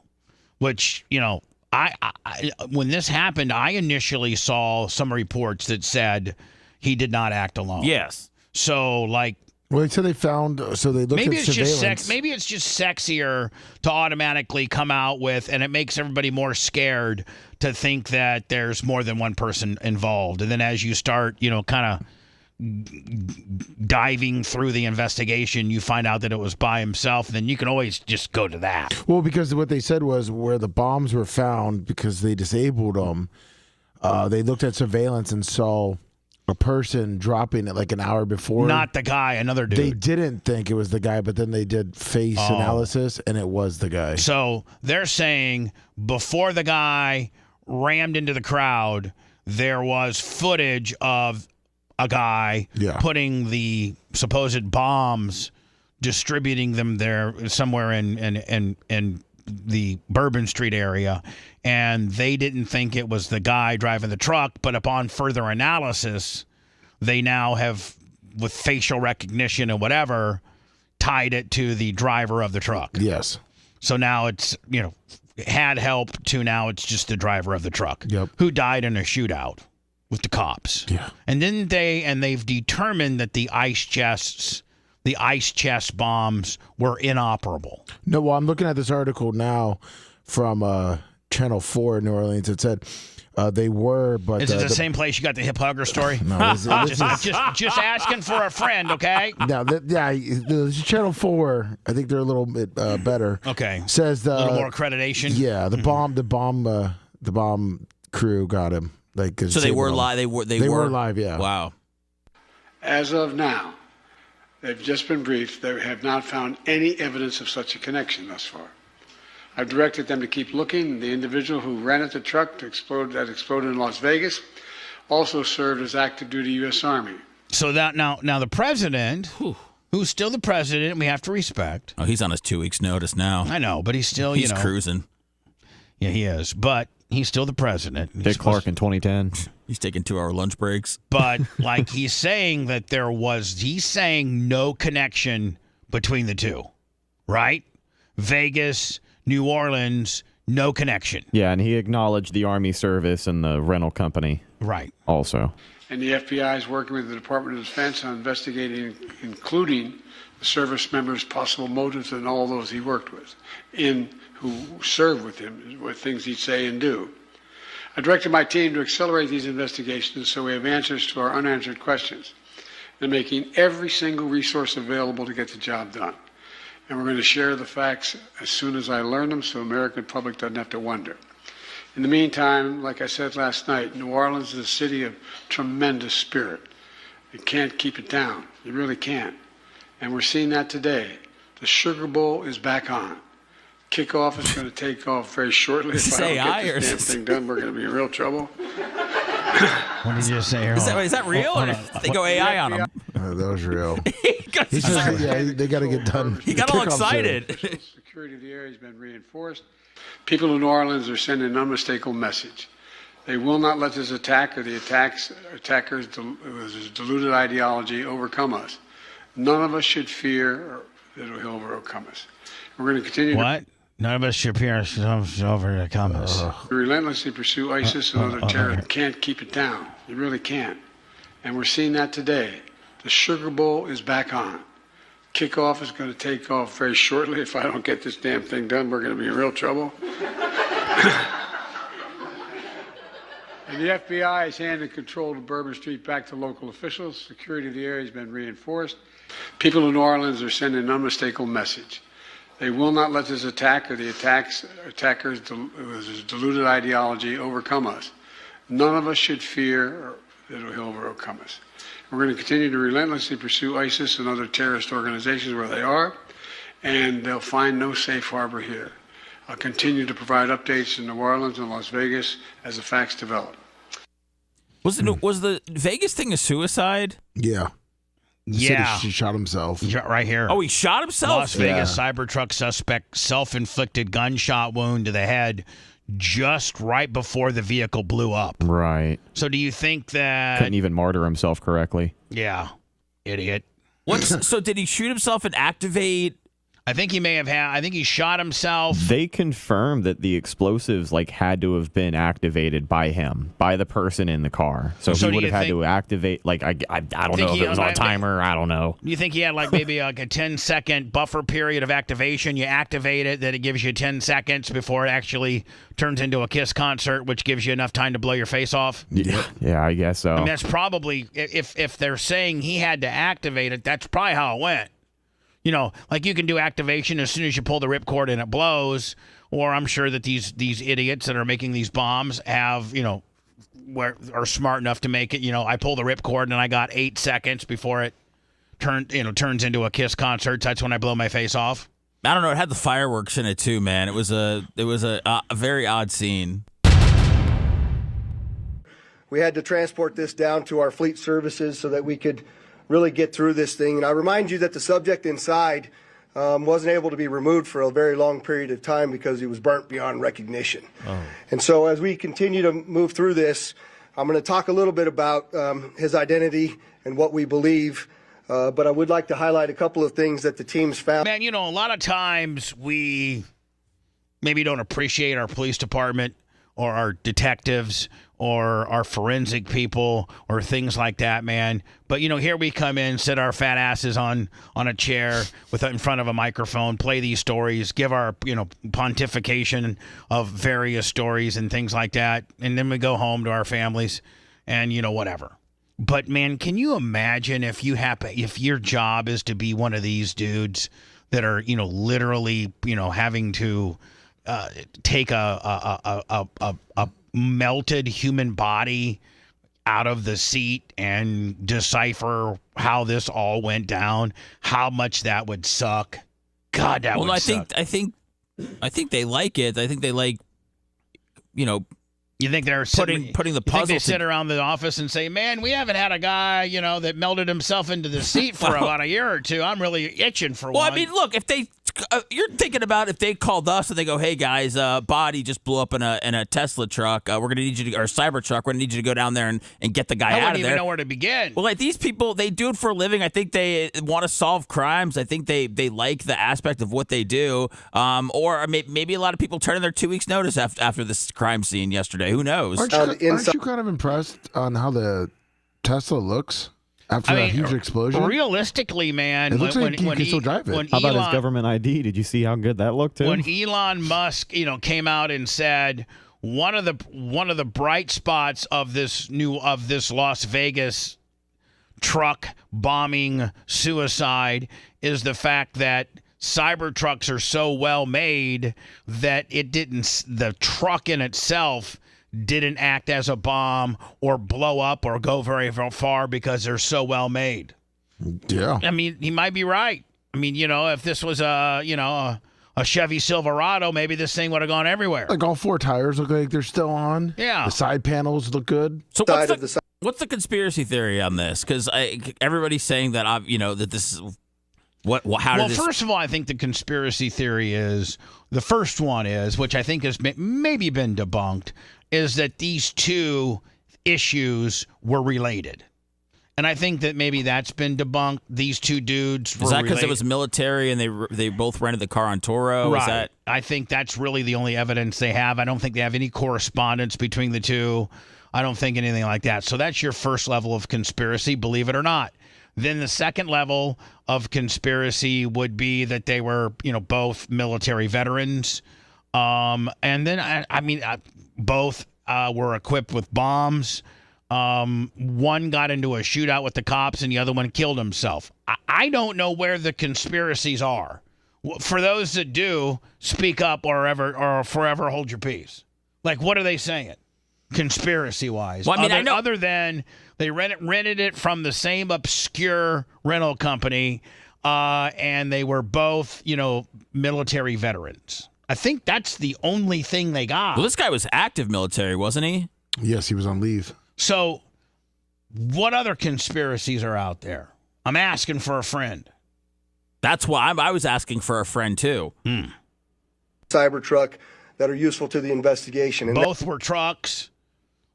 Which, I when this happened, I initially saw some reports that said he did not act alone. Yes. So, well, they said they found, so they looked maybe at it's surveillance. maybe it's just sexier to automatically come out with, and it makes everybody more scared to think that there's more than one person involved. And then as you start, kind of diving through the investigation, you find out that it was by himself. And then you can always just go to that. Well, because what they said was where the bombs were found, because they disabled them, they looked at surveillance and saw a person dropping it like an hour before. Not the guy, another dude. They didn't think it was the guy, but then they did face analysis, and it was the guy. So they're saying before the guy rammed into the crowd, there was footage of a guy putting the supposed bombs, distributing them there somewhere in the Bourbon Street area, and they didn't think it was the guy driving the truck, but upon further analysis, they now have, with facial recognition and whatever, tied it to the driver of the truck. Yes. So now it's, had help to now it's just the driver of the truck. Yep. Who died in a shootout with the cops. Yeah. And then they've determined that the ice chest bombs were inoperable. No, well, I'm looking at this article now from Channel 4 in New Orleans. It said they were, but... Is it the same place you got the hip hugger story? No, just asking for a friend, okay? No, the Channel 4, I think they're a little bit better. Okay. Says a little more accreditation? Yeah, the bomb crew got him. So they were live. They were live, yeah. Wow. As of now, they've just been briefed. They have not found any evidence of such a connection thus far. I've directed them to keep looking. The individual who rented the truck that exploded in Las Vegas also served as active duty U.S. Army. So that now the president, who's still the president, we have to respect. Oh, he's on his 2 weeks' notice now. I know, but he's still, he's cruising. Yeah, he is. But he's still the president. Dick Clark in 2010. He's taking 2-hour lunch breaks. But he's saying that he's saying no connection between the two, right? Vegas, New Orleans, no connection. Yeah, and he acknowledged the Army service and the rental company. Right. Also. And the FBI is working with the Department of Defense on investigating, including the service members' possible motives and all those he worked with, who served with him, with things he'd say and do. I directed my team to accelerate these investigations so we have answers to our unanswered questions and making every single resource available to get the job done. And we're going to share the facts as soon as I learn them so the American public doesn't have to wonder. In the meantime, like I said last night, New Orleans is a city of tremendous spirit. You can't keep it down. You really can't. And we're seeing that today. The Sugar Bowl is back on. Kickoff is going to take off very shortly. If I don't get this damn thing done, we're going to be in real trouble. What did you just say here? Is that real? Or they go AI on him? That was real. He says, they got to get done. He got all excited. Security of the area has been reinforced. People in New Orleans are sending an unmistakable message. They will not let this attack or the attackers' deluded ideology overcome us. None of us should fear that it will overcome us. We're going to continue. What? None of us should fear overcome us. We relentlessly pursue ISIS and other terrorists. You can't keep it down. You really can't. And we're seeing that today. The Sugar Bowl is back on. Kickoff is going to take off very shortly. If I don't get this damn thing done, we're going to be in real trouble. And the FBI has handed control of Bourbon Street back to local officials. Security of the area has been reinforced. People in New Orleans are sending an unmistakable message. They will not let this attack or the attackers' deluded ideology overcome us. None of us should fear that he'll overcome us. We're going to continue to relentlessly pursue ISIS and other terrorist organizations where they are, and they'll find no safe harbor here. I'll continue to provide updates in New Orleans and Las Vegas as the facts develop. Was the Vegas thing a suicide? Yeah. Yeah. He shot himself. Right here. Oh, he shot himself? Las Vegas Cybertruck suspect self-inflicted gunshot wound to the head just right before the vehicle blew up. Right. So do you think that... Couldn't even martyr himself correctly. Yeah. Idiot. So did he shoot himself and activate... I think he may have had. I think he shot himself. They confirmed that the explosives had to have been activated by him, by the person in the car. So he would have had to activate. I don't know if it was on a timer. I don't know. You think he had maybe a 10-second buffer period of activation? You activate it, then it gives you 10 seconds before it actually turns into a Kiss concert, which gives you enough time to blow your face off. Yeah, I guess so. I mean, that's probably if they're saying he had to activate it, that's probably how it went. You know, you can do activation as soon as you pull the ripcord and it blows. Or I'm sure that these idiots that are making these bombs have, are smart enough to make it. I pull the ripcord and I got 8 seconds before it turns into a Kiss concert. That's when I blow my face off. I don't know. It had the fireworks in it too, man. It was a very odd scene. We had to transport this down to our fleet services so that we could really get through this thing. And I remind you that the subject inside wasn't able to be removed for a very long period of time because he was burnt beyond recognition. Oh. And so as we continue to move through this, I'm going to talk a little bit about his identity and what we believe. But I would like to highlight a couple of things that the team's found. Man, a lot of times we maybe don't appreciate our police department or our detectives or our forensic people or things like that, man. But, here we come in, sit our fat asses on a chair in front of a microphone, play these stories, give our, pontification of various stories and things like that. And then we go home to our families and, whatever. But, man, can you imagine if your job is to be one of these dudes that are, literally, having to take a melted human body out of the seat and decipher how this all went down, how much that would suck. God, that would suck. I think they like it. I think they like, You think they're putting the puzzle? You think they sit around the office and say, "Man, we haven't had a guy, that melted himself into the seat for about a year or two. I'm really itching for one." Well, I mean, look, if they, you're thinking about if they called us and they go, "Hey guys, body just blew up in a Tesla truck. We're gonna need you to, or Cybertruck. We're gonna need you to go down there and get the guy out of there." I wouldn't even know where to begin. Well, these people, they do it for a living. I think they want to solve crimes. I think they like the aspect of what they do. Or maybe a lot of people turn in their 2 weeks notice after this crime scene yesterday. Who knows? Aren't you kind of impressed on how the Tesla looks after that huge explosion? Realistically, man, it looks like you can still drive it. How about his government ID? Did you see how good that looked too? When Elon Musk, came out and said one of the bright spots of this Las Vegas truck bombing suicide is the fact that Cybertrucks are so well made that the truck in itself didn't act as a bomb or blow up or go very far because they're so well made. Yeah. I mean, he might be right. I mean, if this was a Chevy Silverado, maybe this thing would have gone everywhere. Like all four tires look like they're still on. Yeah. The side panels look good. So what's the conspiracy theory on this? Because everybody's saying that that this is first of all, I think the conspiracy theory is the first one is, which I think has maybe been debunked, is that these two issues were related. And I think that maybe that's been debunked. These two dudes were related. Is that because it was military and they both rented the car on Toro? Right. I think that's really the only evidence they have. I don't think they have any correspondence between the two. I don't think anything like that. So that's your first level of conspiracy, believe it or not. Then the second level of conspiracy would be that they were, both military veterans. And then, both were equipped with bombs. One got into a shootout with the cops and the other one killed himself. I don't know where the conspiracies are. For those that do, speak up or forever hold your peace. Like, what are they saying, conspiracy-wise? Well, I mean, I know other than they rented it from the same obscure rental company, and they were both, military veterans. I think that's the only thing they got. Well, this guy was active military, wasn't he? Yes, he was on leave. So, what other conspiracies are out there? I'm asking for a friend. That's why I was asking for a friend, too. Cybertruck that are useful to the investigation. And both were trucks.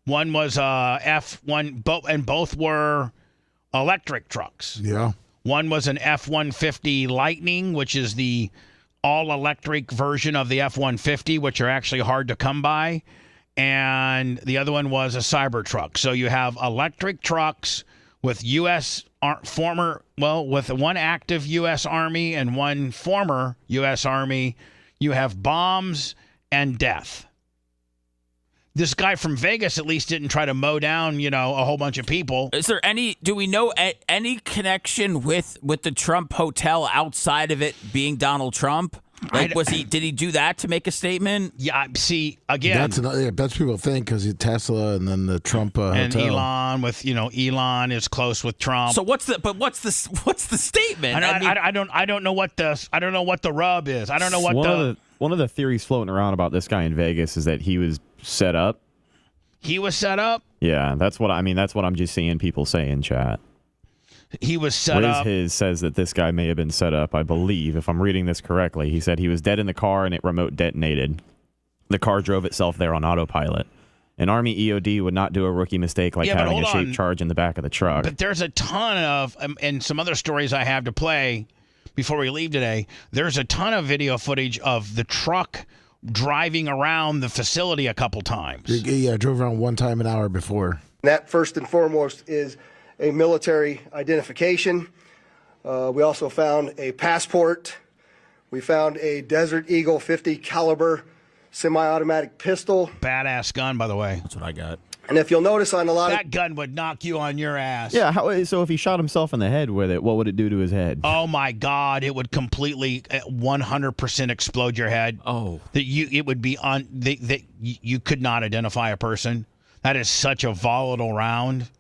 One was F1, and both were electric trucks. Yeah. One was an F-150 Lightning, which is the all-electric version of the F-150, which are actually hard to come by. And the other one was a Cybertruck. So you have electric trucks with with one active U.S. Army and one former U.S. Army. You have bombs and death. This guy from Vegas at least didn't try to mow down, a whole bunch of people. Is there do we know any connection with the Trump hotel outside of it being Donald Trump? Like, did he do that to make a statement? Yeah, see, again. That's people think because Tesla and then the Trump and hotel. Elon is close with Trump. So what's the statement? I don't know what the rub is. I don't know what one of the theories floating around about this guy in Vegas is that he was set up. He was set up? Yeah, that's what I'm just seeing people say in chat. He was set up. His says that this guy may have been set up, I believe, if I'm reading this correctly. He said he was dead in the car and it remote detonated. The car drove itself there on autopilot. An Army EOD would not do a rookie mistake like having a shaped charge in the back of the truck. But there's a ton of, and some other stories I have to play before we leave today, there's a ton of video footage of the truck driving around the facility a couple times. Yeah, I drove around one time an hour before. That, first and foremost, is a military identification. We also found a passport. We found a Desert Eagle 50 caliber semi-automatic pistol. Badass gun, by the way. That's what I got. And if you'll notice on a lot that gun would knock you on your ass. Yeah, so if he shot himself in the head with it, what would it do to his head? Oh my God, it would completely 100% explode your head. Oh. It would be you could not identify a person. That is such a volatile round.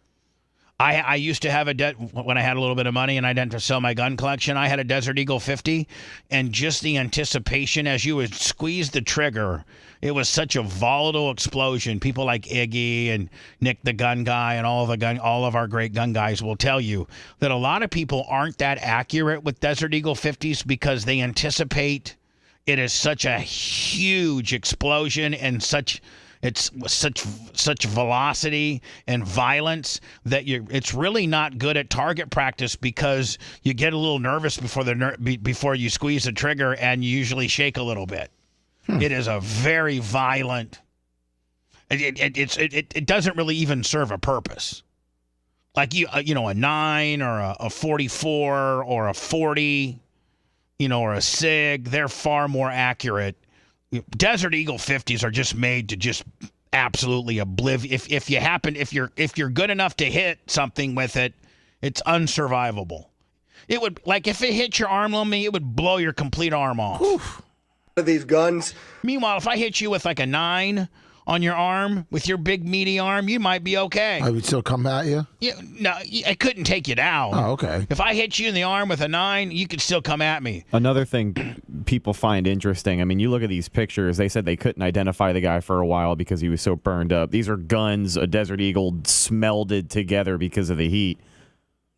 I used to have when I had a little bit of money and I didn't sell my gun collection, I had a Desert Eagle 50, and just the anticipation as you would squeeze the trigger, it was such a volatile explosion. People like Iggy and Nick the gun guy and all of our great gun guys will tell you that a lot of people aren't that accurate with Desert Eagle 50s because they anticipate it is such a huge explosion and such velocity and violence that it's really not good at target practice because you get a little nervous before you squeeze the trigger and you usually shake a little bit. It is a very violent. It doesn't really even serve a purpose. Like a 9 or a 44 or a 40, or a SIG. They're far more accurate. Desert Eagle 50s are just made to just absolutely oblivious. If you're good enough to hit something with it, it's unsurvivable. It would, like, if it hit your arm, it would blow your complete arm off. Oof. These guns. Meanwhile, if I hit you with like a 9 on your arm with your big meaty arm, you might be okay. I would still come at you? Yeah, no, I couldn't take you down. Oh, okay. If I hit you in the arm with a 9, you could still come at me. Another thing people find interesting, I mean, you look at these pictures, they said they couldn't identify the guy for a while because he was so burned up. These are guns, a Desert Eagle smelded together because of the heat.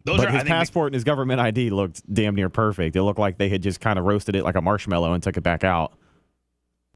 His passport and his government ID looked damn near perfect. It looked like they had just kind of roasted it like a marshmallow and took it back out.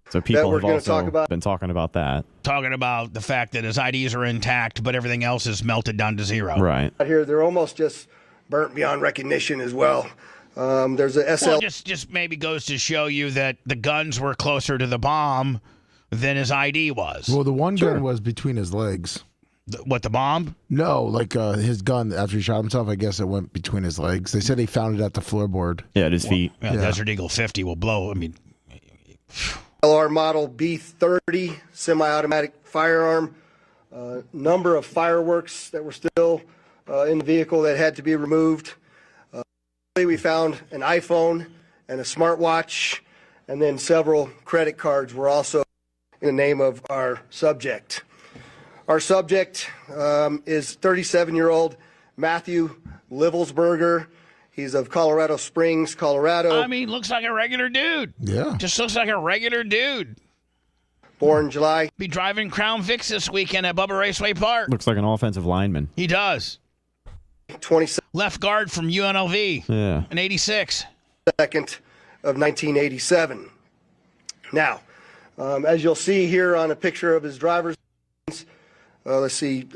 So people have also been talking about that. Talking about the fact that his IDs are intact, but everything else is melted down to zero. Right. Here, they're almost just burnt beyond recognition as well. There's a SL. Well, just maybe goes to show you that the guns were closer to the bomb than his ID was. Well, the one gun was between his legs. The bomb? No, like his gun after he shot himself, I guess it went between his legs. They said he found it at the floorboard. Yeah, at his feet. Yeah. Desert Eagle 50 will blow. I mean, LR model B30 semi-automatic firearm. Number of fireworks that were still in the vehicle that had to be removed. We found an iPhone and a smartwatch, and then several credit cards were also in the name of our subject. Our subject is 37-year-old Matthew Livelsberger. He's of Colorado Springs, Colorado. I mean, looks like a regular dude. Yeah. Just looks like a regular dude. Born July. Be driving Crown Vics this weekend at Bubba Raceway Park. Looks like an offensive lineman. He does. 27. Left guard from UNLV. Yeah. In 86. 2nd of 1987. Now, as you'll see here on a picture of his driver's license, let's see.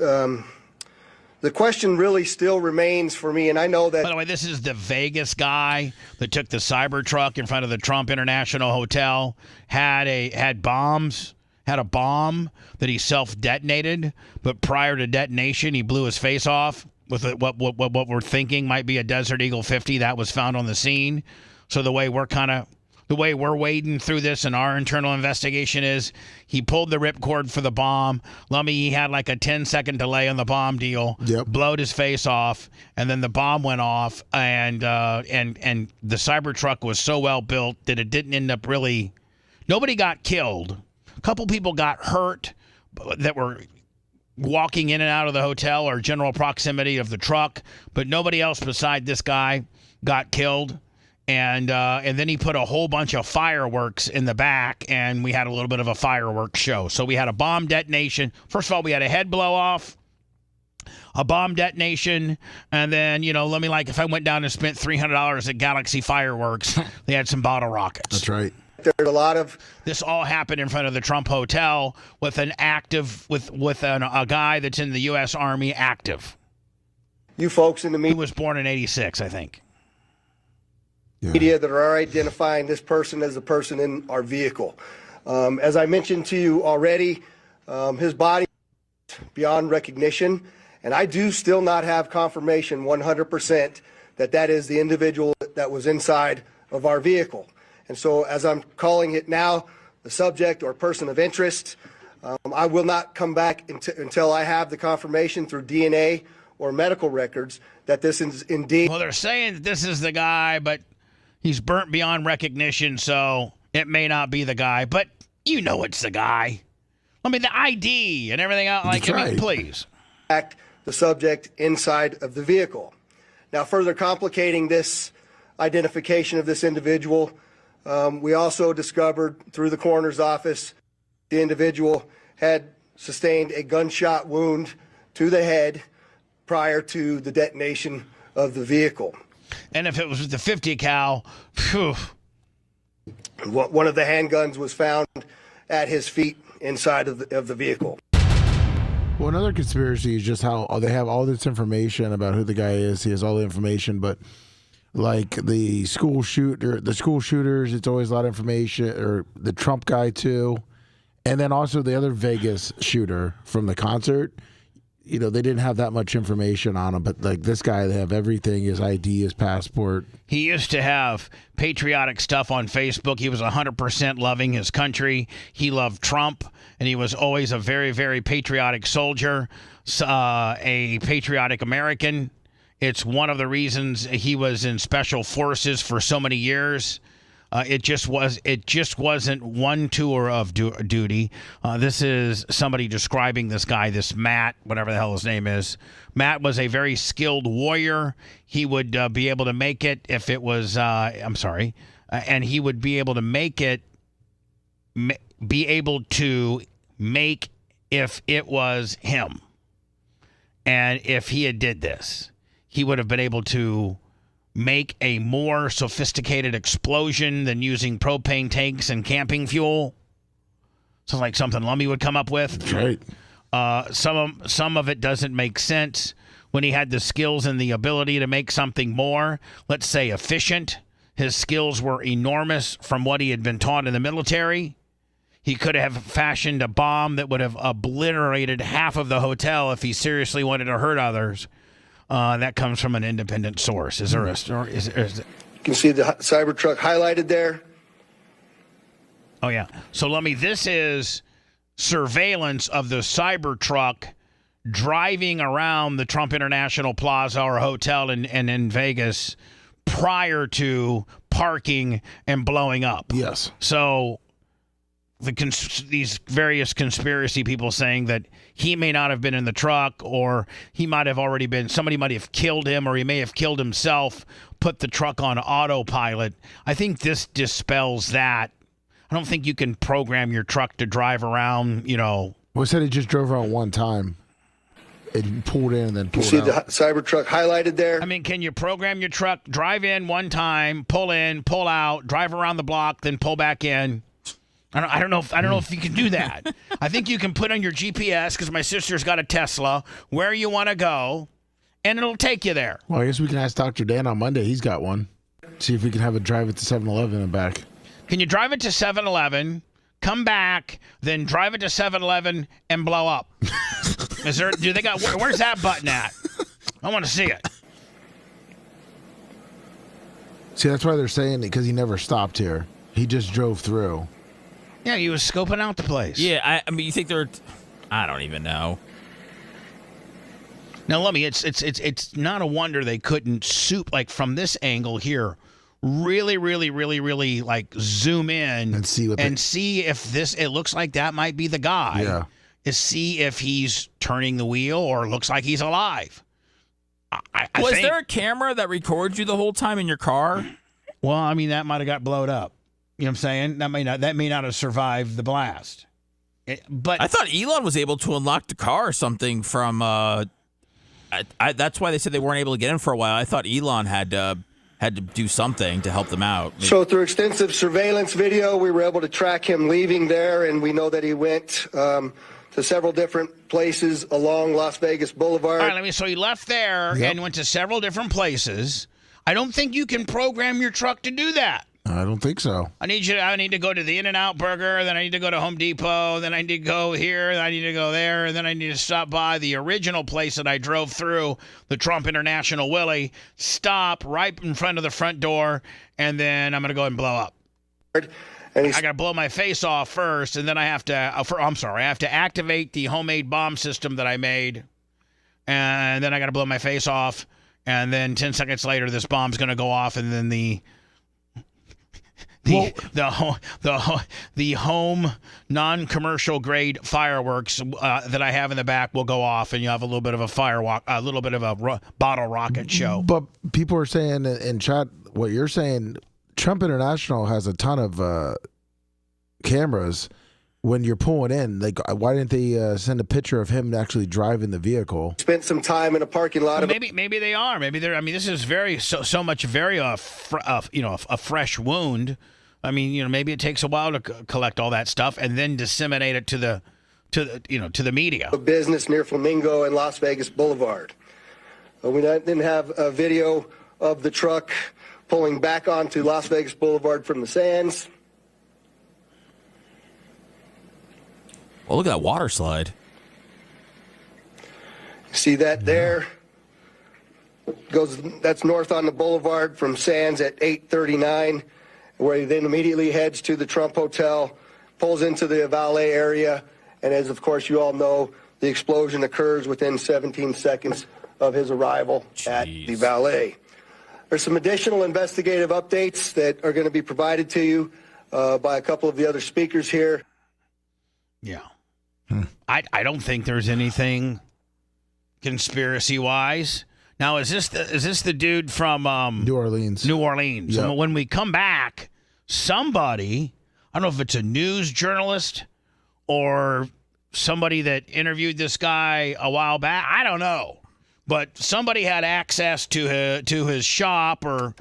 The question really still remains for me, and I know that. By the way, this is the Vegas guy that took the Cybertruck in front of the Trump International Hotel, had a bomb that he self-detonated, but prior to detonation, he blew his face off with what we're thinking might be a Desert Eagle 50 that was found on the scene. So the way we're wading through this in our internal investigation is he pulled the ripcord for the bomb. Lummy, he had like a 10-second delay on the bomb deal. Yep. Blowed his face off, and then the bomb went off, and the Cybertruck was so well built that it didn't end up really. Nobody got killed. A couple people got hurt that were walking in and out of the hotel or general proximity of the truck, but nobody else beside this guy got killed. And then he put a whole bunch of fireworks in the back, and we had a little bit of a fireworks show. So we had a bomb detonation. First of all, we had a head blow off, a bomb detonation, and then, let me if I went down and spent $300 at Galaxy Fireworks, they had some bottle rockets. That's right. There's a lot of. This all happened in front of the Trump Hotel with an active, with a guy that's in the U.S. Army active. You folks in the media. Who was born in 86, I think. Media that are identifying this person as a person in our vehicle. As I mentioned to you already, his body is beyond recognition, and I do still not have confirmation 100% that is the individual that was inside of our vehicle. And so as I'm calling it now, the subject or person of interest, I will not come back until I have the confirmation through DNA or medical records that this is indeed. Well, they're saying that this is the guy, but he's burnt beyond recognition, so it may not be the guy, but it's the guy. I mean, the ID and everything else. Please. The subject inside of the vehicle. Now, further complicating this identification of this individual, we also discovered through the coroner's office the individual had sustained a gunshot wound to the head prior to the detonation of the vehicle. And if it was the 50 cal, phew. One of the handguns was found at his feet inside of the vehicle. Well, another conspiracy is just how they have all this information about who the guy is. He has all the information, but like the school shooters, it's always a lot of information, or the Trump guy too. And then also the other Vegas shooter from the concert. They didn't have that much information on him, but like this guy, they have everything, his ID, his passport. He used to have patriotic stuff on Facebook. He was 100% loving his country. He loved Trump, and he was always a very, very patriotic soldier, a patriotic American. It's one of the reasons he was in special forces for so many years. It just wasn't one tour of duty. This is somebody describing this guy, this Matt, whatever the hell his name is. Matt was a very skilled warrior. He would be able to make it if it was, and he would be able to make it, if it was him. And if he had did this, he would have been able to make a more sophisticated explosion than using propane tanks and camping fuel. Sounds like something Lummy would come up with. That's right. Some of it doesn't make sense. When he had the skills and the ability to make something more, let's say, efficient, his skills were enormous from what he had been taught in the military. He could have fashioned a bomb that would have obliterated half of the hotel if he seriously wanted to hurt others. That comes from an independent source. Is there a story? You can see the Cybertruck highlighted there. Oh, yeah. So, Lummy, this is surveillance of the Cybertruck driving around the Trump International Plaza or hotel in Vegas prior to parking and blowing up. Yes. So these various conspiracy people saying that he may not have been in the truck, or he might have already been, somebody might have killed him, or he may have killed himself, put the truck on autopilot. I think this dispels that. I don't think you can program your truck to drive around, Well, it said he just drove around one time. It pulled in and then pulled out. You see the Cybertruck highlighted there? I mean, can you program your truck, drive in one time, pull in, pull out, drive around the block, then pull back in? I don't know if you can do that. I think you can put on your GPS, because my sister's got a Tesla, where you want to go, and it'll take you there. Well, I guess we can ask Dr. Dan on Monday. He's got one. See if we can have it drive it to 7-Eleven and back. Can you drive it to 7-Eleven, come back, then drive it to 7-Eleven and blow up? Where's that button at? I want to see it. See, that's why they're saying it, because he never stopped here. He just drove through. Yeah, he was scoping out the place. Yeah, I mean, you think they're... I don't even know. Now, let me, it's not a wonder they couldn't like from this angle here, really, really, really, really like zoom in and see if it looks like that might be the guy. Yeah. To see if he's turning the wheel or looks like he's alive. Was there a camera that records you the whole time in your car? Well, I mean, that might have got blowed up. You know what I'm saying? That may not have survived the blast. But I thought Elon was able to unlock the car or something from. That's why they said they weren't able to get in for a while. I thought Elon had to do something to help them out. Maybe. So through extensive surveillance video, we were able to track him leaving there, and we know that he went to several different places along Las Vegas Boulevard. All right, so he left there and went to several different places. I don't think you can program your truck to do that. I don't think so. I need to go to the In-N-Out Burger, then I need to go to Home Depot, then I need to go here, then I need to go there, and then I need to stop by the original place that I drove through, the Trump International Willie, stop right in front of the front door, and then I'm going to go and blow up. I got to blow my face off first, and then I have to, I have to activate the homemade bomb system that I made, and then I got to blow my face off, and then 10 seconds later, this bomb's going to go off, and then the home non-commercial grade fireworks that I have in the back will go off, and you have a little bit of a bottle rocket show. But people are saying in chat what you're saying. Trump International has a ton of cameras. When you're pulling in, like, why didn't they send a picture of him actually driving the vehicle? Spent some time in a parking lot. Maybe they are. Maybe they're. I mean, this is so much a fresh wound. I mean, maybe it takes a while to collect all that stuff and then disseminate it to the media. A business near Flamingo and Las Vegas Boulevard. We didn't have a video of the truck pulling back onto Las Vegas Boulevard from the sands. Well, look at that water slide. See that there? That's north on the boulevard from Sands at 8:39, where he then immediately heads to the Trump Hotel, pulls into the valet area, and as of course you all know, the explosion occurs within 17 seconds of his arrival at the valet. There's some additional investigative updates that are going to be provided to you by a couple of the other speakers here. Yeah. I don't think there's anything conspiracy-wise. Now, is this the dude from New Orleans? New Orleans. Yep. When we come back, somebody, I don't know if it's a news journalist or somebody that interviewed this guy a while back. I don't know, but somebody had access to his shop or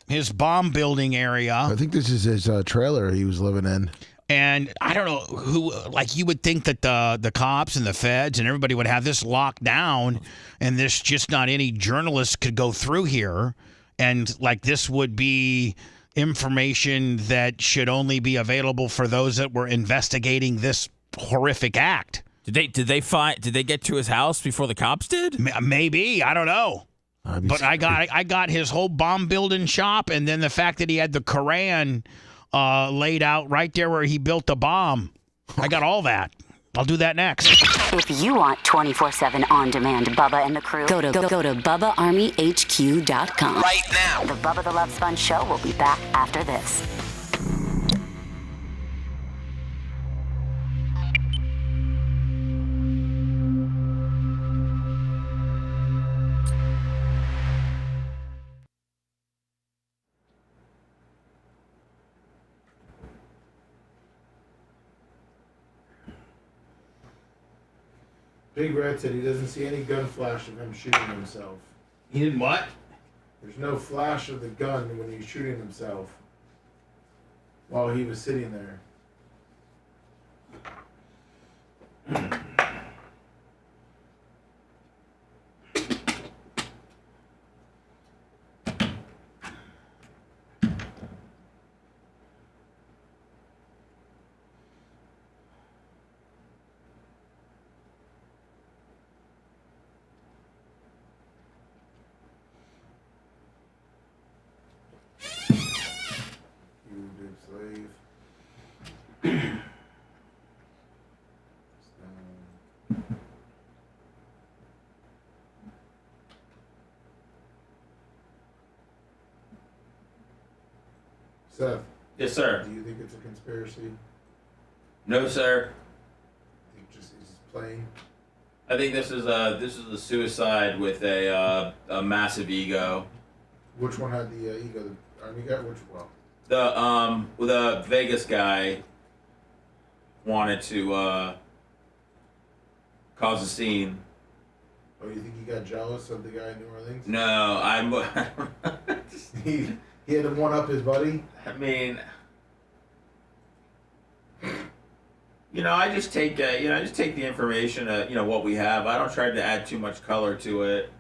his bomb building area. I think this is his trailer he was living in. And I don't know who, like, you would think that the cops and the feds and everybody would have this locked down, and this just not any journalist could go through here. And, like, this would be information that should only be available for those that were investigating this horrific act. Did they get to his house before the cops did? Maybe. I don't know. But I got his whole bomb building shop, and then the fact that he had the Koran laid out right there where he built the bomb. I got all that. I'll do that next. If you want 24/7 on-demand Bubba and the crew, go to BubbaArmyHQ.com. Right now. The Bubba the Love Sponge show will be back after this. Big Red said he doesn't see any gun flash of him shooting himself. He didn't what? There's no flash of the gun when he's shooting himself while he was sitting there. Slave. Seth. Yes, sir. Do you think it's a conspiracy? No, sir. I think just he's playing. I think this is a suicide with a massive ego. Which one had the ego? The army guy? Which one? The Vegas guy wanted to cause a scene. Oh, you think he got jealous of the guy in New Orleans? No, he had to one up his buddy. I mean, I just take the information, what we have. I don't try to add too much color to it.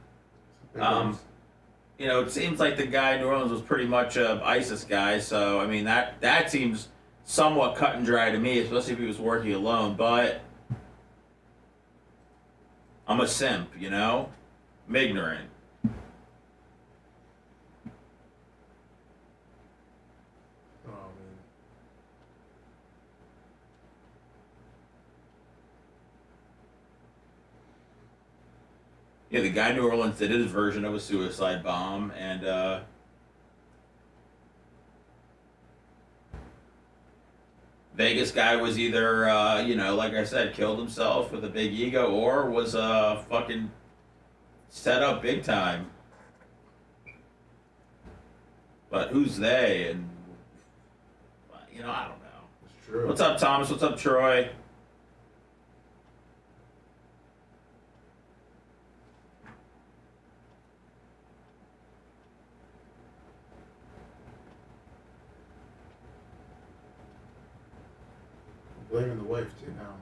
It seems like the guy in New Orleans was pretty much an ISIS guy, so, I mean, that seems somewhat cut and dry to me, especially if he was working alone, but I'm a simp, I'm ignorant. Yeah, the guy in New Orleans did his version of a suicide bomb, and Vegas guy was either, like I said, killed himself with a big ego, or was fucking set up big time. But who's they? And I don't know. It's true. What's up, Thomas? What's up, Troy? Blaming the wife too now,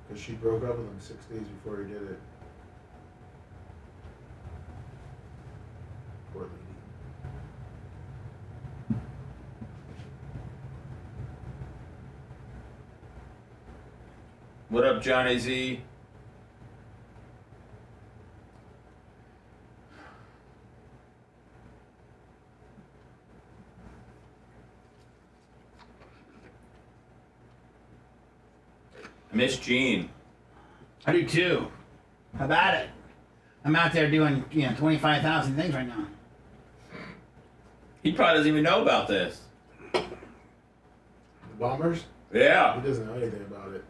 because she broke up with him 6 days before he did it. Poor lady. What up, Johnny Z? I miss Gene. I do too. How about it? I'm out there doing 25,000 things right now. He probably doesn't even know about this. The bombers? Yeah. He doesn't know anything about it.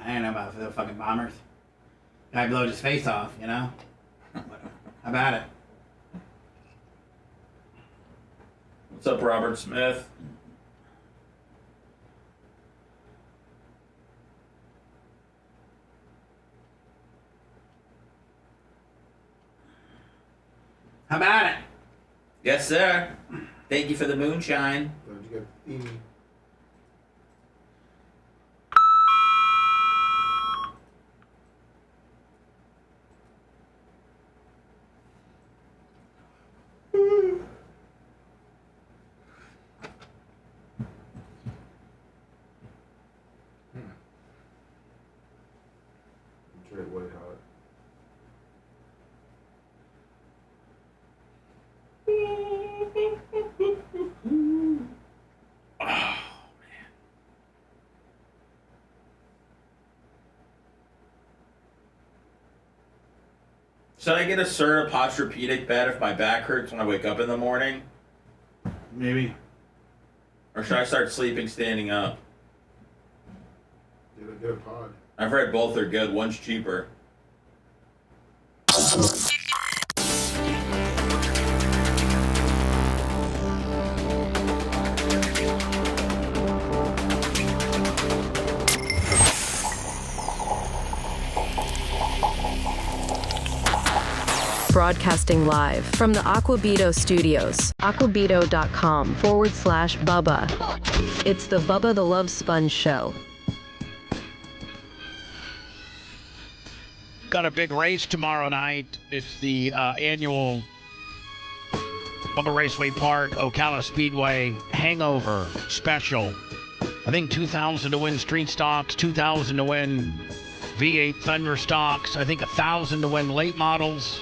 I don't know about the fucking bombers. Guy blowed his face off, How about it? What's up, Robert Smith? How about it? Yes, sir. Thank you for the moonshine. Don't you get Amy? Detroit White Hot. Should I get a CERTA posturepedic bed if my back hurts when I wake up in the morning? Maybe. Or should I start sleeping standing up? Get a pod. I've read both are good. One's cheaper. Broadcasting live from the Aquabito studios. Aquabito.com/Bubba. It's the Bubba the Love Sponge show. Got a big race tomorrow night. It's the annual Bubba Raceway Park Ocala Speedway Hangover Special. I think 2,000 to win street stocks, 2,000 to win V8 Thunder stocks, I think 1,000 to win late models,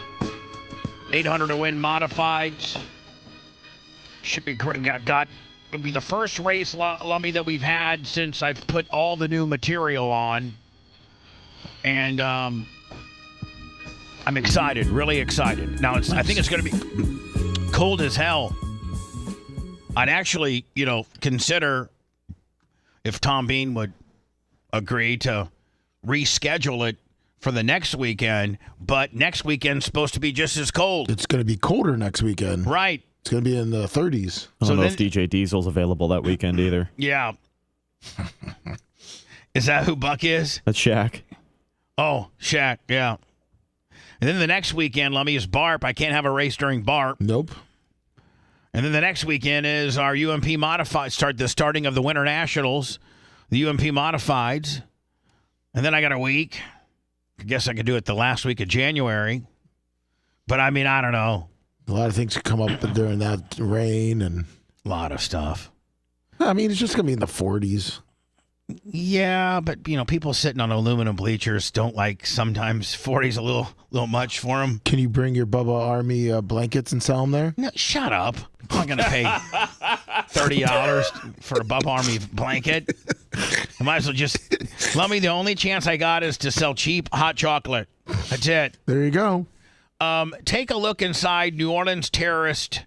800 to win modifieds. Should be great. It'll be the first race, Lummy, that we've had since I've put all the new material on. And I'm excited, really excited. Now, I think it's going to be cold as hell. I'd actually, consider if Tom Bean would agree to reschedule it for the next weekend, but next weekend's supposed to be just as cold. It's going to be colder next weekend. Right. It's going to be in the 30s. I don't know if DJ Diesel's available that weekend either. Yeah. Is that who Buck is? That's Shaq. Oh, Shaq, yeah. And then the next weekend, Lummy, is BARP. I can't have a race during BARP. Nope. And then the next weekend is our UMP Modified, the starting of the Winter Nationals, the UMP Modifieds. And then I got a week. I guess I could do it the last week of January. But, I don't know. A lot of things come up during that rain and a lot of stuff. It's just going to be in the 40s. Yeah, but, people sitting on aluminum bleachers don't like sometimes 40's a little much for them. Can you bring your Bubba Army blankets and sell them there? No, shut up. I'm not going to pay $30 for a Bubba Army blanket. I might as well just... Lummy, the only chance I got is to sell cheap hot chocolate. That's it. There you go. Take a look inside New Orleans terrorist...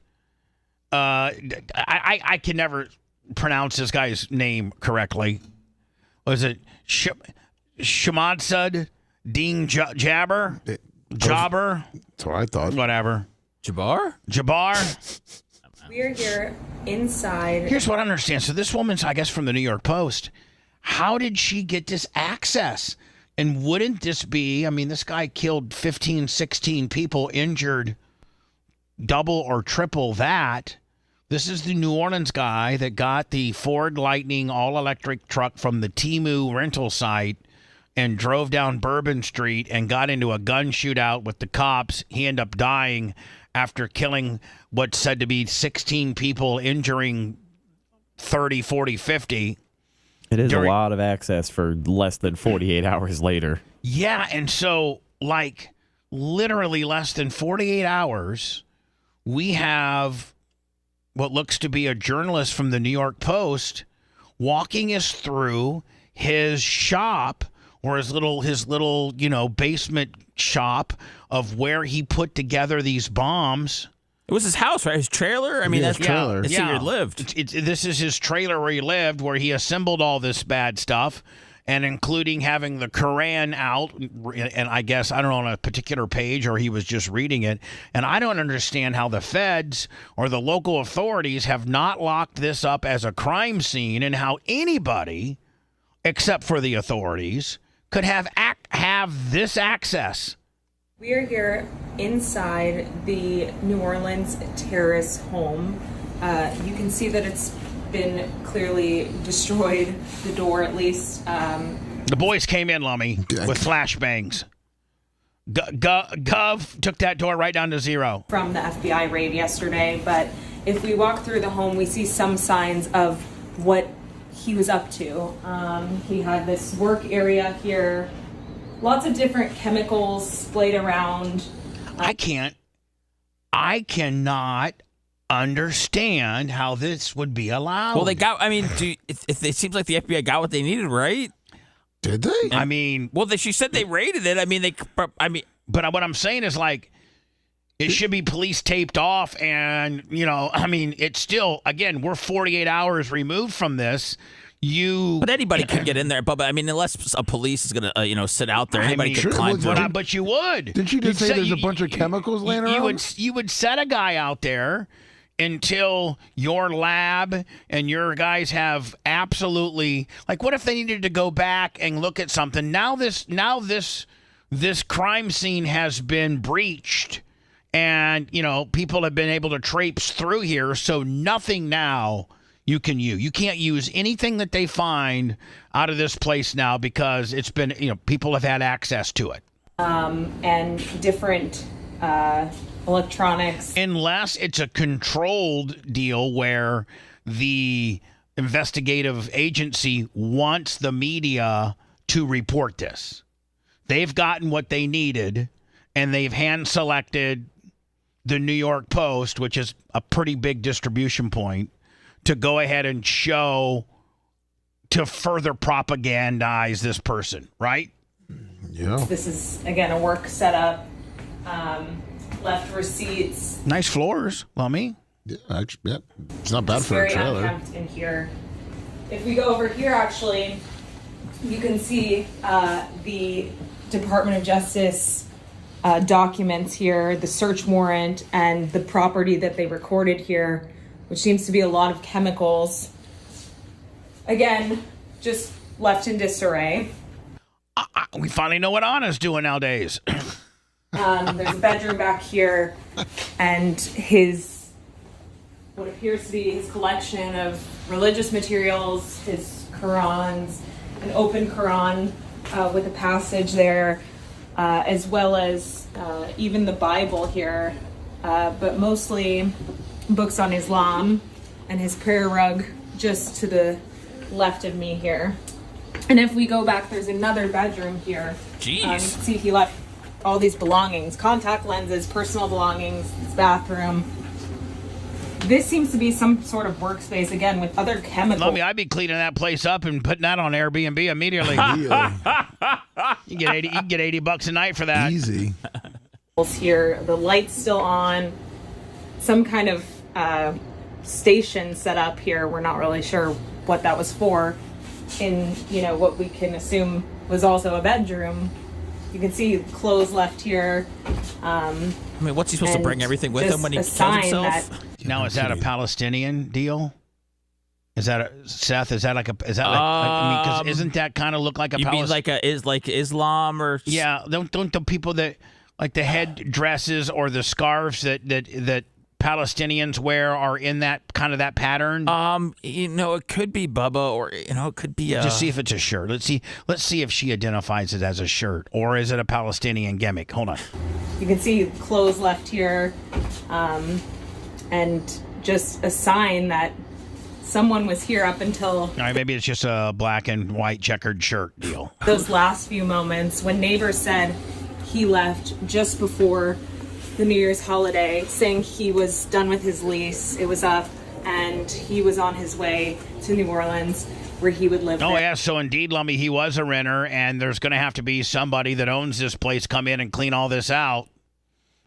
I can never pronounce this guy's name correctly. Was it Shamadsud Dean Jabber? Jobber? That's what I thought. Whatever. Jabbar? We are here inside. Here's what I understand. So this woman's, I guess, from the New York Post. How did she get this access? And wouldn't this be, this guy killed 15, 16 people, injured double or triple that. This is the New Orleans guy that got the Ford Lightning all-electric truck from the Temu rental site and drove down Bourbon Street and got into a gun shootout with the cops. He ended up dying after killing what's said to be 16 people, injuring 30, 40, 50. It is a lot of access for less than 48 hours later. Yeah, and so, literally less than 48 hours, we have what looks to be a journalist from the New York Post walking us through his shop or his little basement shop of where he put together these bombs. It was his house, right? His trailer? That's trailer. That's where he lived. This is his trailer where he lived, where he assembled all this bad stuff, and including having the Quran out, and I guess, I don't know, on a particular page, or he was just reading it. And I don't understand how the feds or the local authorities have not locked this up as a crime scene, and how anybody, except for the authorities, could have this access. We are here inside the New Orleans terrorist home. You can see that it's been clearly destroyed, the door at least. The boys came in, Lummy, with flashbangs. Gov took that door right down to zero. From the FBI raid yesterday, but if we walk through the home, we see some signs of what he was up to. He had this work area here, lots of different chemicals splayed around. I cannot understand how this would be allowed. Well, they got, it seems like the FBI got what they needed, right? Did they? Well, she said they raided it. But what I'm saying is, like, it should be police taped off. And, I mean, it's still, again, we're 48 hours removed from this. But anybody could get in there. But I mean, unless a police is going to, sit out there, anybody could climb through. But you would. Didn't she just say there's a bunch of chemicals laying around? You would set a guy out there until your lab and your guys have absolutely, like, what if they needed to go back and look at something? Now this crime scene has been breached, and people have been able to traipse through here, so nothing now you can use. You can't use anything that they find out of this place now because it's been, people have had access to it. And different electronics. Unless it's a controlled deal where the investigative agency wants the media to report this. They've gotten what they needed, and they've hand-selected the New York Post, which is a pretty big distribution point, to go ahead and show, to further propagandize this person, right? Yeah. This is, again, a work setup. Left receipts. Nice floors, Lummy. Yeah, actually, it's not bad for a trailer. Very unkempt in here. If we go over here, actually, you can see the Department of Justice documents here, the search warrant, and the property that they recorded here, which seems to be a lot of chemicals. Again, just left in disarray. We finally know what Anna's doing nowadays. There's a bedroom back here, and what appears to be his collection of religious materials, his Qurans, an open Quran with a passage there, as well as even the Bible here, but mostly books on Islam, and his prayer rug just to the left of me here. And if we go back, there's another bedroom here. Jeez. You can see he left all these belongings, contact lenses, personal belongings, his bathroom. This seems to be some sort of workspace, again, with other chemicals. Lummy, I'd be cleaning that place up and putting that on Airbnb immediately. You can get $80 a night for that. Easy. Here, the light's still on. Some kind of station set up here. We're not really sure what that was for. In what we can assume was also a bedroom. You can see clothes left here. I mean, what's he supposed to bring everything with him when he kills himself? Now, is that a Palestinian deal? Seth? Because isn't that kind of look like a? You mean like Islam or? Yeah, don't the people that like the head dresses or the scarves that Palestinians wear are in that kind of that pattern? It could be Bubba, or it could be just see if it's a shirt. Let's see if she identifies it as a shirt, or is it a Palestinian gimmick? Hold on. You can see clothes left here, and just a sign that someone was here up until. All right, maybe it's just a black and white checkered shirt deal. Those last few moments when neighbors said he left just before the New Year's holiday, saying he was done with his lease, it was up, and he was on his way to New Orleans where he would live. Oh, yeah, so indeed, Lummy, he was a renter, and there's going to have to be somebody that owns this place come in and clean all this out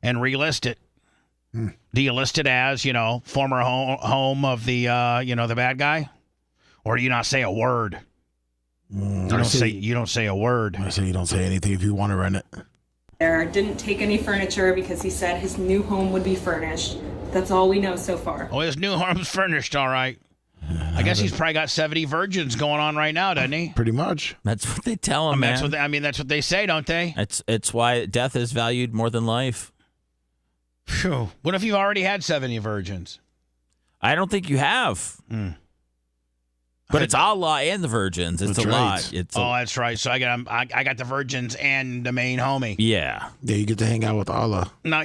and relist it. Do you list it as, former home of the, the bad guy? Or do you not say a word? You don't say a word. I say you don't say anything if you want to rent it. There didn't take any furniture because he said his new home would be furnished. That's all we know so far. Oh, his new home's furnished, all right. I guess he's probably got 70 virgins going on right now, doesn't he? Pretty much. That's what they tell him, man. That's what they say, don't they? It's why death is valued more than life. Phew. What if you've already had 70 virgins? I don't think you have. But it's Allah and the virgins. It's a lot. That's right. So I got the virgins and the main homie. Yeah. Yeah, you get to hang out with Allah. Now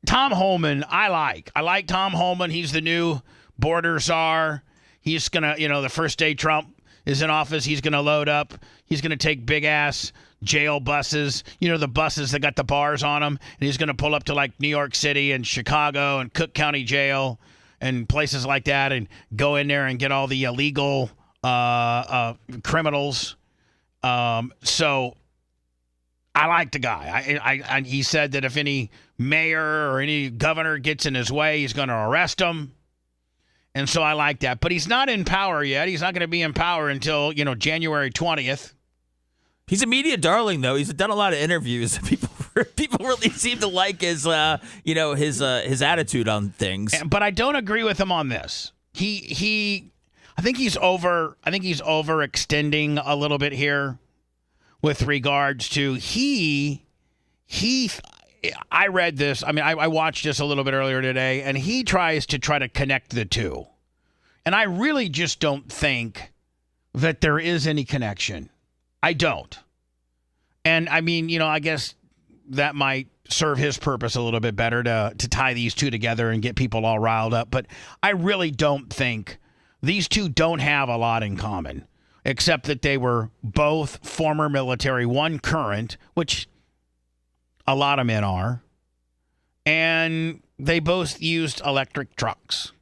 Tom Holman. I like Tom Holman. He's the new border czar. He's gonna, the first day Trump is in office, he's gonna load up. He's gonna take big ass jail buses. The buses that got the bars on them, and he's gonna pull up to like New York City and Chicago and Cook County Jail and places like that, and go in there and get all the illegal criminals. So I like the guy. He said that if any mayor or any governor gets in his way, he's going to arrest him. And so I like that. But he's not in power yet. He's not going to be in power until, January 20th. He's a media darling, though. He's done a lot of interviews. People really seem to like his, his attitude on things. But I don't agree with him on this. I think he's overextending a little bit here with regards to I read this. I mean, I watched this a little bit earlier today, and he tries to connect the two. And I really just don't think that there is any connection. I don't. And I mean, I guess that might serve his purpose a little bit better to tie these two together and get people all riled up. But I really don't think these two don't have a lot in common, except that they were both former military, one current, which a lot of men are, and they both used electric trucks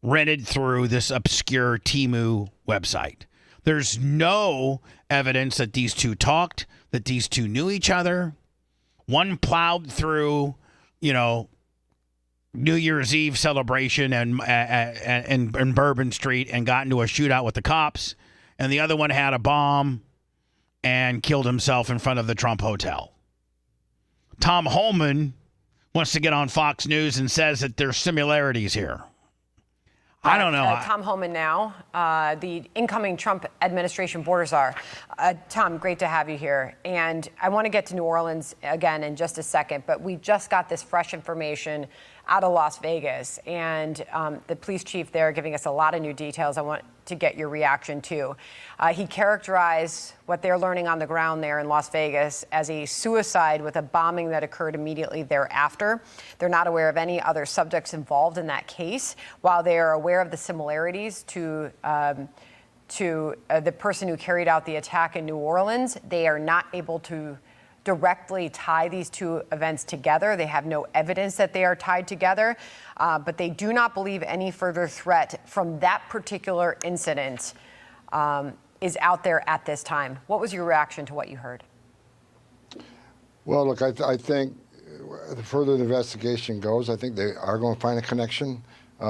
rented through this obscure Temu website. There's no evidence that these two talked, that these two knew each other. One plowed through, New Year's Eve celebration and Bourbon Street and got into a shootout with the cops. And the other one had a bomb and killed himself in front of the Trump Hotel. Tom Holman wants to get on Fox News and says that there's similarities here. I don't know. Tom Holman now, the incoming Trump administration border czar. Tom, great to have you here. And I want to get to New Orleans again in just a second, but we just got this fresh information out of Las Vegas. And the police chief there giving us a lot of new details. I want to get your reaction to. He characterized what they're learning on the ground there in Las Vegas as a suicide with a bombing that occurred immediately thereafter. They're not aware of any other subjects involved in that case. While they are aware of the similarities to the person who carried out the attack in New Orleans, they are not able to directly tie these two events together. They have no evidence that they are tied together, but they do not believe any further threat from that particular incident is out there at this time. What was your reaction to what you heard? Well, look, I think the further the investigation goes, I think they are going to find a connection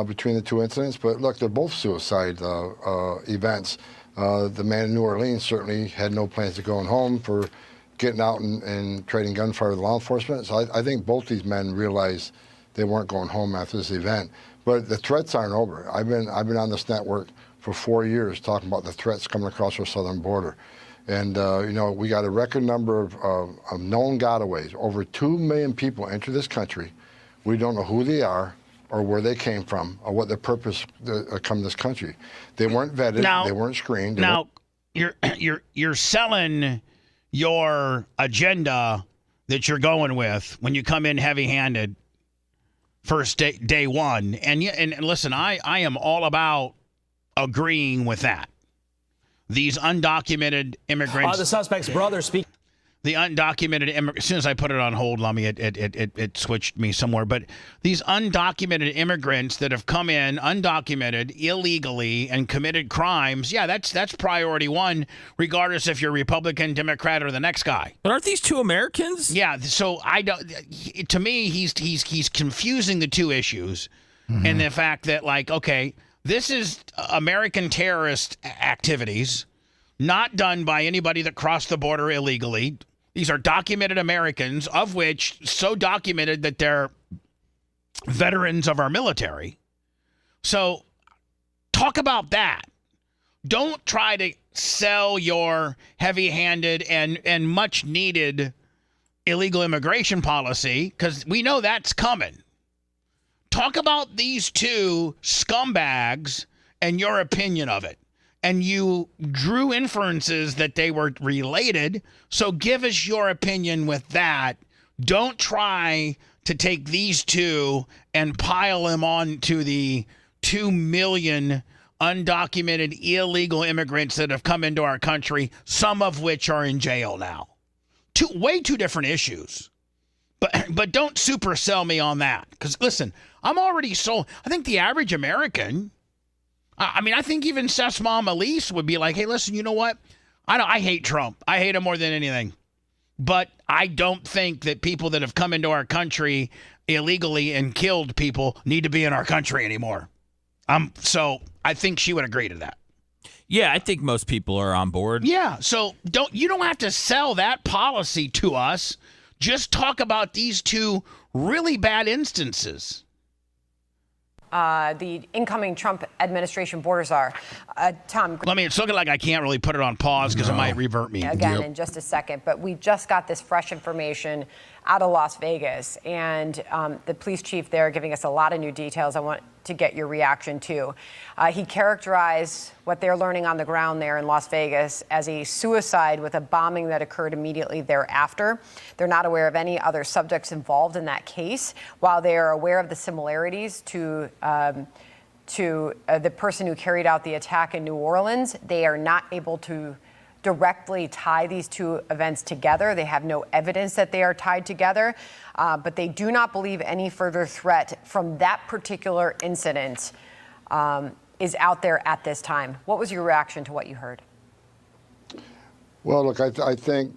between the two incidents. But look, they're both suicide events. The man in New Orleans certainly had no plans of going home for getting out and trading gunfire with law enforcement. So I think both these men realized they weren't going home after this event. But the threats aren't over. I've been on this network for 4 years talking about the threats coming across our southern border. And, we got a record number of known gotaways. Over 2 million people enter this country. We don't know who they are or where they came from or what their purpose to come to this country. They weren't vetted. They weren't screened. You're selling your agenda that you're going with when you come in heavy-handed first day one. And listen, I am all about agreeing with that. These undocumented immigrants. The suspect's brother speak. The undocumented immigrants. As soon as I put it on hold, Lummy, it switched me somewhere. But these undocumented immigrants that have come in undocumented, illegally, and committed crimes. Yeah, that's priority one, regardless if you're Republican, Democrat, or the next guy. But aren't these two Americans? Yeah. So I don't. To me, he's confusing the two issues, and the fact that okay, this is American terrorist activities, not done by anybody that crossed the border illegally. These are documented Americans, of which so documented that they're veterans of our military. So talk about that. Don't try to sell your heavy-handed and much-needed illegal immigration policy, because we know that's coming. Talk about these two scumbags and your opinion of it. And you drew inferences that they were related, so give us your opinion with that. Don't try to take these two and pile them on to the 2 million undocumented illegal immigrants that have come into our country, some of which are in jail now. Way too different issues. But don't super sell me on that. Because, listen, I'm already sold. I think the average American... I think even Seth's mom, Elise, would be like, hey, listen, you know what? I hate Trump. I hate him more than anything. But I don't think that people that have come into our country illegally and killed people need to be in our country anymore. So I think she would agree to that. Yeah, I think most people are on board. Yeah, so you don't have to sell that policy to us. Just talk about these two really bad instances. The incoming Trump administration borders are. Tom. It's looking like I can't really put it on pause because it might revert me. Again, in just a second. But we just got this fresh information out of Las Vegas. And the police chief there giving us a lot of new details I want to get your reaction to. He characterized what they're learning on the ground there in Las Vegas as a suicide with a bombing that occurred immediately thereafter. They're not aware of any other subjects involved in that case. While they are aware of the similarities to the person who carried out the attack in New Orleans, they are not able to directly tie these two events together. They have no evidence that they are tied together, but they do not believe any further threat from that particular incident is out there at this time. What was your reaction to what you heard? Well, look, I think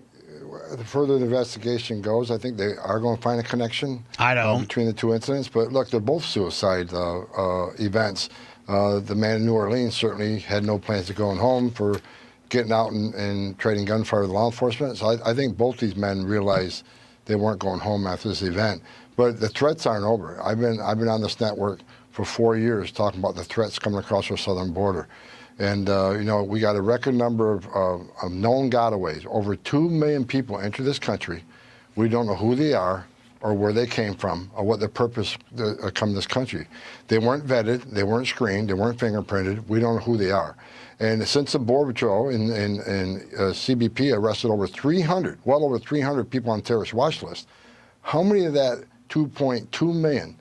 the further the investigation goes, I think they are going to find a connection between the two incidents. But look, they're both suicide events. The man in New Orleans certainly had no plans of going home for getting out and trading gunfire with law enforcement. So I think both these men realized they weren't going home after this event. But the threats aren't over. I've been on this network for 4 years talking about the threats coming across our southern border. And, we got a record number of known gotaways. Over 2 million people enter this country. We don't know who they are or where they came from or what their purpose to come to this country. They weren't vetted. They weren't screened. They weren't fingerprinted. We don't know who they are. And since the Border Patrol and CBP arrested well over 300 people on terrorist watch list, how many of that 2.2 million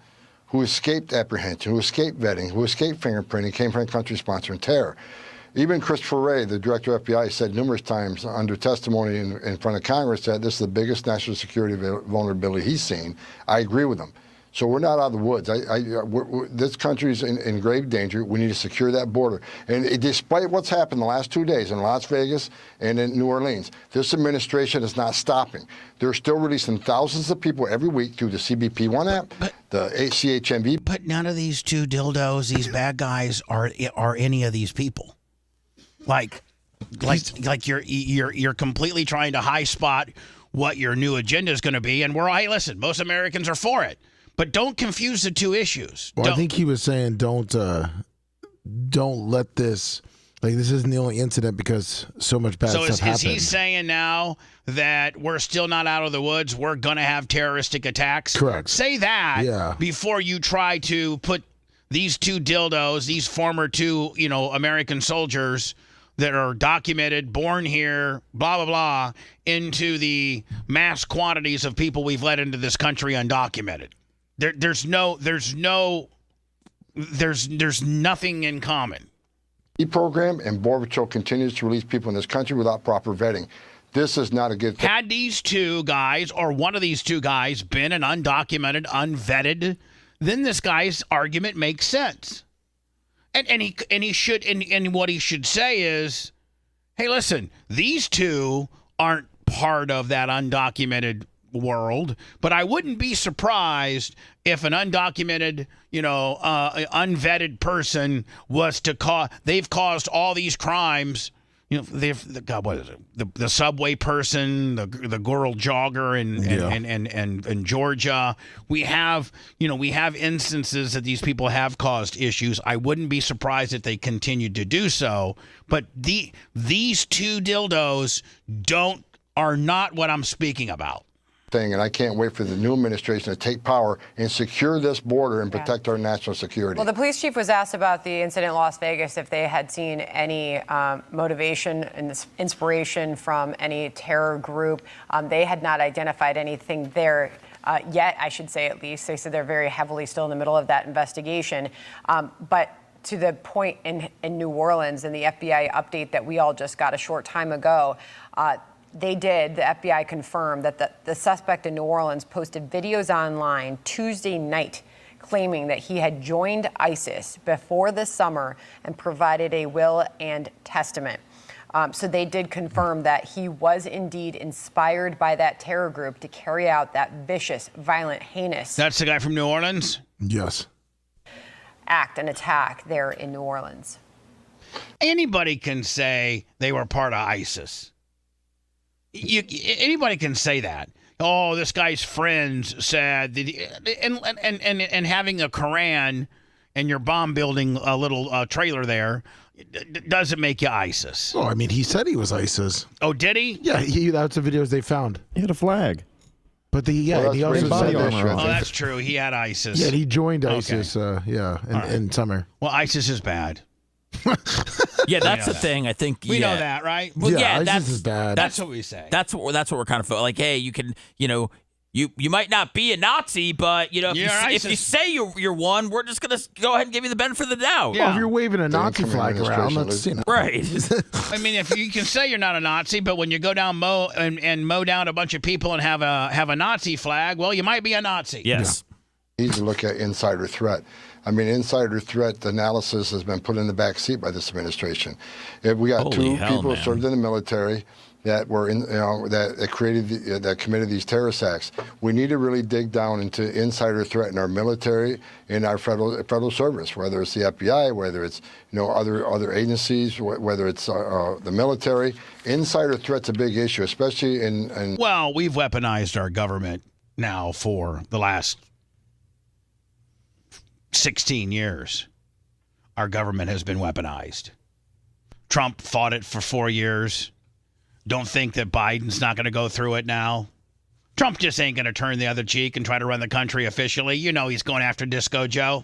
who escaped apprehension, who escaped vetting, who escaped fingerprinting came from a country sponsoring terror? Even Christopher Wray, the director of FBI, said numerous times under testimony in front of Congress that this is the biggest national security vulnerability he's seen. I agree with him. So we're not out of the woods. This country's in grave danger. We need to secure that border. And despite what's happened the last 2 days in Las Vegas and in New Orleans, this administration is not stopping. They're still releasing thousands of people every week through the CBP One app, the CHMV. But none of these two dildos, these bad guys, are any of these people. Like you're completely trying to high spot what your new agenda is going to be, and hey, listen, most Americans are for it. But don't confuse the two issues. Well, I think he was saying don't let this, this isn't the only incident because so much bad stuff happened. So is he saying now that we're still not out of the woods, we're going to have terroristic attacks? Correct. Say that before you try to put these two dildos, these former two, American soldiers that are documented, born here, blah, blah, blah, into the mass quantities of people we've let into this country undocumented. There's nothing in common. Program and Border Patrol continues to release people in this country without proper vetting. This is not a good thing. Had these two guys or one of these two guys been an undocumented, unvetted, then this guy's argument makes sense. And he should and what he should say is, hey, listen, these two aren't part of that undocumented world, but I wouldn't be surprised if an undocumented, unvetted person was to they've caused all these crimes. What is it? The subway person, the girl jogger in Georgia. We have instances that these people have caused issues. I wouldn't be surprised if they continued to do so. But these two dildos are not what I'm speaking about. And I can't wait for the new administration to take power and secure this border and protect our national security. Well, the police chief was asked about the incident in Las Vegas, if they had seen any motivation and inspiration from any terror group. They had not identified anything there yet, I should say, at least. They said they're very heavily still in the middle of that investigation. But to the point in New Orleans and the FBI update that we all just got a short time ago, the FBI confirmed that the suspect in New Orleans posted videos online Tuesday night claiming that he had joined ISIS before the summer and provided a will and testament. So they did confirm that he was indeed inspired by that terror group to carry out that vicious, violent, heinous. That's the guy from New Orleans? Yes. Act and attack there in New Orleans. Anybody can say they were part of ISIS. Anybody can say that. Oh, this guy's friends said that, and having a Koran and your bomb building a little trailer there doesn't make you ISIS. Oh, I mean, he said he was ISIS. Oh, did he? Yeah, that's the videos they found. He had a flag. But he also body said armor. Oh, that's true. He had ISIS. Yeah, he joined ISIS. In summer. Well, ISIS is bad. Yeah, that's the thing. I think we know that, right? Well, yeah, ISIS is bad. That's what we say. That's what we're kind of like. Hey, you can, you might not be a Nazi, but if you say you're one, we're just gonna go ahead and give you the benefit of the doubt. Well, if you're waving a Nazi flag around, let's right. I mean, if you can say you're not a Nazi, but when you go down and mow down a bunch of people and have a Nazi flag, well, you might be a Nazi. Yes. Need to look at insider threat. I mean, insider threat analysis has been put in the back seat by this administration. We got two people who served in the military that were that committed these terrorist acts. We need to really dig down into insider threat in our military, in our federal service, whether it's the FBI, whether it's other agencies, whether it's the military. Insider threat's a big issue, especially in. Well, we've weaponized our government now for the last 16 years. Our government has been weaponized. Trump fought it for 4 years. Don't think that Biden's not going to go through it now. Trump just ain't going to turn the other cheek and try to run the country officially. He's going after Disco Joe.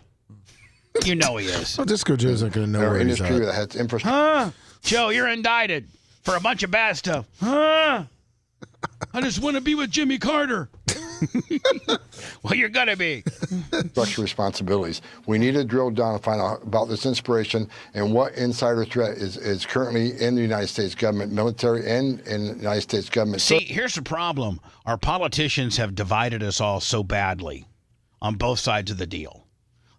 He is. Well, Disco Joe's not going to know where he's at. That has infrastructure. Joe, you're indicted for a bunch of bad stuff. I just want to be with Jimmy Carter. Well, you're going to be. Structure responsibilities. We need to drill down and find out about this inspiration and what insider threat is currently in the United States government, military, and in the United States government. See, here's the problem. Our politicians have divided us all so badly on both sides of the deal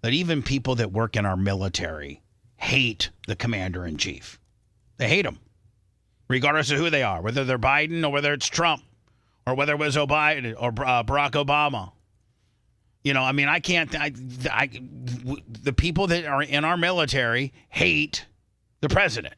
that even people that work in our military hate the commander-in-chief. They hate him, regardless of who they are, whether they're Biden or whether it's Trump. Or whether it was Biden or Barack Obama. The people that are in our military hate the president.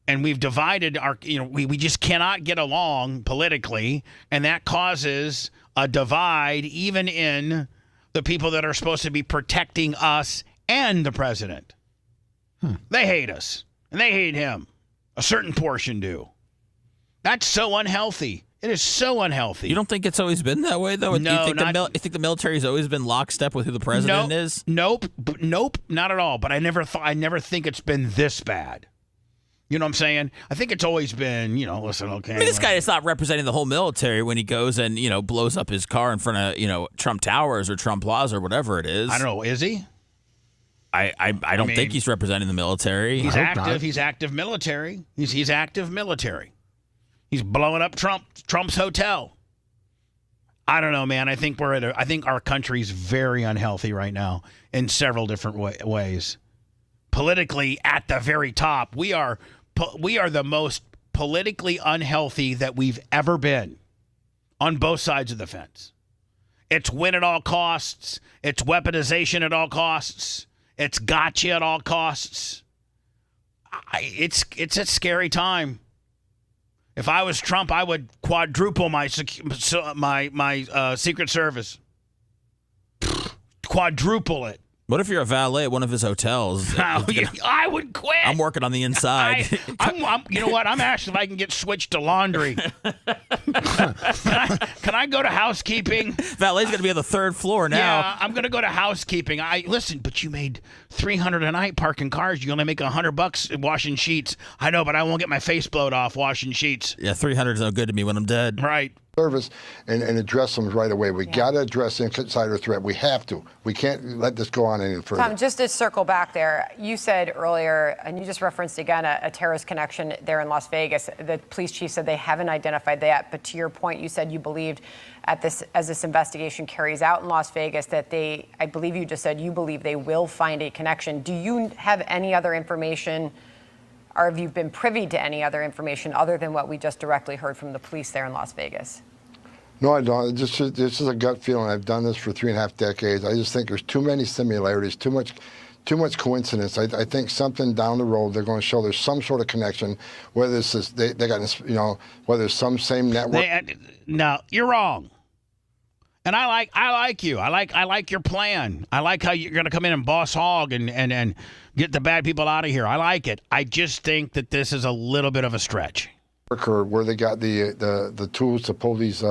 And we've divided we just cannot get along politically. And that causes a divide even in the people that are supposed to be protecting us and the president. They hate us and they hate him. A certain portion do. That's so unhealthy. It is so unhealthy. You don't think it's always been that way, though? No, you think the military's always been lockstep with who the president is? Nope, not at all. But I never think it's been this bad. You know what I'm saying? I think it's always been, listen, okay. I mean, this guy is not representing the whole military when he goes and, blows up his car in front of, Trump Towers or Trump Plaza or whatever it is. I don't know. Is he? I don't think he's representing the military. He's active. He's active military. He's active military. He's blowing up Trump's hotel. I don't know, man. I think I think our country's very unhealthy right now in several different ways. Politically, at the very top, we are the most politically unhealthy that we've ever been on both sides of the fence. It's win at all costs. It's weaponization at all costs. It's gotcha at all costs. It's a scary time. If I was Trump, I would quadruple my Secret Service. Quadruple it. What if you're a valet at one of his hotels? I would quit. I'm working on the inside. You know what? I'm asking if I can get switched to laundry. Can I go to housekeeping? Valet's going to be on the third floor now. Yeah, I'm going to go to housekeeping. Listen, but you made $300 a night parking cars. You only make $100 washing sheets. I know, but I won't get my face blowed off washing sheets. Yeah, $300 is no good to me when I'm dead. Right. Service and address them right away. We got to address insider threat. We have to. We can't let this go on any further. Tom, just to circle back there, you said earlier, and you just referenced again a terrorist connection there in Las Vegas. The police chief said they haven't identified that, but to your point, you said you believed as this investigation carries out in Las Vegas that I believe you just said you believe they will find a connection. Do you have any other information or have you been privy to any other information other than what we just directly heard from the police there in Las Vegas? No, I don't. This is a gut feeling. I've done this for 3.5 decades. I just think there's too many similarities, too much coincidence. I think something down the road they're going to show there's some sort of connection. Whether it's this, they got, you know, whether it's some same network. No, you're wrong. And I like you. I like your plan. I like how you're going to come in and boss hog and get the bad people out of here. I like it. I just think that this is a little bit of a stretch. Or where they got the tools to pull these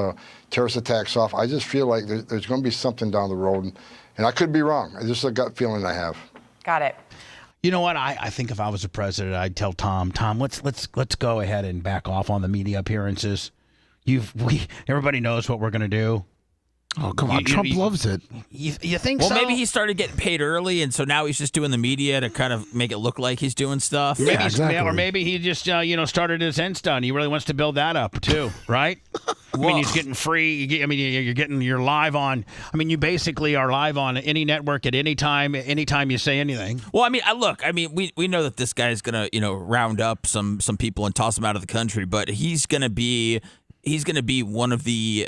terrorist attacks off. I just feel like there's going to be something down the road, and I could be wrong. It's just a gut feeling I have. Got it. You know what? I think if I was the president, I'd tell Tom, let's go ahead and back off on the media appearances. Everybody knows what we're going to do. Oh, come on. Trump loves it. You think so? so? Well, maybe he started getting paid early, and so now he's just doing the media to kind of make it look like he's doing stuff. Maybe, exactly. Or maybe he just, started his Insta, and he really wants to build that up, too, right? I mean, he's getting free. You're live on. I mean, you basically are live on any network at any time you say anything. Well, we know that this guy's going to, round up some people and toss them out of the country, but he's going to be one of the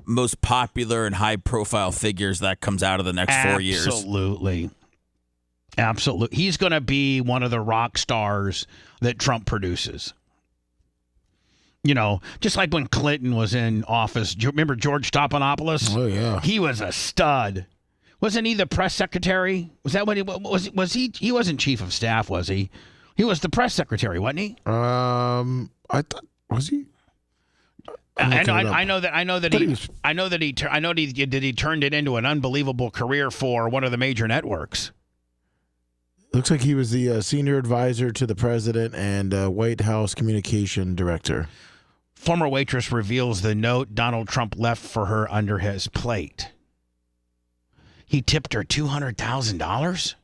most popular and high-profile figures that comes out of the next 4 years. Absolutely. He's going to be one of the rock stars that Trump produces. Just like when Clinton was in office. Do you remember George Stephanopoulos? Oh, yeah. He was a stud. Wasn't he the press secretary? Was that when he was he? He wasn't chief of staff, was he? He was the press secretary, wasn't he? I thought, was he? I know that he turned it into an unbelievable career for one of the major networks. Looks like he was the senior advisor to the president and White House communication director. Former waitress reveals the note Donald Trump left for her under his plate. He tipped her $200,000.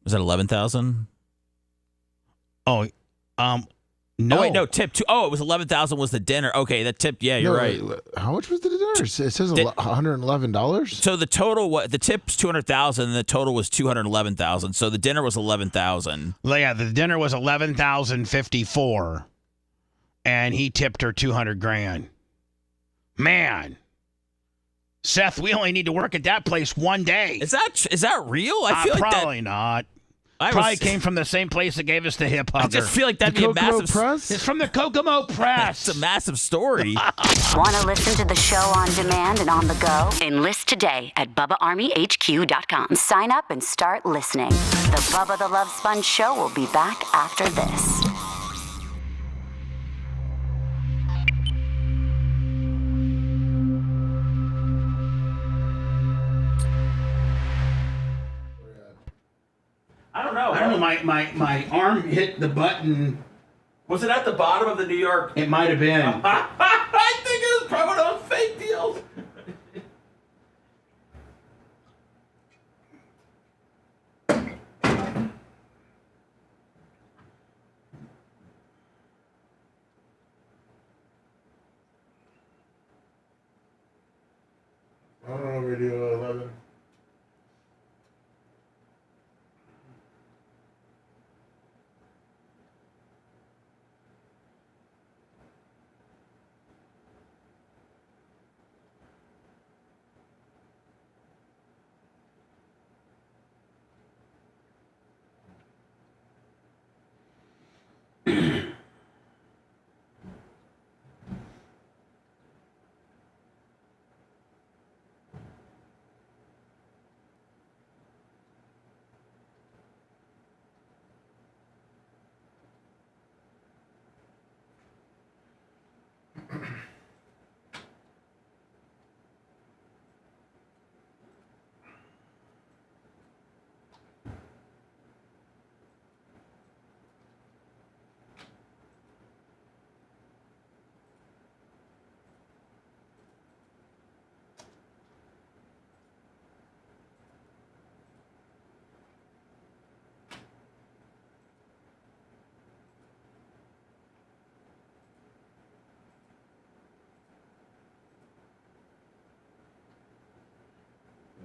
Was that $11,000? Oh, no. Oh, wait, no, tip two. Oh, it was $11,000 was the dinner. Okay, that tip. Yeah, you're right. How much was the dinner? It says $111. So the total, the tip's $200,000, and the total was $211,000. So the dinner was $11,000. Yeah, the dinner was $11,054, and he tipped her $200,000. Man, Seth, we only need to work at that place one day. Is that real? I feel like probably not. Probably came from the same place that gave us the hip hugger. I just feel like that'd be a massive press. It's from the Kokomo Press. It's a massive story. Want to listen to the show on demand and on the go? Enlist today at BubbaArmyHQ.com. Sign up and start listening. The Bubba the Love Sponge Show will be back after this. I don't know. My arm hit the button. Was it at the bottom of the New York? It might have been. I think it was probably one of those fake deals. I don't know, Radio 11.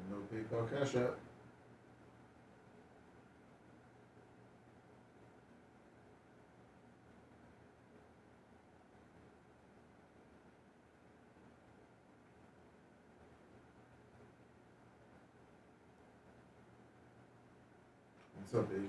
No PayPal Cash App. What's up, Iggy?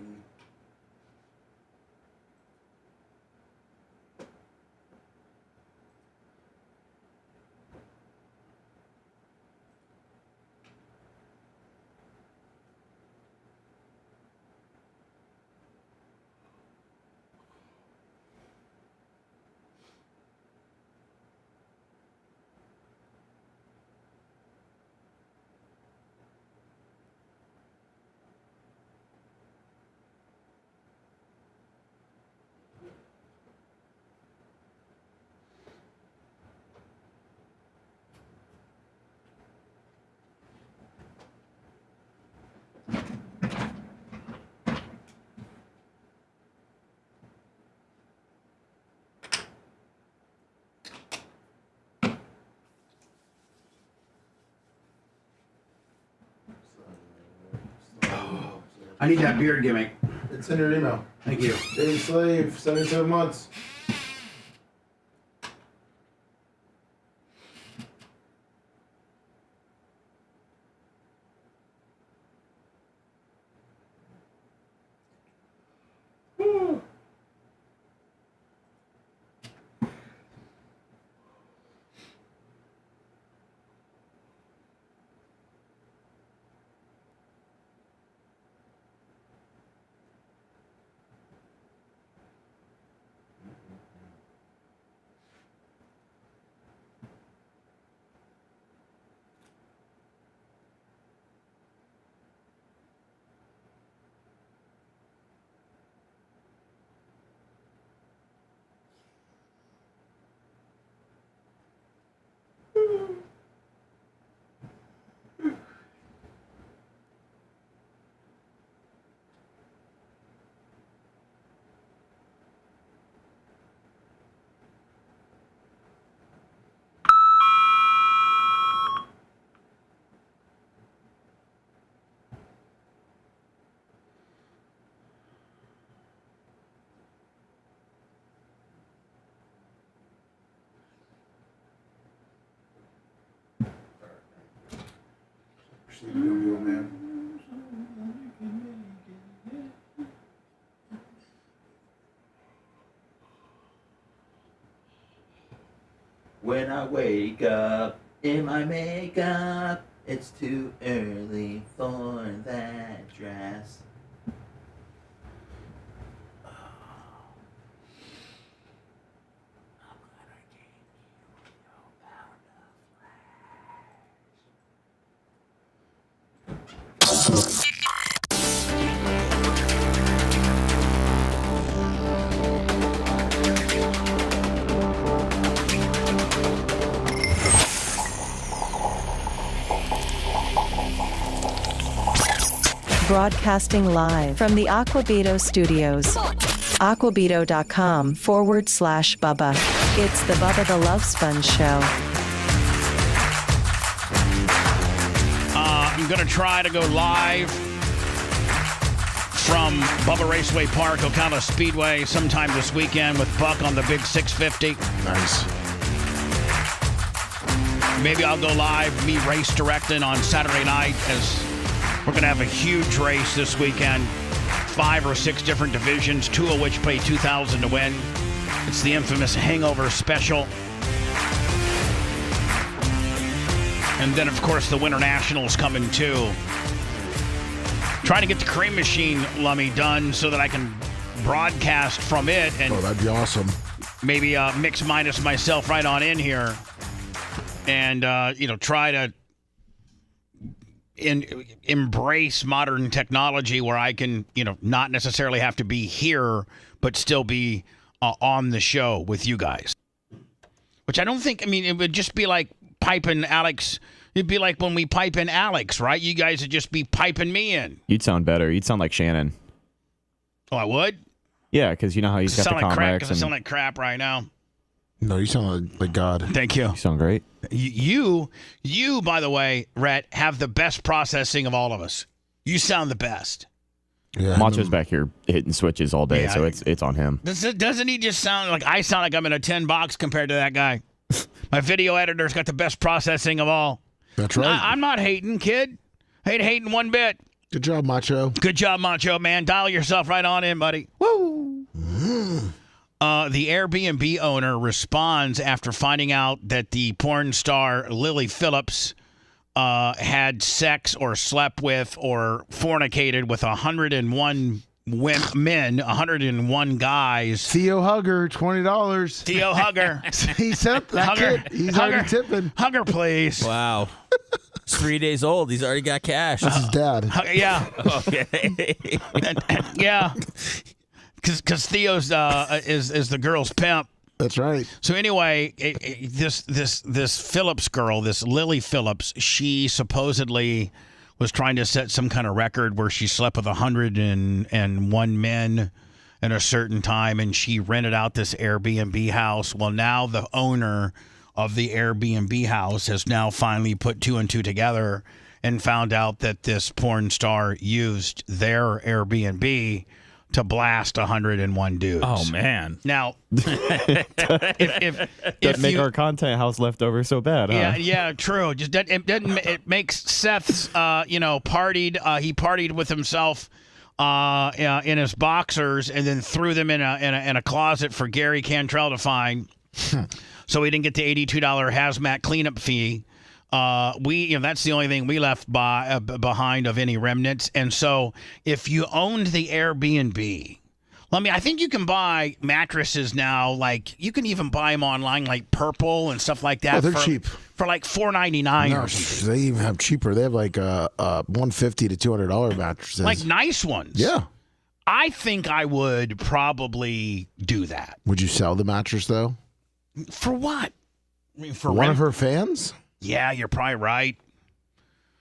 I need that beard gimmick. It's in your email. Thank you. Daily slave, 77 months. When I wake up in my makeup, it's too early for that dress. Broadcasting live from the Aquabito studios. Aquabito.com/Bubba. It's the Bubba the Love Sponge Show. I'm going to try to go live from Bubba Raceway Park, Ocala Speedway, sometime this weekend with Buck on the big 650. Nice. Maybe I'll go live, me race directing on Saturday night, as we're going to have a huge race this weekend. 5 or 6 different divisions, 2 of which pay $2,000 to win. It's the infamous Hangover Special. And then, of course, the Winter Nationals coming too. Trying to get the Cream Machine Lummy done so that I can broadcast from it. And that'd be awesome. Maybe mix minus myself right on in here. And, try to embrace modern technology where I can, not necessarily have to be here, but still be on the show with you guys. Which I don't think, it would just be like piping Alex. It'd be like when we pipe in Alex, right? You guys would just be piping me in. You'd sound better. You'd sound like Shannon. Oh, I would? Yeah, because you know how he's got the Convex. I sound like crap right now. No, you sound like God. Thank you. You sound great. You, by the way, Rhett, have the best processing of all of us. You sound the best. Yeah, Macho's back here hitting switches all day, so it's on him. Doesn't he just sound like I sound like I'm in a 10 box compared to that guy? My video editor's got the best processing of all. That's right. I'm not hating, kid. I ain't hating one bit. Good job, Macho. Good job, Macho, man. Dial yourself right on in, buddy. Woo! The Airbnb owner responds after finding out that the porn star Lily Phillips had sex or slept with or fornicated with 101 men, 101 guys. Theo Hugger, $20. Theo Hugger. He sent that Hugger. kid. He's Hugger. already tipping. Hugger, please. Wow. He's 3 days old. He's already got cash. That's his dad. Yeah. Okay. Yeah. Because Theo's is the girl's pimp. That's right. So anyway, this Phillips girl, this Lily Phillips, she supposedly was trying to set some kind of record where she slept with 101 men at a certain time, and she rented out this Airbnb house. Well, now the owner of the Airbnb house has now finally put two and two together and found out that this porn star used their Airbnb to blast 101 dudes. Oh, man. Now, if make our content house leftover so bad, huh? Yeah, true. Just it makes Seth's partied. He partied with himself in his boxers and then threw them in a closet for Gary Cantrell to find. So he didn't get the $82 hazmat cleanup fee. That's the only thing we left behind of any remnants. And so if you owned the Airbnb, I think you can buy mattresses now. Like you can even buy them online, like Purple and stuff like that. Oh, they're cheap for like $4.99. No, or something. They even have cheaper. They have like $150 to $200 mattresses, like nice ones. Yeah, I think I would probably do that. Would you sell the mattress though? For what? For one of her fans? Yeah, you're probably right.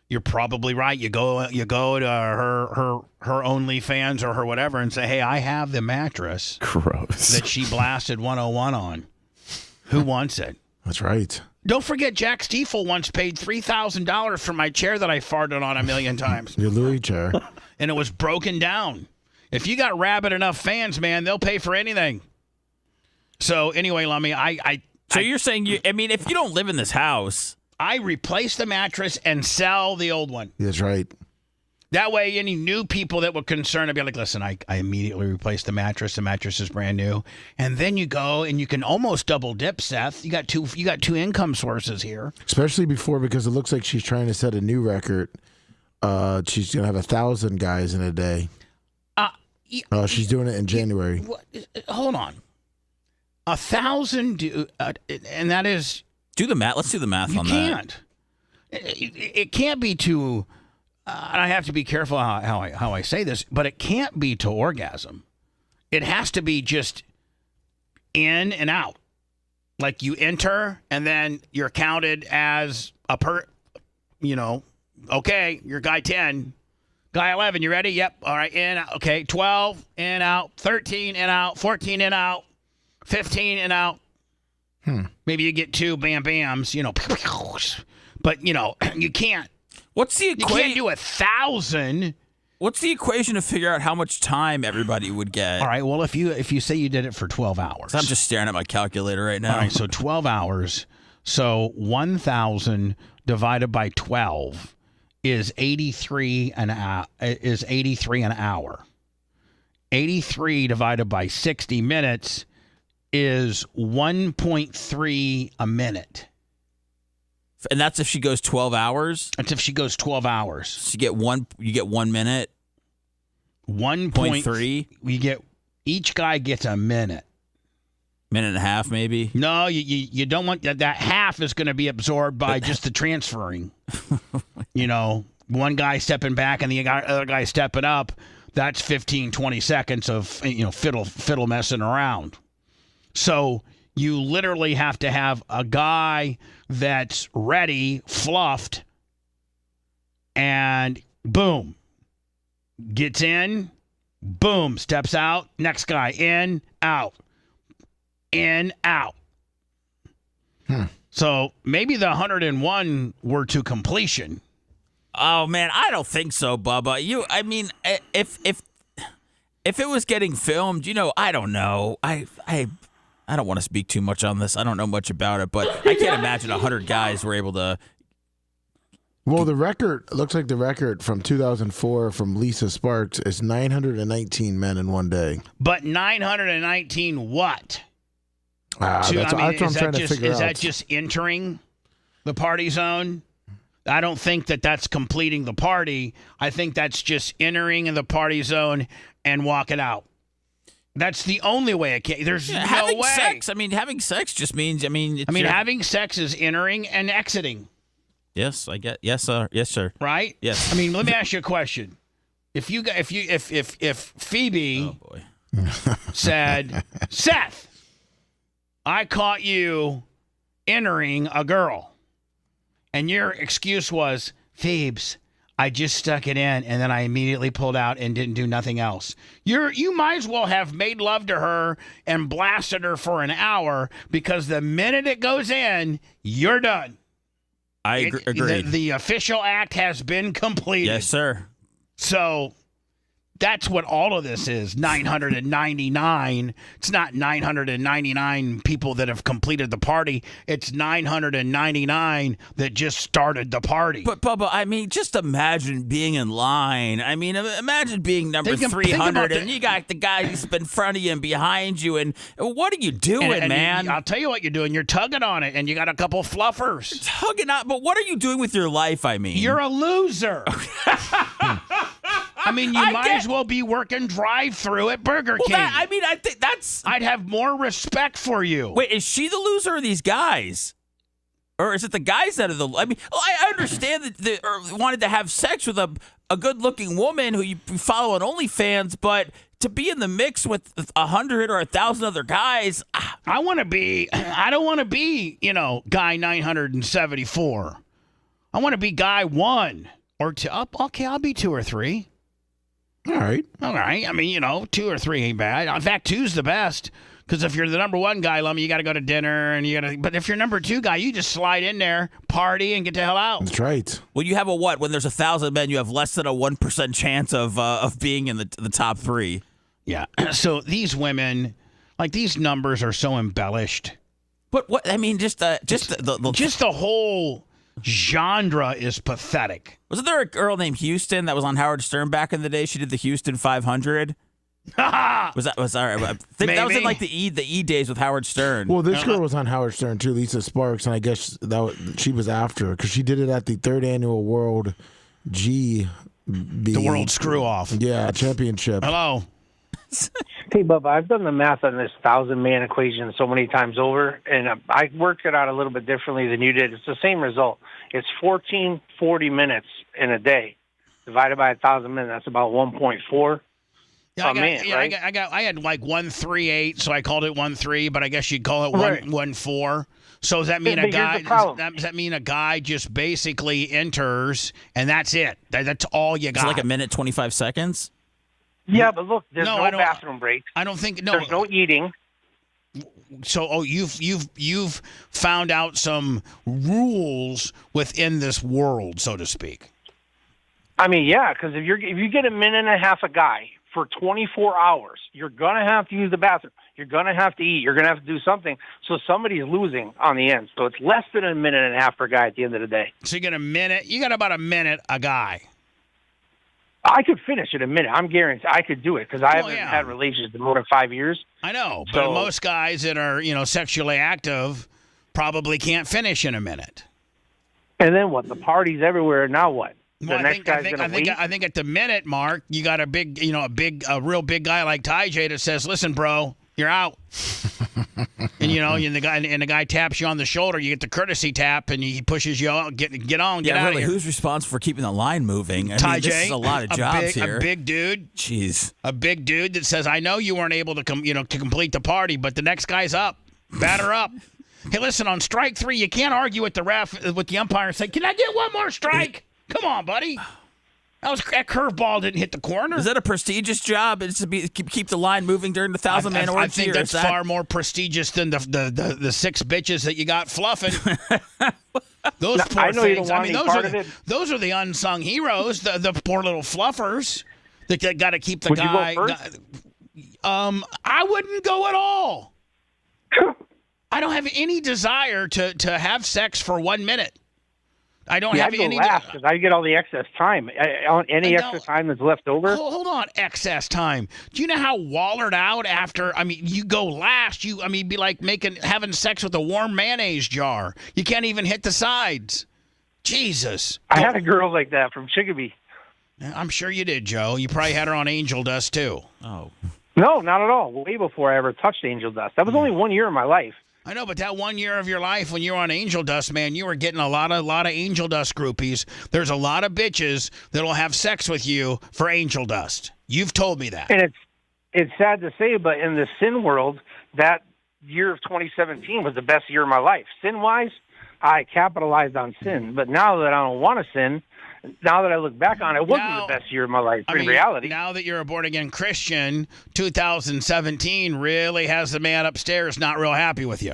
You're probably right. You go to her OnlyFans or her whatever and say, "Hey, I have the mattress." Gross. That she blasted 101 on. Who wants it? That's right. Don't forget, Jack Stiefel once paid $3,000 for my chair that I farted on a million times. Your Louis chair. And it was broken down. If you got rabid enough fans, man, they'll pay for anything. So anyway, Lummy, So you're saying if you don't live in this house, I replace the mattress and sell the old one. That's right. That way, any new people that were concerned, I'd be like, listen, I immediately replaced the mattress. The mattress is brand new. And then you go and you can almost double dip, Seth. You got two income sources here. Especially because it looks like she's trying to set a new record. She's going to have 1,000 guys in a day. She's doing it in January. Hold on. 1,000, and that is... Do the math. Let's do the math on that. You can't. It can't be to... and I have to be careful how I say this, but it can't be to orgasm. It has to be just in and out. Like you enter, and then you're counted as okay, you're guy 10. Guy 11, you ready? Yep. All right, in, out. Okay, 12, in, out. 13, in, out. 14, in, out. 15, in, out. Maybe you get 2 bam-bams, but, you can't. What's the equation? You can't do 1,000. What's the equation to figure out how much time everybody would get? All right, well, if you say you did it for 12 hours. I'm just staring at my calculator right now. All right, so 12 hours. So 1,000 divided by 12 is 83 an hour. 83 divided by 60 minutes is 1.3 a minute. And that's if she goes 12 hours? That's if she goes 12 hours. So you get 1 minute? 1.3. Each guy gets a minute. Minute and a half, maybe? No, you don't want that half is going to be absorbed by just the transferring. One guy stepping back and the other guy stepping up. That's 15, 20 seconds of fiddle messing around. So you literally have to have a guy that's ready, fluffed, and boom, gets in, boom, steps out, next guy in, out. So maybe the 101 were to completion. Oh man, I don't think so, Bubba. If it was getting filmed, I don't know. I don't want to speak too much on this. I don't know much about it, but I can't imagine 100 guys were able to Well, the record looks like the record from 2004 from Lisa Sparks is 919 men in one day. But 919 what? That's what I'm trying to figure out. Is that just entering the party zone? I don't think that's completing the party. I think that's just entering in the party zone and walking out. That's the only way it can. There's no having way. Sex. I mean, having sex just means. Having sex is entering and exiting. Yes, I get. Yes, sir. Yes, sir. Right. Yes. I mean, let me ask you a question. If Phoebe said, Seth, I caught you entering a girl. And your excuse was, Phoebes, I just stuck it in, and then I immediately pulled out and didn't do nothing else. You might as well have made love to her and blasted her for an hour, because the minute it goes in, you're done. I agree. The official act has been completed. Yes, sir. So that's what all of this is, 999. It's not 999 people that have completed the party. It's 999 that just started the party. But, Bubba, I mean, just imagine being in line. I mean, imagine being number 300 and you got the guy who's in front of you and behind you. And what are you doing, man? I'll tell you what you're doing. You're tugging on it, and you got a couple fluffers. Tugging on, but what are you doing with your life, I mean? You're a loser. I mean, you might as well be working drive-through at Burger King. I think that's... I'd have more respect for you. Wait, is she the loser or these guys? Or is it the guys that are the... I mean, I understand that they wanted to have sex with a good-looking woman who you follow on OnlyFans, but to be in the mix with 100 or 1,000 other guys... I don't want to be, guy 974. I want to be guy 1 or 2. Okay, I'll be 2 or 3. All right. I mean, 2 or 3 ain't bad. In fact, 2's the best. Because if you're the number 1 guy, Lummy, you got to go to dinner, but if you're number 2 guy, you just slide in there, party, and get the hell out. That's right. Well, you have a what? When there's 1,000 men, you have less than a 1% chance of being in the top 3. Yeah. So these women, these numbers are so embellished. But what? I mean, just the whole genre is pathetic. Wasn't there a girl named Houston that was on Howard Stern back in the day? She did the Houston 500. was that I think that was in the E days with Howard Stern. Well, this girl was on Howard Stern too, Lisa Sparks, and I guess she was after because she did it at the 3rd annual World the World Screw Off. Yeah, championship. Hello. Hey, Bubba, I've done the math on this 1,000-man equation so many times over, and I worked it out a little bit differently than you did. It's the same result. It's 40 minutes in a day. Divided by 1,000 men, that's about 1.4 a man, right? I had 138, so I called it 1.3, but I guess you'd call it 1.4. So does that mean does that mean a guy just basically enters and that's it? That's all you got? It's like a minute 25 seconds? Yeah, but look, there's no bathroom breaks. I don't think there's no eating. So, you've found out some rules within this world, so to speak. I mean, yeah, because if you get a minute and a half a guy for 24 hours, you're gonna have to use the bathroom. You're gonna have to eat. You're gonna have to do something. So somebody's losing on the end. So it's less than a minute and a half per guy at the end of the day. So you get a minute. You got about a minute a guy. I could finish in a minute. I'm guaranteed I could do it because I haven't had relations in more than 5 years. I know, but most guys that are sexually active probably can't finish in a minute. And then what? The party's everywhere. Now what? I think at the minute mark, you got a real big guy like Ty J that says, "Listen, bro, you're out." and the guy taps you on the shoulder. You get the courtesy tap, and he pushes you out. Get on, get out of here. Who's responsible for keeping the line moving? Ty J. This is a lot of jobs here. A big dude. Jeez. A big dude that says, "I know you weren't able to to complete the party, but the next guy's up. Batter up." Hey, listen, on strike 3, you can't argue with the umpire and say, "Can I get one more strike?" Come on, buddy. That curveball didn't hit the corner. Is that a prestigious job? It's to keep the line moving during the 1,000-man order? I think that's far more prestigious than the 6 bitches that you got fluffing. Those poor things. Those are the unsung heroes. The poor little fluffers that got to keep the guy. Would you go first? I wouldn't go at all. I don't have any desire to have sex for 1 minute. I don't have any. Last because I get all the excess time. Any extra time that's left over. Hold on, excess time. Do you know how wallered out after? I mean, you go last. Be like having sex with a warm mayonnaise jar. You can't even hit the sides. Jesus. I had a girl like that from Chicopee. I'm sure you did, Joe. You probably had her on angel dust too. Oh. No, not at all. Way before I ever touched angel dust. That was only 1 year of my life. I know, but that 1 year of your life when you were on angel dust, man, you were getting a lot of angel dust groupies. There's a lot of bitches that'll have sex with you for angel dust. You've told me that. And it's sad to say, but in the sin world, that year of 2017 was the best year of my life. Sin-wise, I capitalized on sin. But now that I don't want to sin, now that I look back on it, it wasn't the best year of my life in reality. Now that you're a born-again Christian, 2017 really has the man upstairs not real happy with you.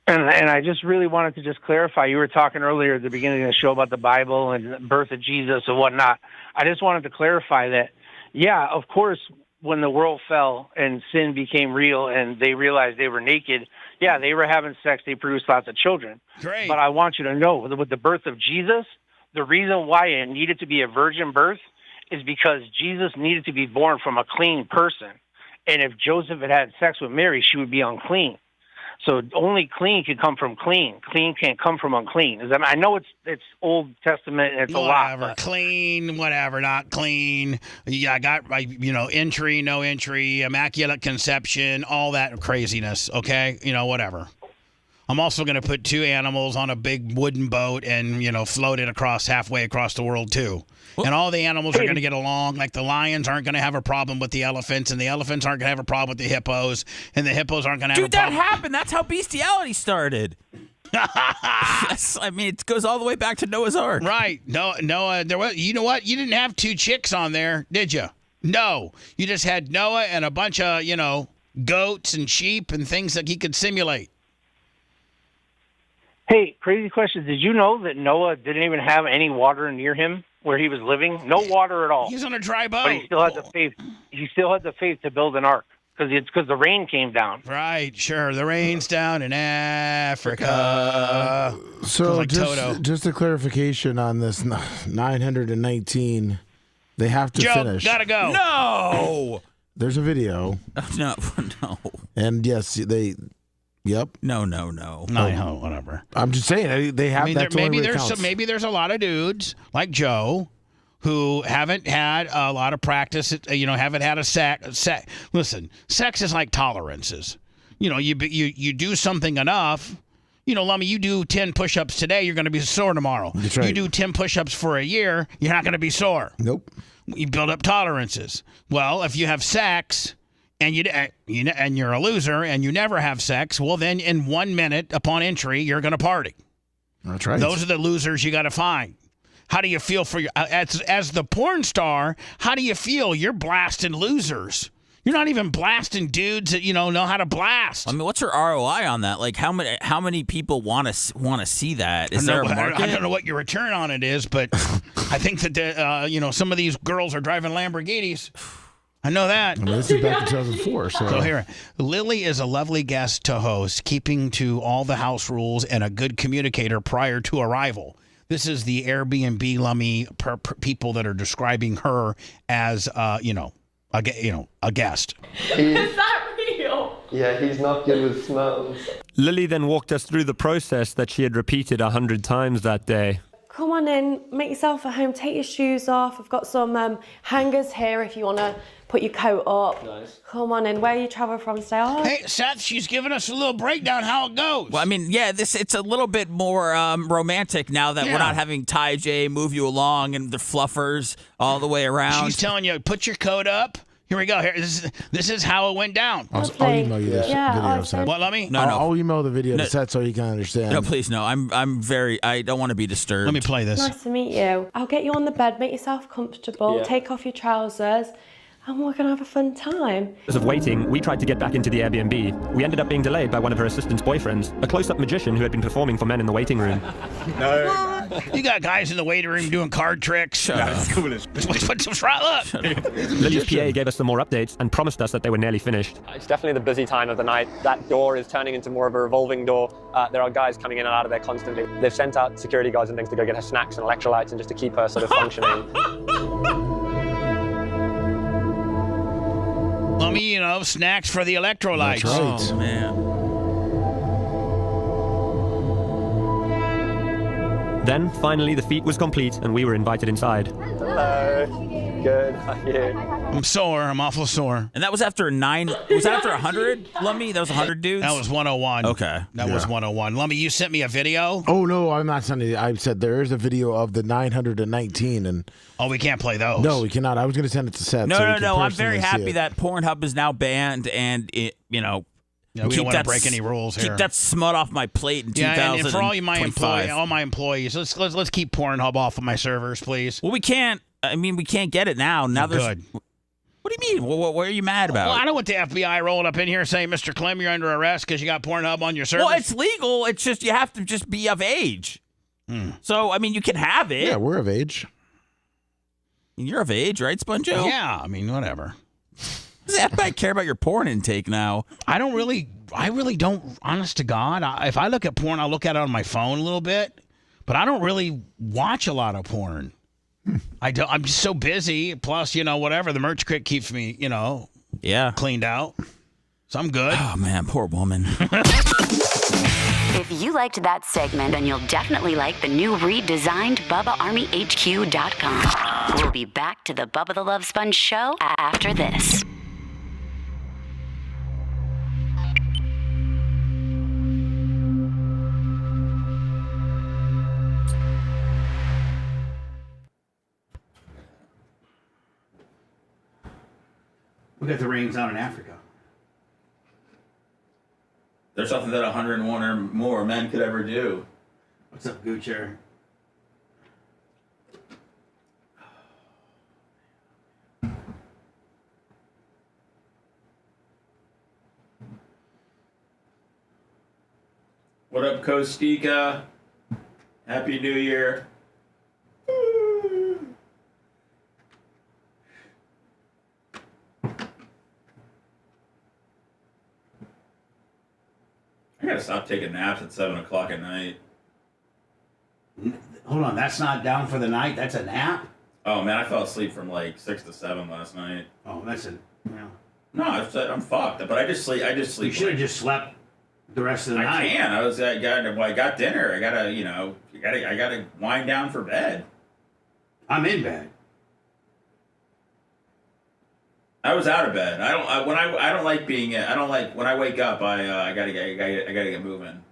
And I just really wanted to just clarify. You were talking earlier at the beginning of the show about the Bible and the birth of Jesus and whatnot. I just wanted to clarify that, yeah, of course, when the world fell and sin became real and they realized they were naked, yeah, they were having sex. They produced lots of children. Great. But I want you to know, with the birth of Jesus, the reason why it needed to be a virgin birth is because Jesus needed to be born from a clean person. And if Joseph had sex with Mary, she would be unclean. So only clean can come from clean. Clean can't come from unclean. I know it's Old Testament and it's a lot. Whatever, clean, whatever, not clean. Yeah, I got entry, no entry, immaculate conception, all that craziness. Okay, whatever. I'm also going to put 2 animals on a big wooden boat and, float it halfway across the world, too. And all the animals are going to get along. Like the lions aren't going to have a problem with the elephants, and the elephants aren't going to have a problem with the hippos, and the hippos aren't going to have a problem. Dude, that happened. That's how bestiality started. Yes, it goes all the way back to Noah's Ark. Right. Noah, there was. You know what? You didn't have 2 chicks on there, did you? No. You just had Noah and a bunch of, goats and sheep and things that he could simulate. Hey, crazy question. Did you know that Noah didn't even have any water near him where he was living? No water at all. He's on a dry boat. But he still had the faith. He still had the faith to build an ark because the rain came down. Right, sure. The rain's down in Africa. So just a clarification on this 919. They have to finish. Gotta go. No. There's a video. No. And yes, they. Yep. No, whatever. I'm just saying they have that. Maybe there's a lot of dudes like Joe who haven't had a lot of practice. Haven't had a sex. Listen, sex is like tolerances. You do something enough. Lummy, you do 10 push-ups today, you're going to be sore tomorrow. That's right. You do 10 push-ups for a year, you're not going to be sore. Nope. You build up tolerances. Well, if you have sex. And you're a loser, and you never have sex. Well, then in 1 minute upon entry, you're going to party. That's right. Those are the losers you got to find. How do you feel for your as the porn star? How do you feel? You're blasting losers. You're not even blasting dudes that know how to blast. What's your ROI on that? Like how many people want to see that? Is there a market? I don't know what your return on it is, but I think that some of these girls are driving Lamborghinis. I know that. This is back in 2004. So here, Lily is a lovely guest to host, keeping to all the house rules and a good communicator prior to arrival. This is the Airbnb Lummy people that are describing her as, a guest. Is that real? Yeah, he's not good with smells. Lily then walked us through the process that she had repeated 100 times that day. Come on in, make yourself at home, take your shoes off. I've got some hangers here if you want to put your coat up. Nice. Come on in. Where you travel from, stay on. Hey, Seth, she's giving us a little breakdown how it goes. Well, it's a little bit more romantic now that we're not having Ty J move you along and the fluffers all the way around. She's telling you, put your coat up. Here we go. Here, this is how it went down. I'll email you this video, Seth. What, Lummy? No. I'll email the video to Seth so you can understand. No, please, no. I don't want to be disturbed. Let me play this. Nice to meet you. I'll get you on the bed, make yourself comfortable, take off your trousers. and we're going to have a fun time. Because of waiting, we tried to get back into the Airbnb. We ended up being delayed by one of her assistant's boyfriends, a close-up magician who had been performing for men in the waiting room. You got guys in the waiting room doing card tricks. What's wrong? Look. Lily's PA gave us some more updates and promised us that they were nearly finished. It's definitely the busy time of the night. That door is turning into more of a revolving door. There are guys coming in and out of there constantly. They've sent out security guards and things to go get her snacks and electrolytes and just to keep her sort of functioning. Let me, snacks for the electrolytes. That's right. Oh, man. Then, finally, the feat was complete and we were invited inside. Hello. Good. How are you? I'm sore. I'm awful sore. And that was after 9. Was that after 100, Lummy? That was 100 dudes? That was 101. Okay. That was 101. Lummy, you sent me a video? Oh, no, I'm not sending it. I said there is a video of the 919. And oh, we can't play those. No, we cannot. I was going to send it to Seth. No. I'm very happy that Pornhub is now banned and, it, we don't want to break any rules here. Keep that smut off my plate in 2025. And for all my employees, let's keep Pornhub off of my servers, please. Well, we can't. I mean, we can't get it now. Now there's. Good. What do you mean? What are you mad about? Well, I don't want the FBI rolling up in here saying, Mr. Clem, you're under arrest because you got Pornhub on your servers. Well, it's legal. It's just you have to just be of age. So, I mean, you can have it. Yeah, we're of age. You're of age, right, Sponjo? Yeah, I mean, whatever. Does the FBI care about your porn intake now? I really don't, honest to God. If I look at porn, I'll look at it on my phone a little bit, but I don't really watch a lot of porn. I'm just so busy. Plus, whatever. The merch kit keeps me, cleaned out. So I'm good. Oh, man, poor woman. If you liked that segment, then you'll definitely like the new redesigned BubbaArmyHQ.com. We'll be back to the Bubba the Love Sponge show after this. We got the rains out in Africa. There's something that 101 or more men could ever do. What's up, Goocher? What up, Kostika? Happy New Year. I gotta stop taking naps at 7 o'clock at night. Hold on, that's not down for the night. That's a nap. Oh man, I fell asleep from like 6 to 7 last night. Oh, that's a. No, I'm fucked. But I just sleep. You should have just slept the rest of the night. I can. I got dinner. I gotta wind down for bed. I'm in bed. I was out of bed. I don't like being. I don't like when I wake up. I gotta get moving.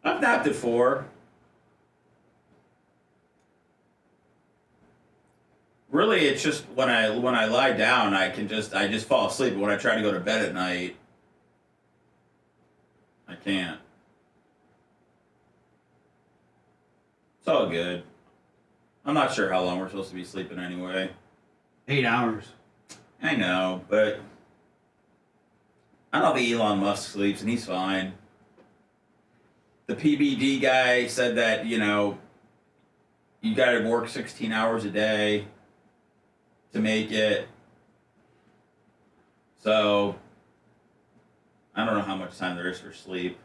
I've napped at 4. Really, it's just when I lie down, I just fall asleep. But when I try to go to bed at night, I can't. It's all good. I'm not sure how long we're supposed to be sleeping anyway. 8 hours. I know, but I don't think Elon Musk sleeps, and he's fine. The PBD guy said that, you got to work 16 hours a day to make it. So, I don't know how much time there is for sleep.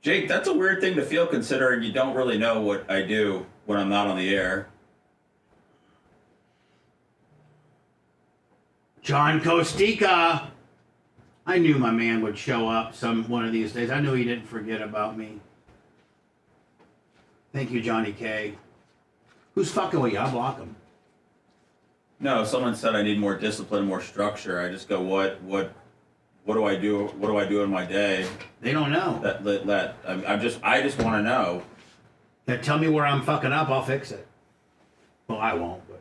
Jake, that's a weird thing to feel considering you don't really know what I do when I'm not on the air. John Costica. I knew my man would show up one of these days. I knew he didn't forget about me. Thank you, Johnny K. Who's fucking with you? I'll block him. No, someone said I need more discipline, more structure. I just go, what do I do? What do I do in my day? They don't know. I just want to know. Yeah, tell me where I'm fucking up. I'll fix it. Well, I won't, but.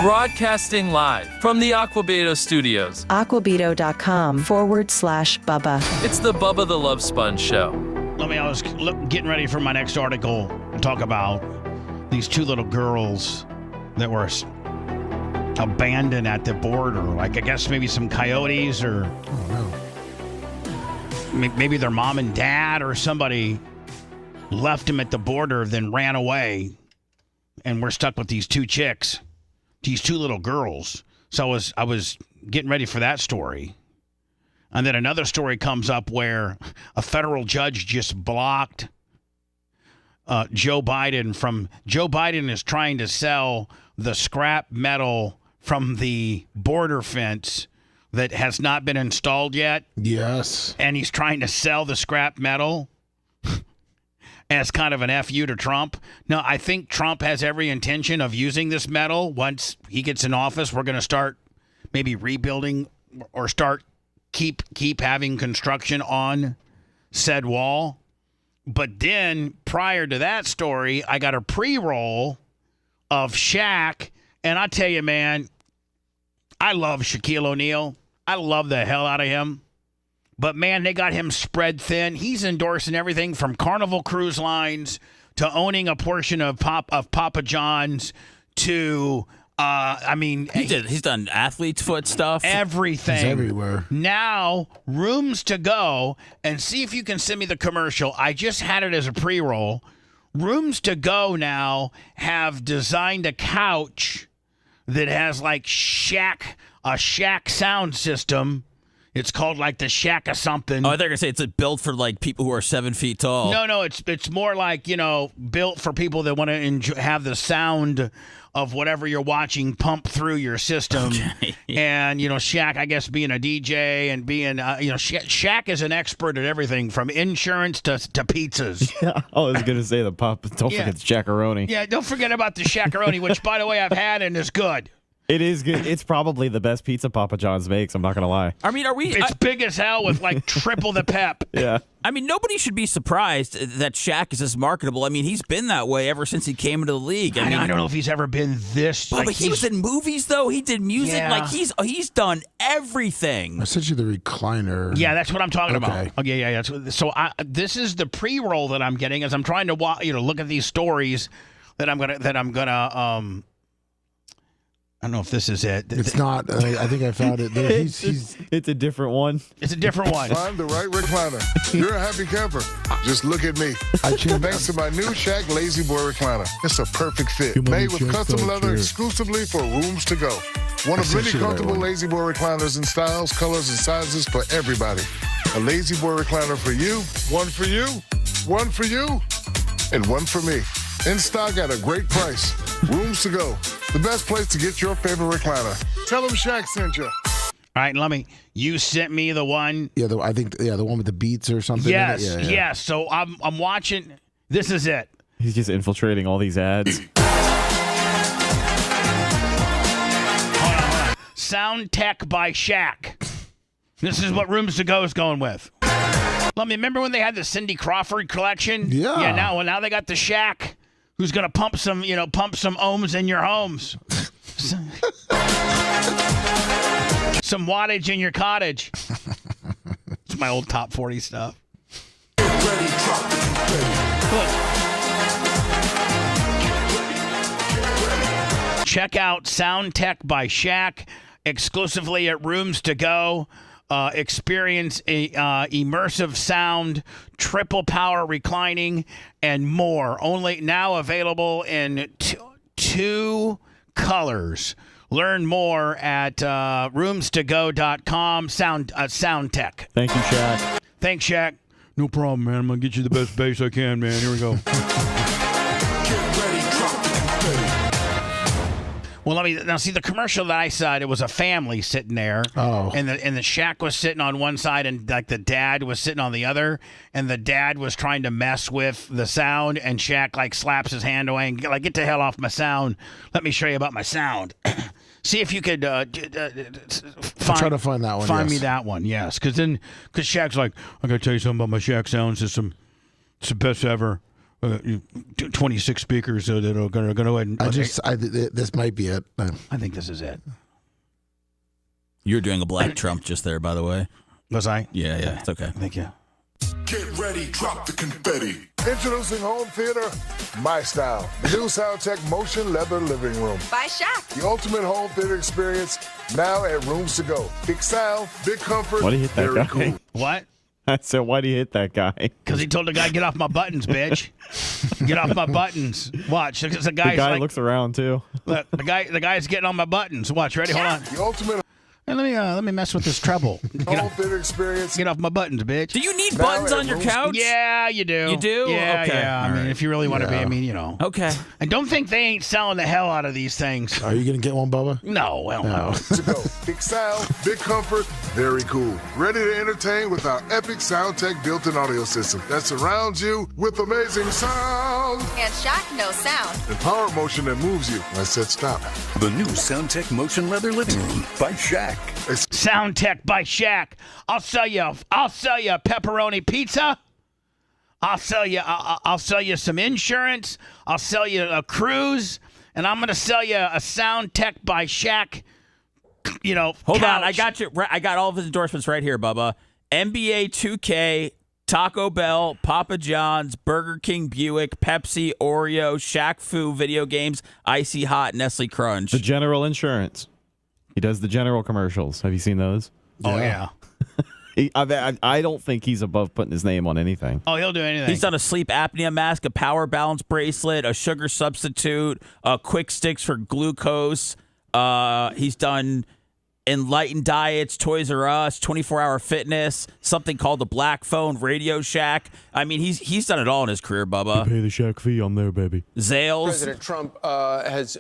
Broadcasting live from the Aquabeto studios. Aquabeto.com/Bubba. It's the Bubba the Love Sponge Show. I was getting ready for my next article to talk about these two little girls that were abandoned at the border. Like, I guess maybe some coyotes or maybe their mom and dad or somebody left them at the border, then ran away. And we're stuck with these two chicks. These two little girls. So I was getting ready for that story. And then another story comes up where a federal judge just blocked Joe Biden Joe Biden is trying to sell the scrap metal from the border fence that has not been installed yet. Yes. And he's trying to sell the scrap metal as kind of an FU to Trump. No, I think Trump has every intention of using this metal. Once he gets in office, we're going to start maybe rebuilding or keep having construction on said wall. But then prior to that story, I got a pre-roll of Shaq. And I tell you, man, I love Shaquille O'Neal. I love the hell out of him. But, man, they got him spread thin. He's endorsing everything from Carnival Cruise Lines to owning a portion of Papa John's to, he's done athlete's foot stuff. Everything. He's everywhere. Now, Rooms to Go, and see if you can send me the commercial. I just had it as a pre-roll. Rooms to Go now have designed a couch that has like a Shaq sound system. It's called like the Shack of something. Oh, they're gonna say it's built for like people who are 7 feet tall. No, it's more like, built for people that want to have the sound of whatever you're watching pump through your system. Okay. And Shaq, I guess, being a DJ and being Shaq is an expert at everything from insurance to pizzas. Yeah, I was gonna say the pop. Don't forget the Shaq-a-roni. Yeah, don't forget about the Shaq-a-roni, which, by the way, I've had and is good. It is good. It's probably the best pizza Papa John's makes. I'm not gonna lie. I mean, It's big as hell with like triple the pep. Yeah. I mean, nobody should be surprised that Shaq is this marketable. I mean, he's been that way ever since he came into the league. I don't know if he's ever been this. But he was in movies though. He did music. Yeah. Like he's done everything. I sent you the recliner. Yeah, that's what I'm talking about. Okay, yeah. So this is the pre-roll that I'm getting as I'm trying to look at these stories that I'm gonna I don't know if this is it. It's not. I think I found it. It's a different one. It's a different one. Find the right recliner. You're a happy camper. Just look at me. Thanks to my new Shack Lazy Boy recliner. It's a perfect fit. Made with custom leather exclusively for rooms to go. One of many comfortable Lazy Boy recliners in styles, colors, and sizes for everybody. A Lazy Boy recliner for you, one for you, one for you, and one for me. In stock at a great price. Rooms to go. The best place to get your favorite recliner. Tell them Shaq sent you. All right, you sent me the one. Yeah, the one with the beats or something. Yes, in it. Yeah. yes. So I'm watching. This is it. He's just infiltrating all these ads. Hold on. Sound Tech by Shaq. This is what Rooms to Go is going with. Remember when they had the Cindy Crawford collection? Yeah. Yeah. Now they got the Shaq, who's gonna pump some ohms in your homes. Some wattage in your cottage. It's my old top 40 stuff. Look. Check out Sound Tech by Shaq exclusively at Rooms to Go. Experience immersive sound, triple power reclining, and more. Only now available in two colors. Learn more at roomstogo.com. Sound Tech. Thank you, Shaq. Thanks, Shaq. No problem, man. I'm going to get you the best bass I can, man. Here we go. Well, now see the commercial that I saw. It was a family sitting there, and the Shaq was sitting on one side, and like the dad was sitting on the other, and the dad was trying to mess with the sound, and Shaq like slaps his hand away and like, get the hell off my sound. Let me show you about my sound. See if you could try to find that one. Find me that one, yes, because Shaq's like, I gotta tell you something about my Shaq sound system. It's the best ever. 26 speakers that are going to go ahead and... this might be it. I think this is it. You're doing a black Trump just there, by the way. Was I? Yeah, it's okay. Thank you. Get ready, drop the confetti. Introducing Home Theater, My Style. The new SoundTech Motion Leather Living Room. By Shaq. The ultimate home theater experience, now at Rooms to Go. Big sound, big comfort, Why do you hit that guy? Cool. What? I said, why do you hit that guy? Because he told the guy, get off my buttons, bitch. Get off my buttons. Watch. The guy looks around, too. Look, the guy's getting on my buttons. Watch. Ready? Hold on. The ultimate... Hey, let me mess with this treble. Home theater experience. Get off my buttons, bitch. Do you need buttons on your couch? Yeah, you do. You do? Yeah, okay. yeah. I mean, if you really want to be, Okay. I don't think they ain't selling the hell out of these things. Are you going to get one, Bubba? No, well, no. To go. Big sound, big comfort, very cool. Ready to entertain with our epic SoundTech built-in audio system that surrounds you with amazing sound. And Shaq knows sound. And power motion that moves you. I said stop. The new SoundTech Motion Leather Living Room by Shaq. SoundTech by Shaq. I'll sell you a pepperoni pizza. I'll sell you some insurance. I'll sell you a cruise, and I'm gonna sell you a SoundTech by Shaq. Hold on, I got you. I got all of his endorsements right here, Bubba. NBA 2K, Taco Bell, Papa John's, Burger King, Buick, Pepsi, Oreo, Shaq Fu video games, Icy Hot, Nestle Crunch. The General Insurance. He does the General commercials. Have you seen those? Oh, yeah. I don't think he's above putting his name on anything. Oh, he'll do anything. He's done a sleep apnea mask, a power balance bracelet, a sugar substitute, quick sticks for glucose. He's done Enlightened Diets, Toys R Us, 24-hour fitness, something called the Black Phone, Radio Shack. I mean, he's done it all in his career, Bubba. You pay the Shack fee, I'm there, baby. Zales. President Trump has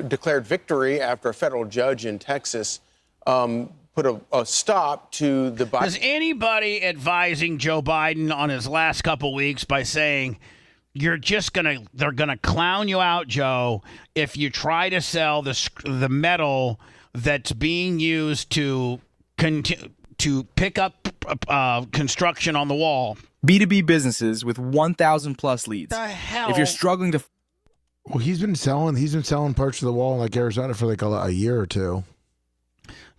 declared victory after a federal judge in Texas put a stop to the Biden. Is anybody advising Joe Biden on his last couple weeks by saying they're gonna clown you out, Joe, if you try to sell the metal that's being used to pick up construction on the wall? B2B businesses with 1,000 plus leads. The hell? If you're struggling to... Well, he's been selling parts of the wall in like Arizona for like a year or two.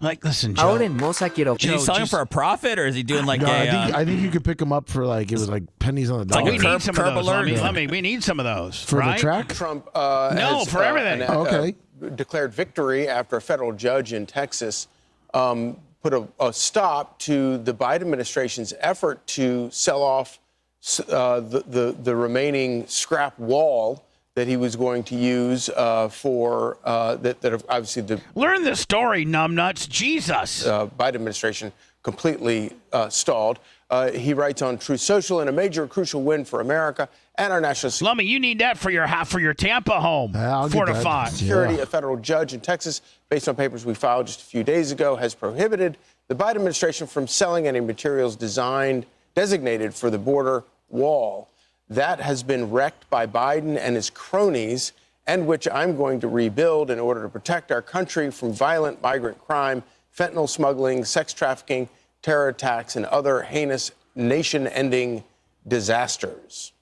Like, listen, Joe. Is he selling for a profit, or is he doing like I think you could pick them up for like, it was like pennies on the dollar. We need some of those. We need some of those for right? the track. Trump no, for everything. Okay. declared victory after a federal judge in Texas put a stop to the Biden administration's effort to sell off the remaining scrap wall that he was going to use for that obviously the learn the story, numbnuts. Jesus, Biden administration completely stalled. He writes on Truth Social, in a major crucial win for America and our national security. Lummy, you need that for your Tampa home. Fortified. Security, a federal judge in Texas, based on papers we filed just a few days ago, has prohibited the Biden administration from selling any materials designated for the border wall. That has been wrecked by Biden and his cronies, and which I'm going to rebuild in order to protect our country from violent migrant crime, fentanyl smuggling, sex trafficking, terror attacks, and other heinous nation-ending disasters.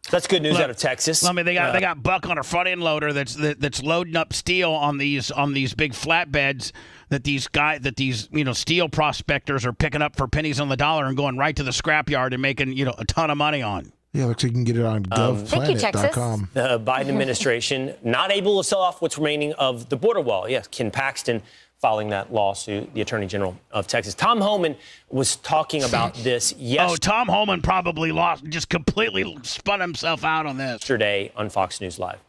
That's good news out of Texas. Lummy, they got Buck on a front end loader that's loading up steel on these big flatbeds that these steel prospectors are picking up for pennies on the dollar and going right to the scrapyard and making a ton of money on. Yeah, looks like you can get it on govplanet.com. The Biden administration not able to sell off what's remaining of the border wall. Yes, Ken Paxton filing that lawsuit, the Attorney General of Texas. Tom Homan was talking about this yesterday. Oh, Tom Homan probably just completely spun himself out on this. Yesterday on Fox News Live.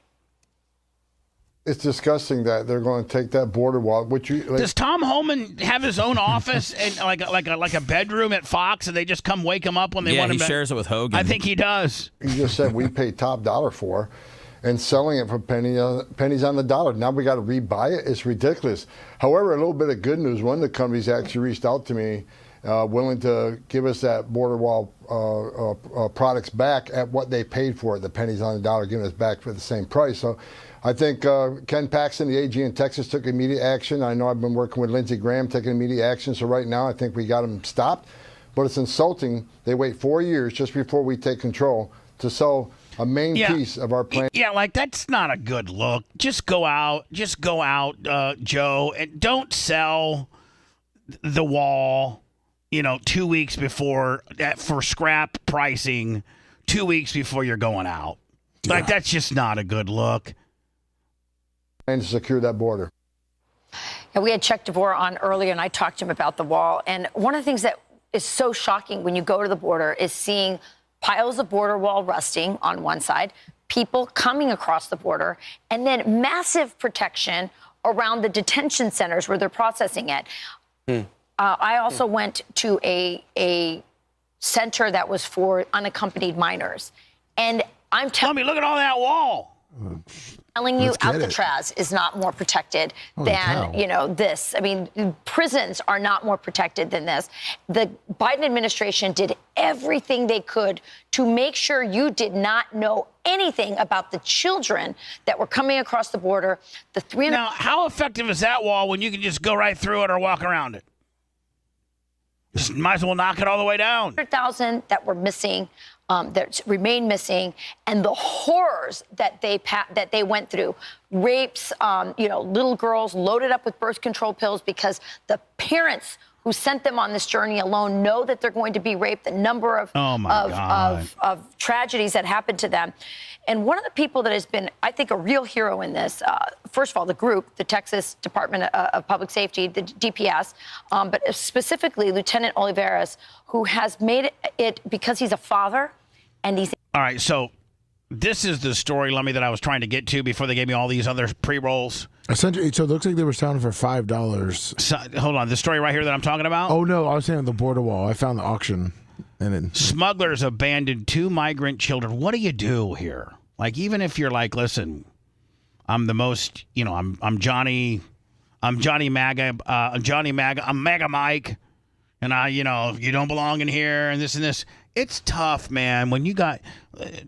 It's disgusting that they're going to take that border wall. Does Tom Homan have his own office and like a bedroom at Fox, and they just come wake him up when they want him? Yeah, he shares it with Hogan. I think he does. You just said we pay top dollar for, and selling it for pennies on the dollar. Now we got to rebuy it. It's ridiculous. However, a little bit of good news. One of the companies actually reached out to me, willing to give us that border wall products back at what they paid for it, the pennies on the dollar, giving us back for the same price. So I think Ken Paxton, the AG in Texas, took immediate action. I know I've been working with Lindsey Graham, taking immediate action. So right now I think we got them stopped. But it's insulting. They wait 4 years just before we take control to sell a main piece of our plan. Yeah, that's not a good look. Just go out, Joe, and don't sell the wall, 2 weeks before for scrap pricing, 2 weeks before you're going out. Yeah. That's just not a good look. And to secure that border. Yeah, we had Chuck DeVore on earlier, and I talked to him about the wall. And one of the things that is so shocking when you go to the border is seeing piles of border wall rusting on one side, people coming across the border, and then massive protection around the detention centers where they're processing it. I also went to a center that was for unaccompanied minors. And I'm telling me, look at all that wall. Telling you Alcatraz is not more protected than, this. I mean, prisons are not more protected than this. The Biden administration did everything they could to make sure you did not know anything about the children that were coming across the border. Now, how effective is that wall when you can just go right through it or walk around it? Just might as well knock it all the way down. 100,000 that were missing. That remain missing, and the horrors that they went through, rapes, little girls loaded up with birth control pills because the parents who sent them on this journey alone know that they're going to be raped. The number of tragedies that happened to them, and one of the people that has been, I think, a real hero in this. First of all, the group, the Texas Department of Public Safety, the DPS, but specifically Lieutenant Olivares, who has made it because he's a father. And he's all right, so this is the story, Lummy, that I was trying to get to before they gave me all these other pre-rolls. So it looks like they were selling for $5. So, hold on, the story right here that I'm talking about? Oh, no, I was saying the border wall. I found the auction. Smugglers abandoned 2 migrant children. What do you do here? Even if you're listen, I'm the most, I'm Johnny Maga, I'm Maga Mike, and you don't belong in here, and this. It's tough, man, when you got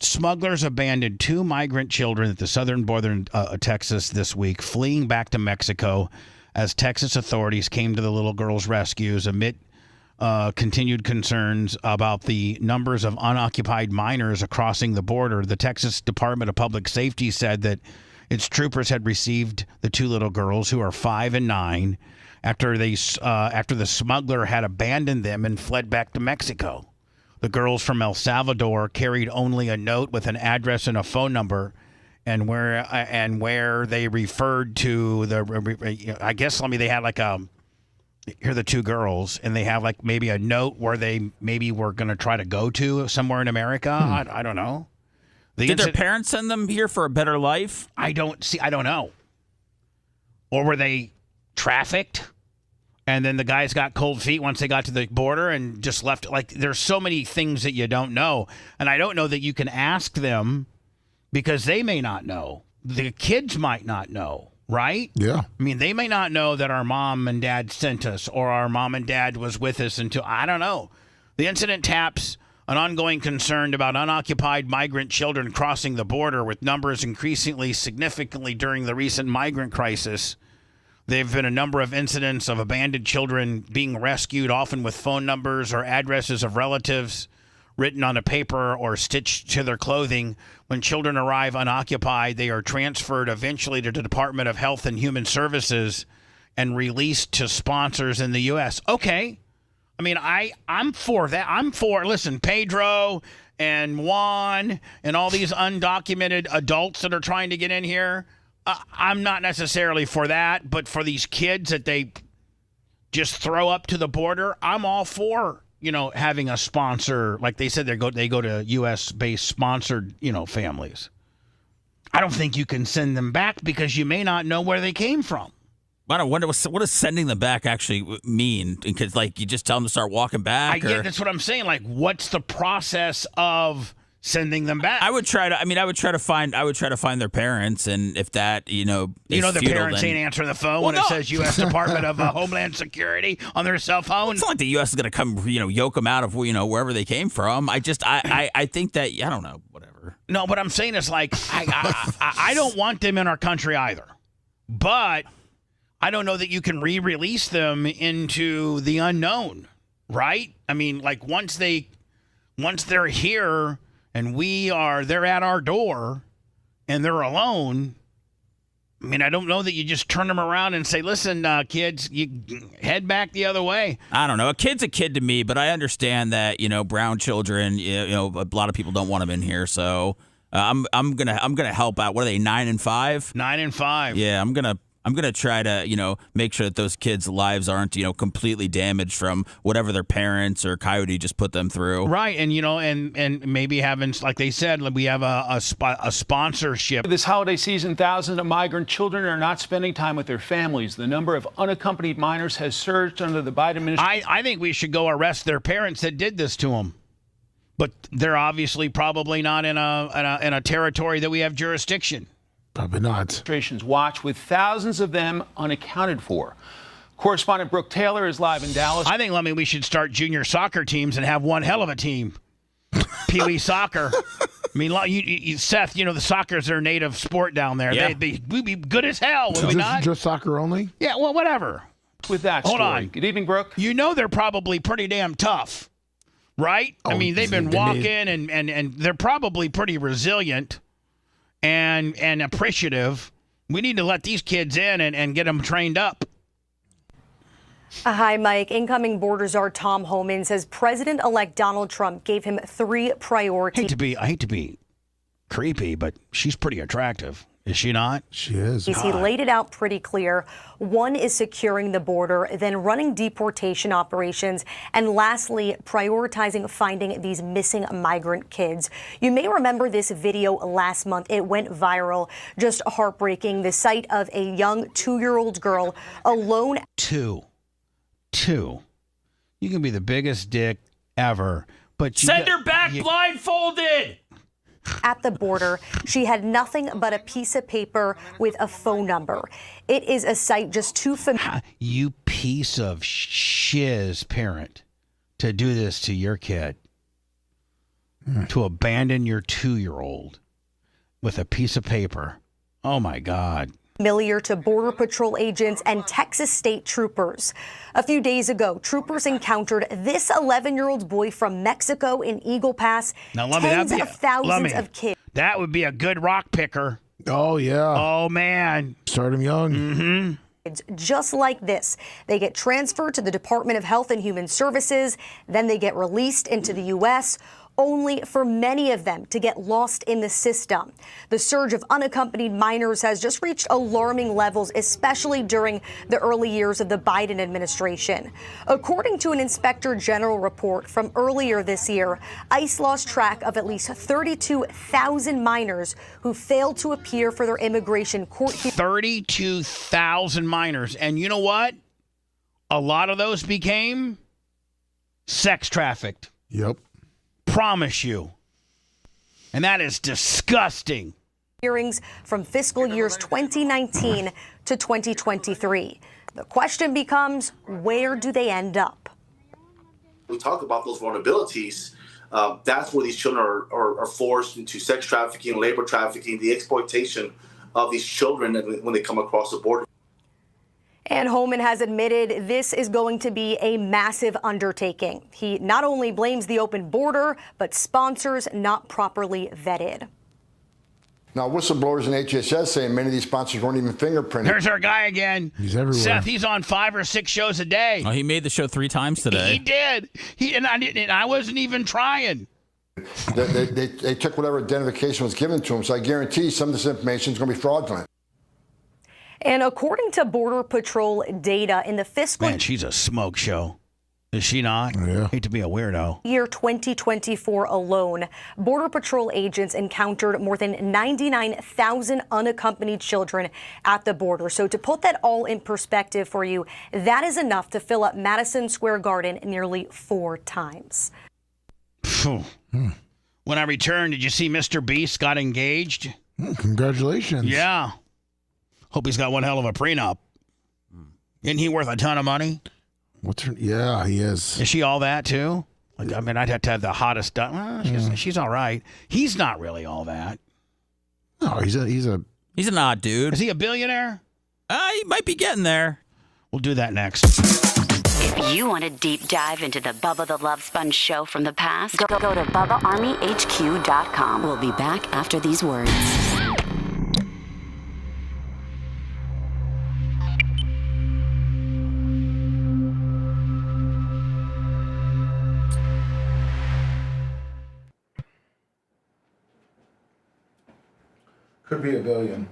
smugglers abandoned 2 migrant children at the southern border of Texas this week, fleeing back to Mexico as Texas authorities came to the little girl's rescues amid continued concerns about the numbers of unoccupied minors crossing the border. The Texas Department of Public Safety said that its troopers had received the 2 little girls, who are 5 and 9, after the smuggler had abandoned them and fled back to Mexico. The girls from El Salvador carried only a note with an address and a phone number and where they referred to I guess they had like here are the two girls, and they have like maybe a note where they maybe were going to try to go to somewhere in America. I don't know. Did their parents send them here for a better life? I don't know. Or were they trafficked? And then the guys got cold feet once they got to the border and just left. Like, there's so many things that you don't know. And I don't know that you can ask them because they may not know. The kids might not know, right? Yeah. I mean, they may not know that our mom and dad sent us or our mom and dad was with us until, I don't know. The incident taps an ongoing concern about unoccupied migrant children crossing the border, with numbers increasingly significantly during the recent migrant crisis. There have been a number of incidents of abandoned children being rescued, often with phone numbers or addresses of relatives written on a paper or stitched to their clothing. When children arrive unoccupied, they are transferred eventually to the Department of Health and Human Services and released to sponsors in the U.S. Okay. I mean, I'm for that. Listen, Pedro and Juan and all these undocumented adults that are trying to get in here. I'm not necessarily for that, but for these kids that they just throw up to the border, I'm all for, having a sponsor. Like they said, they go to U.S.-based sponsored, families. I don't think you can send them back because you may not know where they came from. I wonder what does sending them back actually mean? Because you just tell them to start walking back. Yeah, that's what I'm saying. Like, what's the process of sending them back? I would try to find their parents, and if that is the parents ain't answering the phone when it says U.S. Department of Homeland Security on their cell phone. It's not like the U.S. is going to come yoke them out of wherever they came from. I think that I don't know, whatever. No, what I'm saying is I don't want them in our country either, but I don't know that you can re-release them into the unknown, right? I mean, once they're here and they're at our door and they're alone. I mean, I don't know that you just turn them around and say, listen, kids, you head back the other way. I don't know. A kid's a kid to me, but I understand that, brown children, a lot of people don't want them in here. So I'm going to help out. What are they, 9 and 5? 9 and 5. Yeah, I'm going to try to, make sure that those kids' lives aren't, completely damaged from whatever their parents or Coyote just put them through. Right. And, and maybe having, like they said, we have a sponsorship. This holiday season, thousands of migrant children are not spending time with their families. The number of unaccompanied minors has surged under the Biden administration. I think we should go arrest their parents that did this to them. But they're obviously probably not in a territory that we have jurisdiction. Probably not. Administration's watch, with thousands of them unaccounted for. Correspondent Brooke Taylor is live in Dallas. I think, we should start junior soccer teams and have one hell of a team. Pee-wee soccer. I mean, Seth, the soccer's their native sport down there. Yeah. We'd be good as hell, would we not? Just soccer only? Yeah, well, whatever. With that Hold story. on. Good evening, Brooke. They're probably pretty damn tough, right? I mean, they've been walking and they're probably pretty resilient. And appreciative. We need to let these kids in and get them trained up. Hi, Mike. Incoming border czar Tom Homan says President-elect Donald Trump gave him 3 priorities. I hate to be creepy, but she's pretty attractive. Is she not? She is. He laid it out pretty clear. 1 is securing the border, then running deportation operations, and lastly, prioritizing finding these missing migrant kids. You may remember this video last month. It went viral. Just heartbreaking. The sight of a young 2-year-old girl alone. Two. You can be the biggest dick ever, but send her back blindfolded. At the border, she had nothing but a piece of paper with a phone number. It is a sight just too familiar. You piece of shiz parent to do this to your kid. To abandon your 2-year-old with a piece of paper. Oh, my God. Familiar to Border Patrol agents and Texas state troopers. A few days ago, troopers encountered this 11-year-old boy from Mexico in Eagle Pass. Now, tens of thousands of kids. That would be a good rock picker. Oh, yeah. Oh, man. Start him young. Mm-hmm. Just like this. They get transferred to the Department of Health and Human Services. Then they get released into the U.S. only for many of them to get lost in the system. The surge of unaccompanied minors has just reached alarming levels, especially during the early years of the Biden administration. According to an Inspector General report from earlier this year, ICE lost track of at least 32,000 minors who failed to appear for their immigration court hearings. 32,000 minors. And you know what? A lot of those became sex trafficked. Yep. Promise you. And that is disgusting. Hearings from fiscal years 2019 to 2023. The question becomes, where do they end up? We talk about those vulnerabilities. That's where these children are forced into sex trafficking, labor trafficking, the exploitation of these children when they come across the border. And Holman has admitted this is going to be a massive undertaking. He not only blames the open border, but sponsors not properly vetted. Now, whistleblowers and HHS saying many of these sponsors weren't even fingerprinted. There's our guy again. He's everywhere. Seth, he's on 5 or 6 shows a day. Oh, he made the show 3 times today. He did. I wasn't even trying. They took whatever identification was given to them, so I guarantee some of this information is going to be fraudulent. And according to Border Patrol data in the fiscal Man, she's a smoke show. Is she not? Yeah. Hate to be a weirdo. year 2024 alone, Border Patrol agents encountered more than 99,000 unaccompanied children at the border. So to put that all in perspective for you, that is enough to fill up Madison Square Garden nearly 4 times. When I returned, did you see Mr. Beast got engaged? Congratulations. Yeah. Hope he's got one hell of a prenup. Isn't he worth a ton of money? Yeah, he is. Is she all that too? Like, I mean, I'd have to have the hottest. She's all right. He's not really all that. No, he's an odd dude. Is he a billionaire? He might be getting there. We'll do that next. If you want a deep dive into the Bubba the Love Sponge show from the past, go to BubbaArmyHQ.com. We'll be back after these words. Could be $1 billion.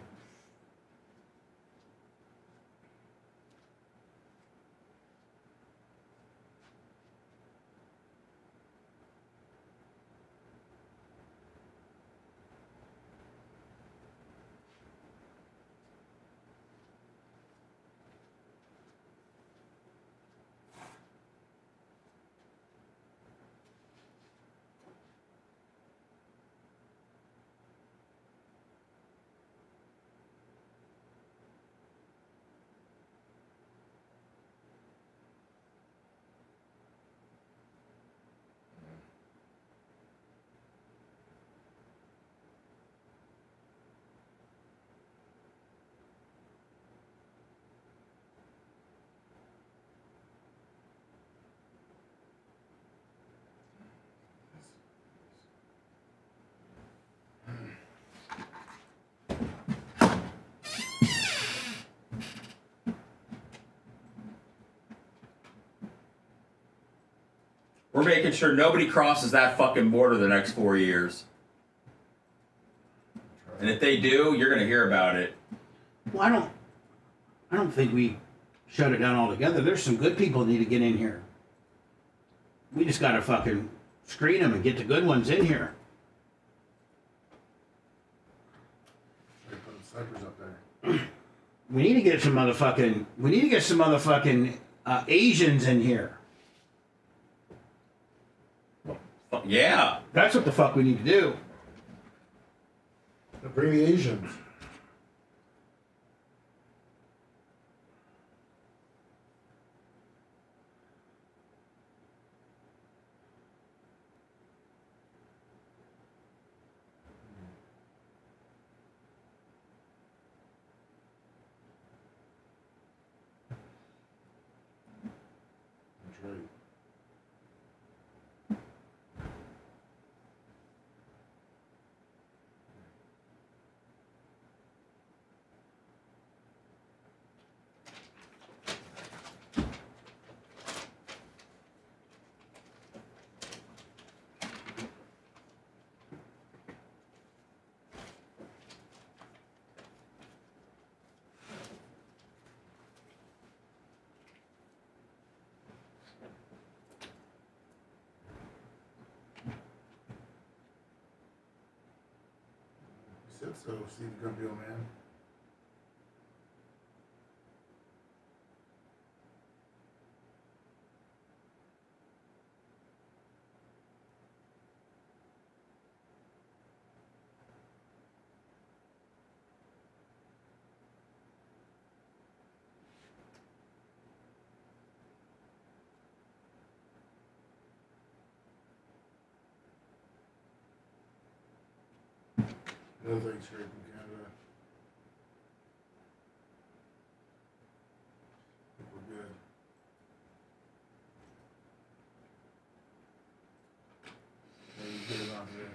We're making sure nobody crosses that fucking border the next 4 years. And if they do, you're gonna hear about it. Well, I don't think we shut it down altogether. There's some good people that need to get in here. We just gotta fucking screen them and get the good ones in here. We need to get some motherfucking. Asians in here. Yeah. That's what the fuck we need to do. Bring the Asians. That's right. said so, Steve Gumpio, man. No thanks, straight from Canada. I think we're good. Yeah, you get it on here.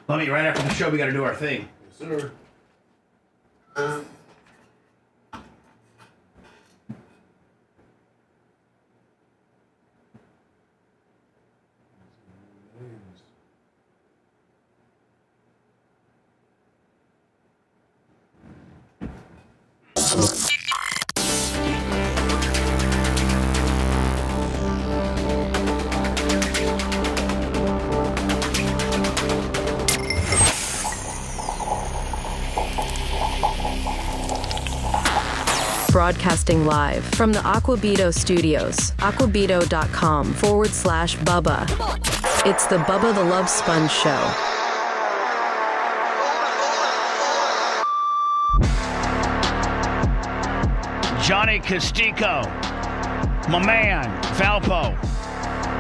Let me, right after the show, we got to do our thing. Yes, sir. Broadcasting live from the Aquabito studios, aquabito.com/Bubba. It's the Bubba the Love Sponge Show. Johnny Castico, my man, Valpo,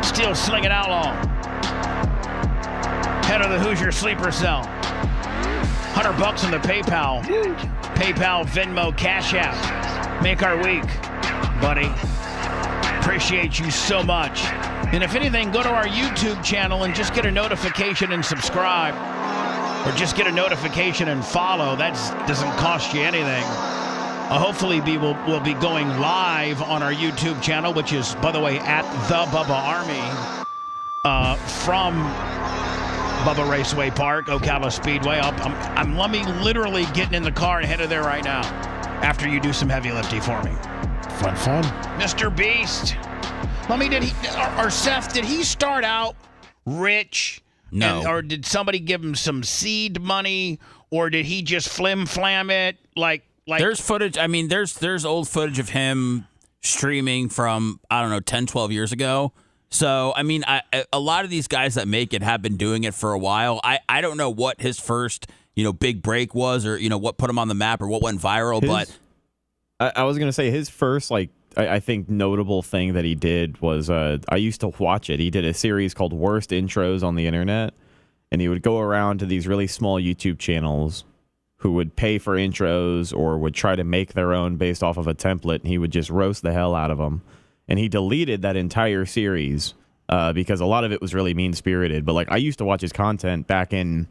still slinging outlaw. Head of the Hoosier Sleeper Cell. $100 in the PayPal. PayPal, Venmo, Cash App. Make our week, buddy. Appreciate you so much. And if anything, go to our YouTube channel and just get a notification and subscribe. Or just get a notification and follow. That doesn't cost you anything. Hopefully we'll be going live on our YouTube channel, which is, by the way, at the Bubba Army, from Bubba Raceway Park, Ocala Speedway. I'm literally getting in the car and headed there right now after you do some heavy lifting for me. Fun. Mr. Beast. Seth, did he start out rich? No. Or did somebody give him some seed money? Or did he just flim-flam it? Like there's footage. I mean, there's old footage of him streaming from, I don't know, 10, 12 years ago. So, I mean, a lot of these guys that make it have been doing it for a while. I don't know what his first, big break was, or, what put him on the map, or what went viral. But I was going to say his first, I think notable thing that he did was, I used to watch it. He did a series called Worst Intros on the Internet, and he would go around to these really small YouTube channels who would pay for intros or would try to make their own based off of a template, and he would just roast the hell out of them. And he deleted that entire series because a lot of it was really mean-spirited. But, I used to watch his content back in...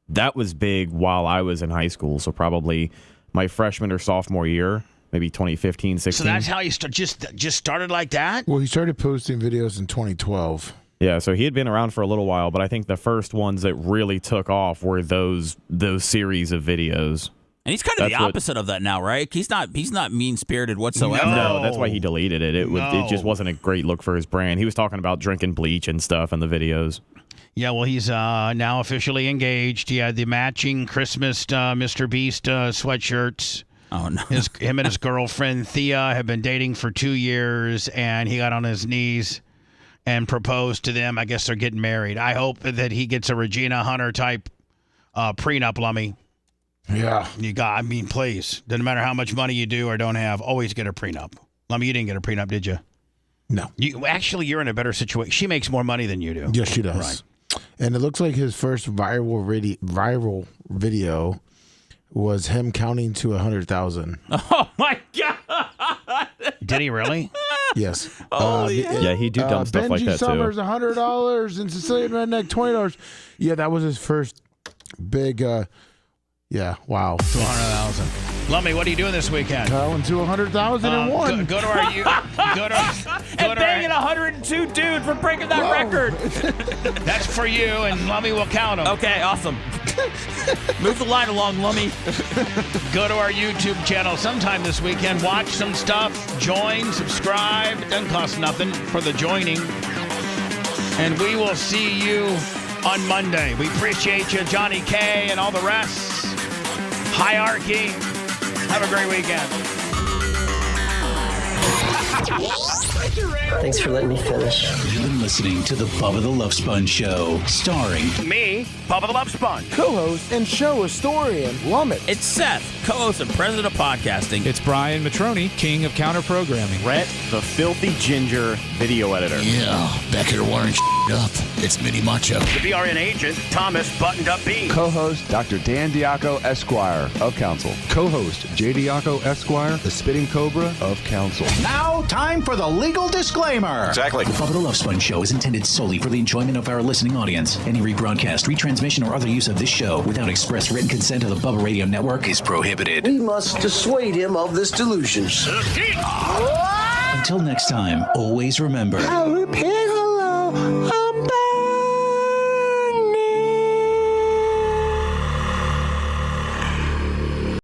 That was big while I was in high school, so probably my freshman or sophomore year, maybe 2015, 16. So that's how you just started like that? Well, he started posting videos in 2012. Yeah, so he had been around for a little while, but I think the first ones that really took off were those series of videos. And he's kind of the opposite of that now, right? He's not mean-spirited whatsoever. No, that's why he deleted it. It just wasn't a great look for his brand. He was talking about drinking bleach and stuff in the videos. Yeah, well, he's now officially engaged. He had the matching Christmas Mr. Beast sweatshirts. Oh, no. Him and his girlfriend, Thea, have been dating for 2 years, and he got on his knees and proposed to them. I guess they're getting married. I hope that he gets a Regina Hunter-type prenup, Lummy. Yeah. Please. Doesn't matter how much money you do or don't have, always get a prenup. Lummy, you didn't get a prenup, did you? No. You're in a better situation. She makes more money than you do. Yes, she does. Right. And it looks like his first viral video was him counting to 100,000. Oh my God! Did he really? Yes. Yeah, he do dumb stuff like that Summers, too. $100, and Sicilian Redneck, $20. Yeah, that was his first big. Yeah, wow. 200,000. Lummy, what are you doing this weekend? Going to 100,001. Go to our and banging 102 dude for breaking that record. That's for you, and Lummy will count them. Okay, awesome. Move the line along, Lummy. Go to our YouTube channel sometime this weekend. Watch some stuff. Join, subscribe. It doesn't cost nothing for the joining. And we will see you on Monday. We appreciate you, Johnny K, and all the rest. Hierarchy. Have a great weekend. Thanks for letting me finish. You've been listening to the Bubba the Love Sponge Show, starring me, Bubba the Love Sponge, co-host and show historian, Lummit. It's Seth, co-host and president of podcasting. It's Brian Matroni, king of counter programming. Rhett, the filthy ginger video editor. Yeah, back here wiring up. It's Mini Macho. The BRN agent, Thomas Buttoned Up Bean. Co-host, Dr. Dan Diaco, Esquire of Council. Co-host, J. Diaco, Esquire, the Spitting Cobra of Council. Now, time for the legal disclaimer. Exactly. The Bubba the Love Sponge Show is intended solely for the enjoyment of our listening audience. Any rebroadcast, retransmission, or other use of this show without express written consent of the Bubba Radio Network is prohibited. We must dissuade him of this delusion. Until next time, always remember. I'll repeat hello. I'm back.